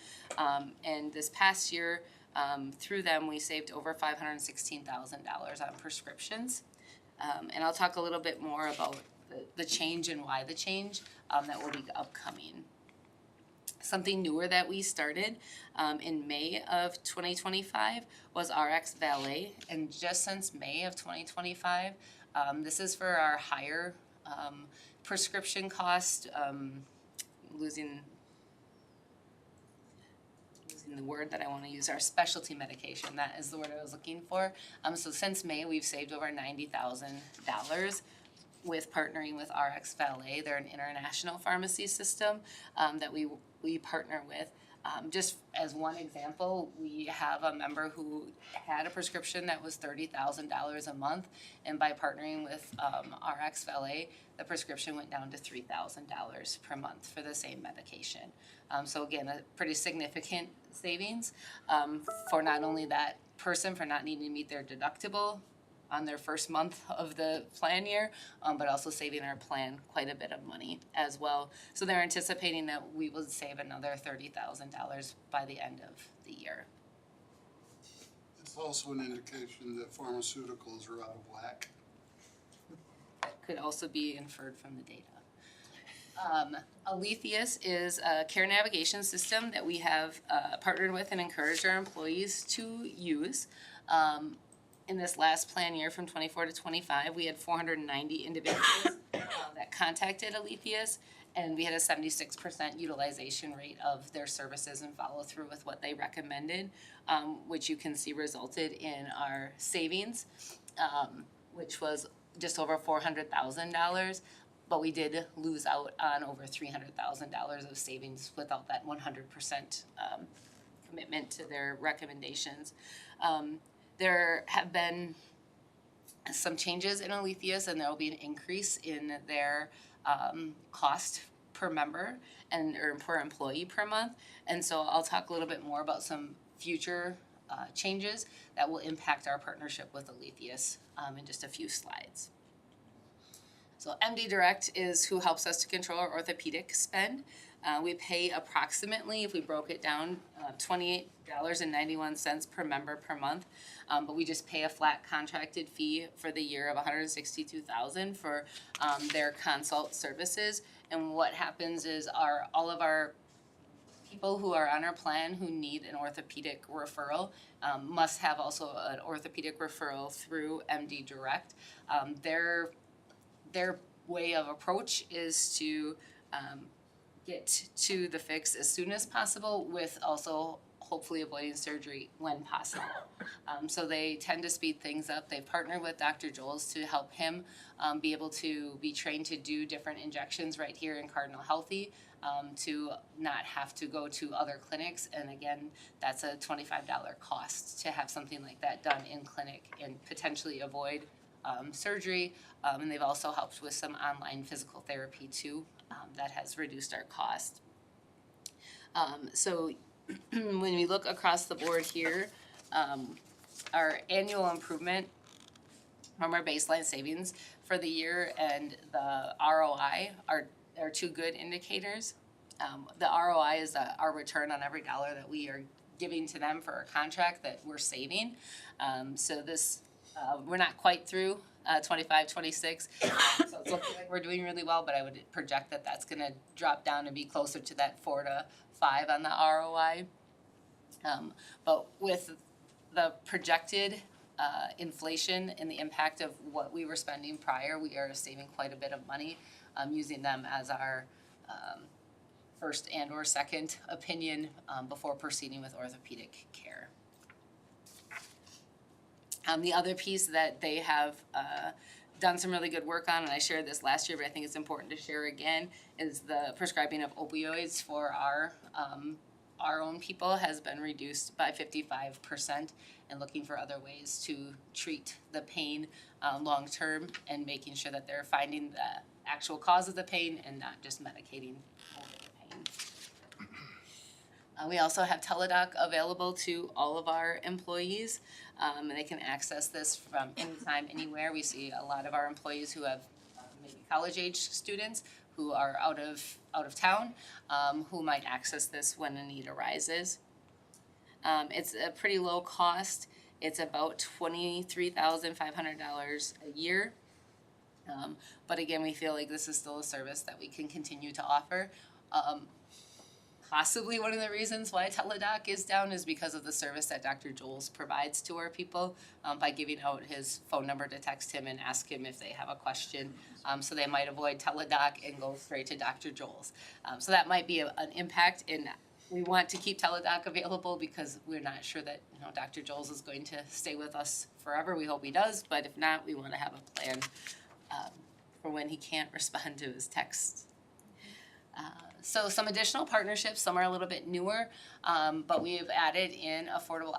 And this past year, through them, we saved over $516,000 on prescriptions. And I'll talk a little bit more about the change and why the change that will be upcoming. Something newer that we started in May of 2025 was RX Valet, and just since May of 2025, this is for our higher prescription cost, losing the word that I want to use, our specialty medication, that is the word I was looking for. So since May, we've saved over $90,000 with partnering with RX Valet. They're an international pharmacy system that we partner with. Just as one example, we have a member who had a prescription that was $30,000 a month, and by partnering with RX Valet, the prescription went down to $3,000 per month for the same medication. So again, a pretty significant savings for not only that person for not needing to meet their deductible on their first month of the plan year, but also saving our plan quite a bit of money as well. So they're anticipating that we will save another $30,000 by the end of the year. It's also an indication that pharmaceuticals are out of whack. That could also be inferred from the data. Aletheus is a care navigation system that we have partnered with and encouraged our employees to use. In this last plan year from 24 to 25, we had 490 individuals that contacted Aletheus, and we had a 76% utilization rate of their services and follow through with what they recommended, which you can see resulted in our savings, which was just over $400,000. But we did lose out on over $300,000 of savings without that 100% commitment to their recommendations. There have been some changes in Aletheus, and there will be an increase in their cost per member or per employee per month. And so I'll talk a little bit more about some future changes that will impact our partnership with Aletheus in just a few slides. So MD Direct is who helps us to control our orthopedic spend. We pay approximately, if we broke it down, $28.91 per member per month, but we just pay a flat contracted fee for the year of $162,000 for their consult services. And what happens is all of our people who are on our plan who need an orthopedic referral must have also an orthopedic referral through MD Direct. Their way of approach is to get to the fix as soon as possible, with also hopefully avoiding surgery when possible. So they tend to speed things up. They've partnered with Dr. Joels to help him be able to be trained to do different injections right here in Cardinal Healthy, to not have to go to other clinics. And again, that's a $25 cost to have something like that done in clinic and potentially avoid surgery. And they've also helped with some online physical therapy too, that has reduced our cost. So when we look across the board here, our annual improvement from our baseline savings for the year and the ROI are two good indicators. The ROI is our return on every dollar that we are giving to them for a contract that we're saving. So this, we're not quite through 25, 26. So it's looking like we're doing really well, but I would project that that's gonna drop down and be closer to that 4 to 5 on the ROI. But with the projected inflation and the impact of what we were spending prior, we are saving quite a bit of money using them as our first and or second opinion before proceeding with orthopedic care. The other piece that they have done some really good work on, and I shared this last year, but I think it's important to share again, is the prescribing of opioids for our own people has been reduced by 55%, and looking for other ways to treat the pain long-term and making sure that they're finding the actual cause of the pain and not just medicating for the pain. We also have Teledoc available to all of our employees, and they can access this from anytime, anywhere. We see a lot of our employees who have maybe college-age students who are out of town, who might access this when a need arises. It's a pretty low cost. It's about $23,500 a year. But again, we feel like this is still a service that we can continue to offer. Possibly one of the reasons why Teledoc is down is because of the service that Dr. Joels provides to our people by giving out his phone number to text him and ask him if they have a question. So they might avoid Teledoc and go straight to Dr. Joels. So that might be an impact, and we want to keep Teledoc available because we're not sure that Dr. Joels is going to stay with us forever. We hope he does, but if not, we want to have a plan for when he can't respond to his texts. So some additional partnerships, some are a little bit newer, but we have added in affordable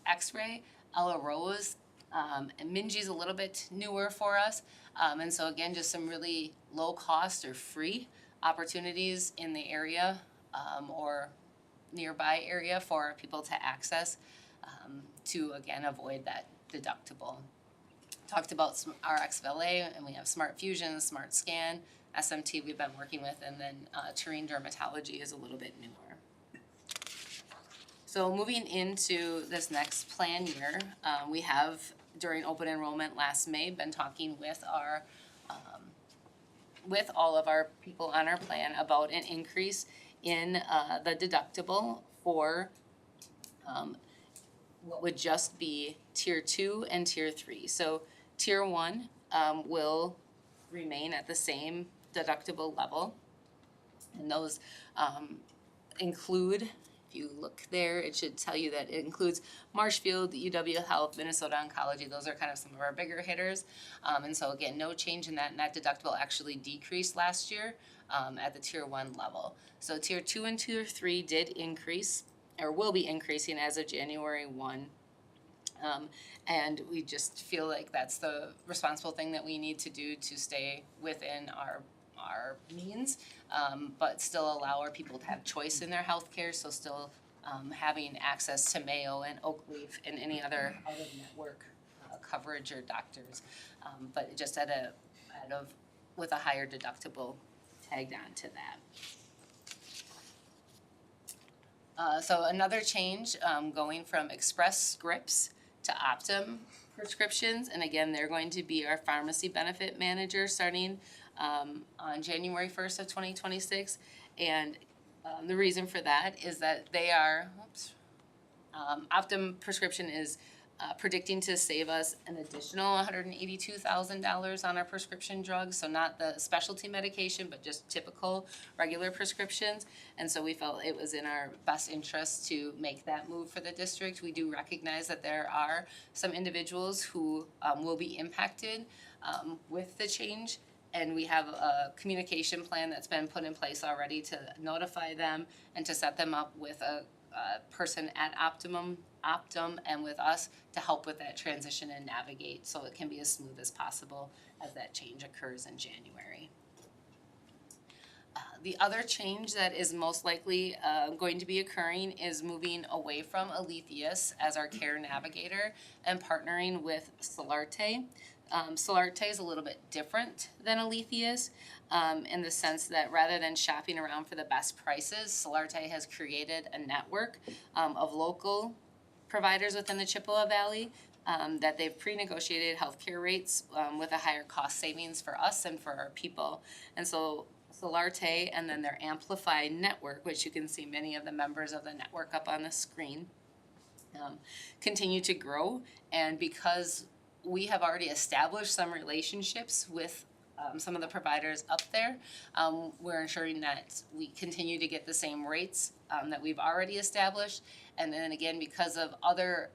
x-ray, Ella Rose, and Minji's a little bit newer for us. And so again, just some really low cost or free opportunities in the area or nearby area for people to access to again avoid that deductible. Talked about RX Valet, and we have Smart Fusion, Smart Scan, SMT we've been working with, and then Terrain Dermatology is a little bit newer. So moving into this next plan year, we have, during open enrollment last May, been talking with our with all of our people on our plan about an increase in the deductible for what would just be Tier 2 and Tier 3. So Tier 1 will remain at the same deductible level, and those include, if you look there, it should tell you that it includes Marshfield, UW Health, Minnesota Oncology. Those are kind of some of our bigger hitters, and so again, no change in that, and that deductible actually decreased last year at the Tier 1 level. So Tier 2 and Tier 3 did increase, or will be increasing as of January 1. And we just feel like that's the responsible thing that we need to do to stay within our means, but still allow our people to have choice in their healthcare. So still having access to Mayo and Oakleaf and any other out-of-network coverage or doctors, but just with a higher deductible tagged on to that. So another change, going from Express Scripts to Optum prescriptions, and again, they're going to be our pharmacy benefit manager starting on January 1st of 2026, and the reason for that is that they are, Optum prescription is predicting to save us an additional $182,000 on our prescription drugs, so not the specialty medication, but just typical regular prescriptions. And so we felt it was in our best interest to make that move for the district. We do recognize that there are some individuals who will be impacted with the change, and we have a communication plan that's been put in place already to notify them and to set them up with a person at Optum and with us to help with that transition and navigate so it can be as smooth as possible as that change occurs in January. The other change that is most likely going to be occurring is moving away from Alethius as our care navigator and partnering with Solarte. Solarte is a little bit different than Alethius in the sense that rather than shopping around for the best prices, Solarte has created a network of local providers within the Chippewa Valley that they've pre-negotiated healthcare rates with a higher cost savings for us and for our people. And so Solarte and then their Amplify network, which you can see many of the members of the network up on the screen, continue to grow. And because we have already established some relationships with some of the providers up there, we're ensuring that we continue to get the same rates that we've already established. And then again, because of other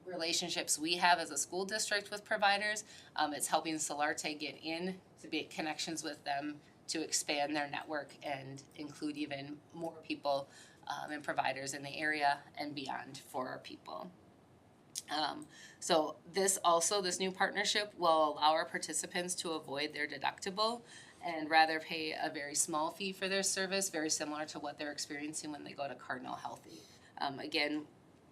relationships we have as a school district with providers, it's helping Solarte get in to make connections with them to expand their network and include even more people and providers in the area and beyond for our people. So this new partnership will allow our participants to avoid their deductible and rather pay a very small fee for their service, very similar to what they're experiencing when they go to Cardinal Healthy. Again,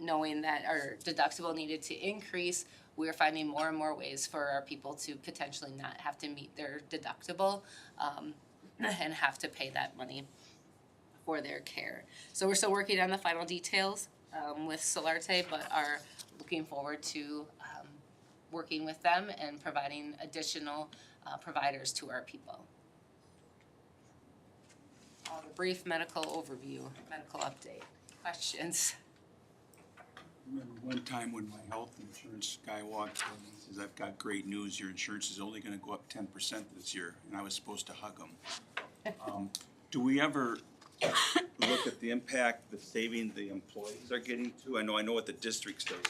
knowing that our deductible needed to increase, we're finding more and more ways for our people to potentially not have to meet their deductible and have to pay that money for their care. So we're still working on the final details with Solarte, but are looking forward to working with them and providing additional providers to our people. A brief medical overview, medical update. Questions? Remember one time when my health insurance guy walked in and says, "I've got great news, your insurance is only gonna go up 10% this year," and I was supposed to hug him. Do we ever look at the impact the saving the employees are getting to? I know what the district says,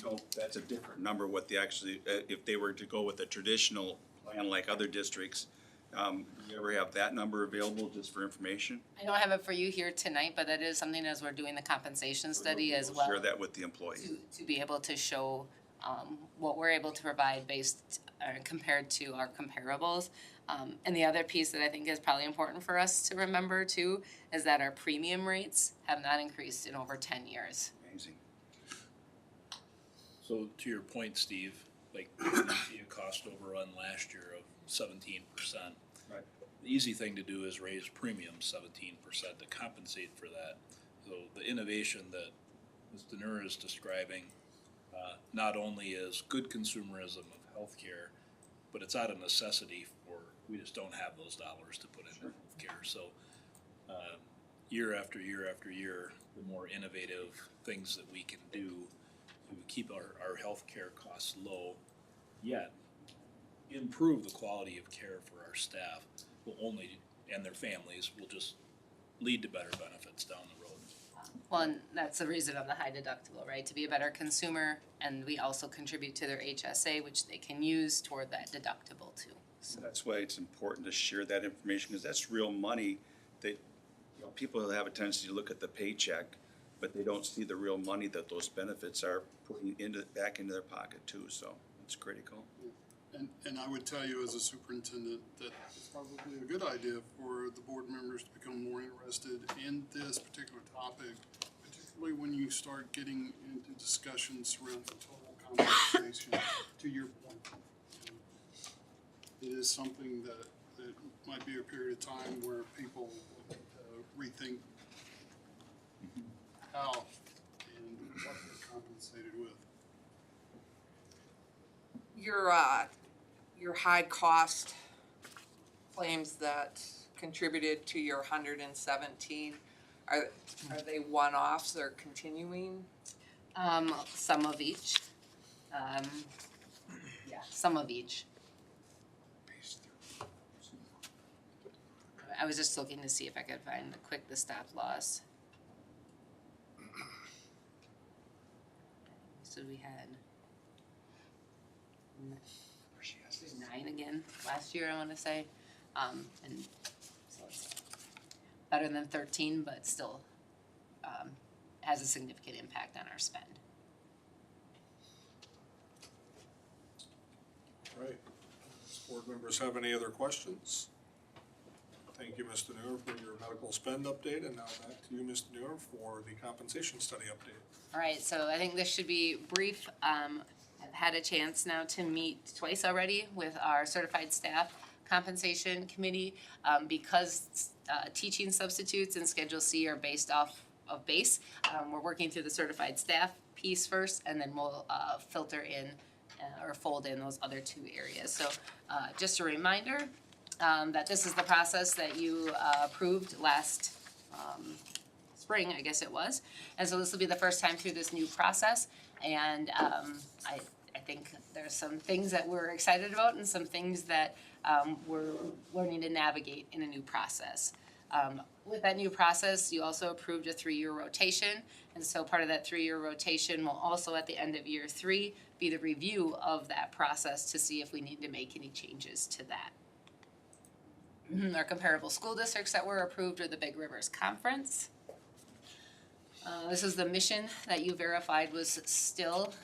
but that's a different number, what they actually, if they were to go with a traditional plan like other districts, do you ever have that number available just for information? I don't have it for you here tonight, but that is something as we're doing the compensation study as well. Share that with the employees. To be able to show what we're able to provide based compared to our comparables. And the other piece that I think is probably important for us to remember too is that our premium rates have not increased in over 10 years. Amazing. So to your point, Steve, like you see a cost overrun last year of 17%. Right. The easy thing to do is raise premiums 17% to compensate for that. So the innovation that Ms. Deneur is describing not only is good consumerism of healthcare, but it's out of necessity for, we just don't have those dollars to put into healthcare. So year after year after year, the more innovative things that we can do to keep our healthcare costs low, yet improve the quality of care for our staff will only, and their families, will just lead to better benefits down the road. Well, and that's the reason of the high deductible, right? To be a better consumer, and we also contribute to their HSA, which they can use toward that deductible too. So that's why it's important to share that information, because that's real money that, people have a tendency to look at the paycheck, but they don't see the real money that those benefits are putting back into their pocket too, so it's critical. And I would tell you as a superintendent that it's probably a good idea for the board members to become more interested in this particular topic, particularly when you start getting into discussions around the total compensation. To your point, it is something that might be a period of time where people rethink how and what they're compensated with. Your high cost claims that contributed to your 117, are they one-offs or continuing? Some of each. Some of each. I was just looking to see if I could find the stop loss. So we had 9 again last year, I want to say, and so it's better than 13, but still has a significant impact on our spend. Right. Does board members have any other questions? Thank you, Mr. Noor, for your medical spend update, and now back to you, Mr. Noor, for the compensation study update. All right, so I think this should be brief. I've had a chance now to meet twice already with our certified staff compensation committee, because teaching substitutes in Schedule C are based off of base. We're working through the certified staff piece first, and then we'll filter in or fold in those other two areas. So just a reminder that this is the process that you approved last spring, I guess it was. And so this will be the first time through this new process. And I think there's some things that we're excited about and some things that we're learning to navigate in a new process. With that new process, you also approved a 3-year rotation. And so part of that 3-year rotation will also, at the end of year 3, be the review of that process to see if we need to make any changes to that. Our comparable school districts that were approved are the Big Rivers Conference. This is the mission that you verified was still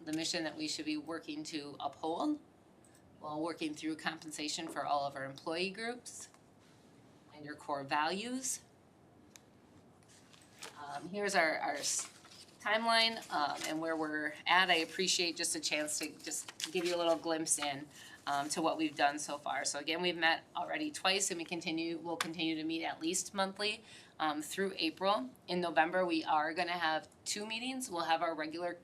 the mission that we should be working to uphold while working through compensation for all of our employee groups and your core values. Here's our timeline and where we're at. I appreciate just a chance to just give you a little glimpse in to what we've done so far. So again, we've met already twice, and we'll continue to meet at least monthly through April. In November, we are gonna have 2 meetings. We'll have our regular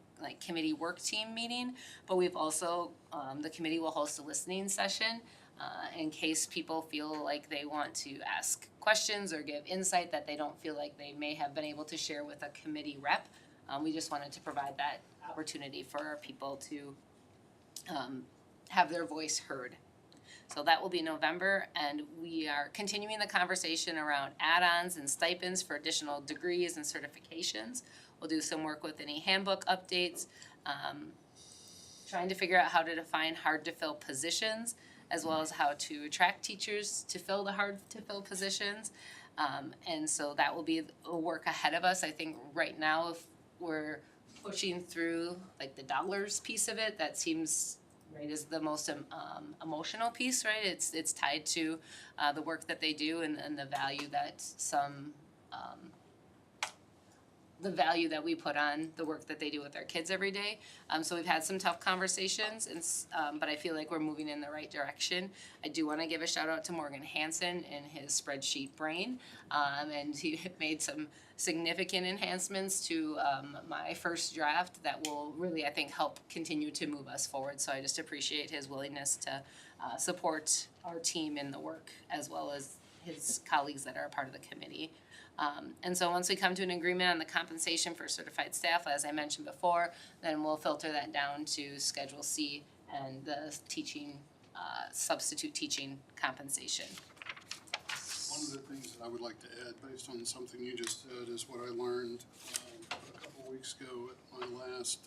committee work team meeting, but we've also, the committee will host a listening session in case people feel like they want to ask questions or give insight that they don't feel like they may have been able to share with a committee rep. We just wanted to provide that opportunity for our people to have their voice heard. So that will be November, and we are continuing the conversation around add-ons and stipends for additional degrees and certifications. We'll do some work with any handbook updates, trying to figure out how to define hard-to-fill positions, as well as how to attract teachers to fill the hard-to-fill positions. And so that will be a work ahead of us. I think right now, if we're pushing through the dollars piece of it, that seems is the most emotional piece, right? It's tied to the work that they do and the value that the value that we put on the work that they do with our kids every day. So we've had some tough conversations, but I feel like we're moving in the right direction. I do want to give a shout out to Morgan Hansen and his spreadsheet brain, and he made some significant enhancements to my first draft that will really, I think, help continue to move us forward. So I just appreciate his willingness to support our team in the work, as well as his colleagues that are a part of the committee. And so once we come to an agreement on the compensation for certified staff, as I mentioned before, then we'll filter that down to Schedule C and the teaching, substitute teaching compensation. One of the things that I would like to add, based on something you just said, is what I learned a couple of weeks ago at my last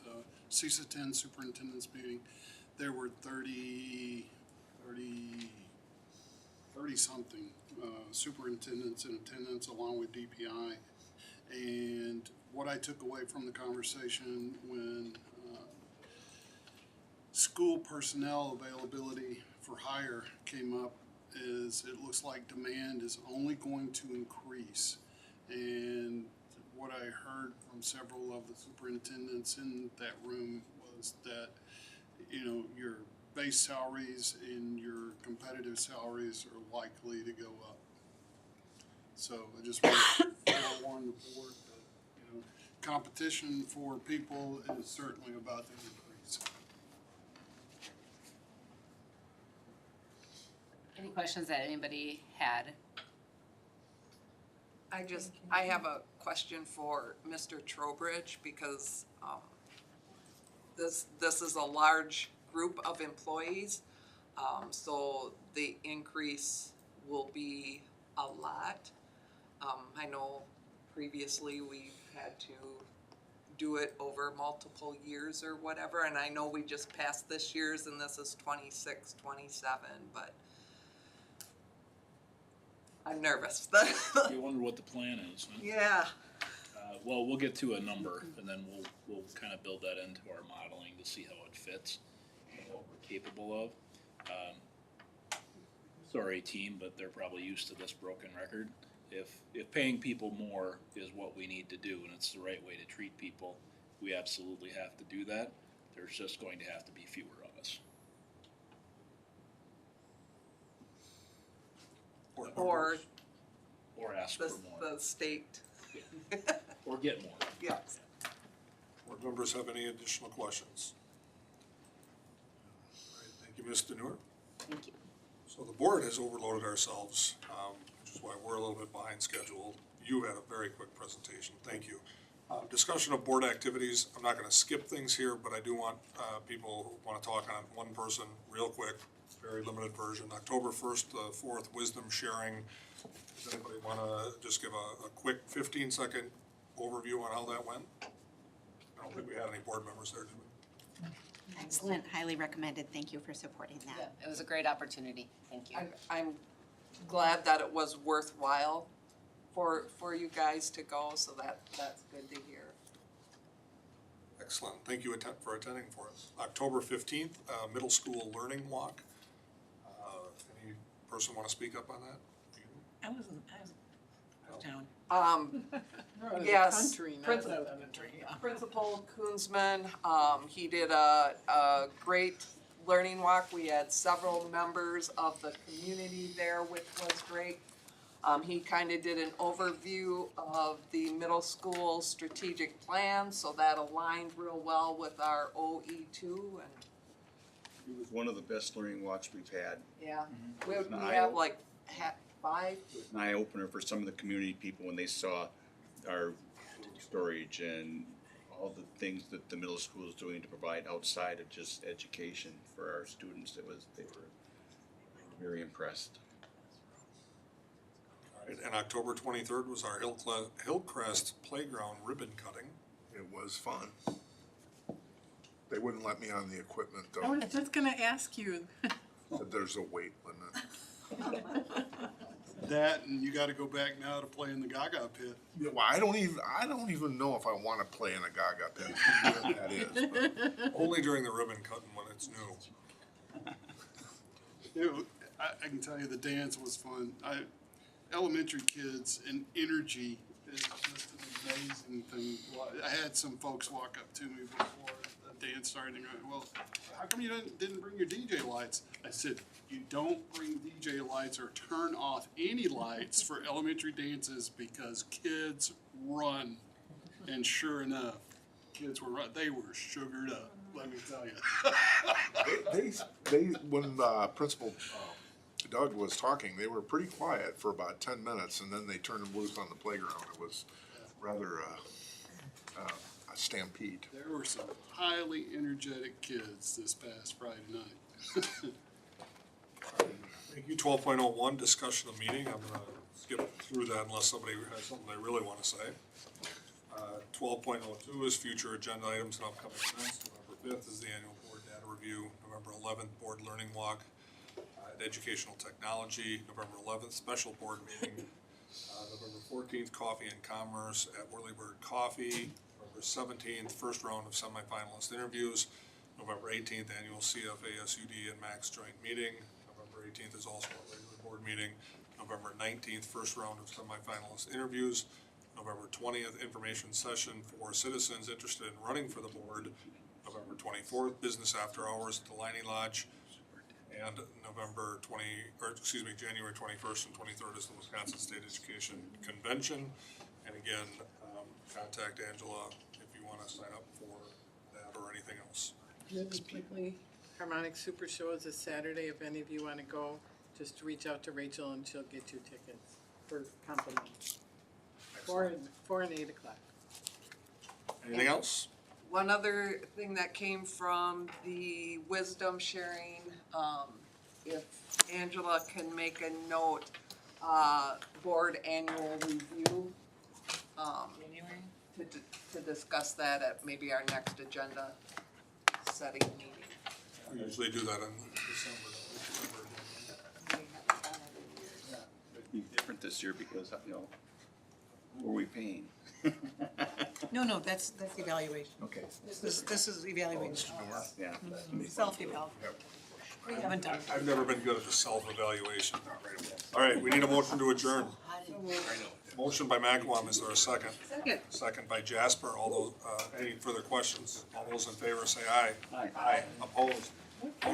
CSA 10 superintendent's meeting. There were 30 something superintendents in attendance along with DPI. And what I took away from the conversation when school personnel availability for hire came up is it looks like demand is only going to increase. And what I heard from several of the superintendents in that room was that, your base salaries and your competitive salaries are likely to go up. So I just want to forewarn the board that, competition for people is certainly about to increase. Any questions that anybody had? I have a question for Mr. Trowbridge, because this is a large group of employees, so the increase will be a lot. I know previously we've had to do it over multiple years or whatever, and I know we just passed this year's and this is 26, 27, but I'm nervous. You wonder what the plan is, huh? Yeah. Well, we'll get to a number, and then we'll kind of build that into our modeling to see how it fits and what we're capable of. sorry team, but they're probably used to this broken record. If paying people more is what we need to do and it's the right way to treat people, we absolutely have to do that. There's just going to have to be fewer of us. Or Or ask the, for more, the state. or get more. Yes. Board members have any additional questions? All right, thank you, Ms. Deneur. Thank you. So the board has overloaded ourselves, which is why we're a little bit behind schedule. You had a very quick presentation, thank you. Discussion of board activities, I'm not gonna skip things here, but I do want people who wanna talk on one person real quick, very limited version. October 1st, 4th, wisdom sharing. Does anybody wanna just give a quick 15-second overview on how that went? I don't think we had any board members there, did we? Excellent, highly recommended. Thank you for supporting that. Yeah, it was a great opportunity. Thank you. I'm glad that it was worthwhile for you guys to go, so that's good to hear. Excellent, thank you for attending for us. October 15th, middle school learning walk. Any person wanna speak up on that? I was out of town. No, it's a Yes, country, not Principal- elementary, yeah. Principal Koonsman, he did a great learning walk. We had several members of the community there, which was great. He kind of did an overview of the middle school strategic plan, so that aligned real well with our OE2 and It was one of the best learning walks we've had. yeah, It we was an have like 5. It was an eye-opener for some of the community people when they saw our storage and all the things that the middle school is doing to provide outside of just education for our students. They were very impressed. All right, and October 23rd was our Hillcrest Playground ribbon cutting. It was fun. They wouldn't let me on the equipment I though. was just gonna ask you. Said there's a weight limit. That, and you gotta go back now to play in the Gaga pit. Yeah, well, I don't even know if I wanna play in a Gaga pit. I don't know what that is, but Only during the ribbon cutting when it's new. I can tell you the dance was fun. Elementary kids and energy is just an amazing thing. I had some folks walk up to me before the dance started and go, well, how come you didn't bring your DJ lights? I said, you don't bring DJ lights or turn off any lights for elementary dances because kids run. And sure enough, kids were they were sugared up, let me tell you. they when Principal Doug was talking, they were pretty quiet for about 10 minutes, and then they turned them loose on the playground. It was rather a stampede. There were some highly energetic kids this past Friday night. Thank you. 12.01, discussion of meeting. I'm gonna skip through that unless somebody has something they really wanna say. 12.02 is future agenda items and upcoming events. November 5th is the annual board data review. November 11th, board learning walk. Educational technology, November 11th, special board meeting. November 14th, coffee and commerce at Whirlybird Coffee. November 17th, first round of semifinalist interviews. November 18th, annual CFAUSD and Max joint meeting. November 18th is also a regular board meeting. November 19th, first round of semifinalist interviews. November 20th, information session for citizens interested in running for the board. November 24th, business after hours at the Liney Lodge. And January 21st and 23rd is the Wisconsin State Education Convention. And again, contact Angela if you want to sign up for that or anything else. Really quickly, Harmonic Super Show is this Saturday. If any of you want to go, just reach out to Rachel and she'll get you tickets for complimentary. 4 and 8 o'clock. Anything else? One other thing that came from the wisdom sharing, if Angela can make a note, board annual review, to discuss that at maybe our next agenda setting meeting. We usually do that in December. It'd be different this year because, who are we paying? No, that's evaluation. Okay. This is evaluation. Yeah. Self-eval. We haven't done. I've never been good at the self-evaluation. All right, we need a motion to adjourn. Motion by McElwain, is there a second? Second. Second by Jasper, all those, any further questions? All those in favor say aye. Aye. Aye, opposed?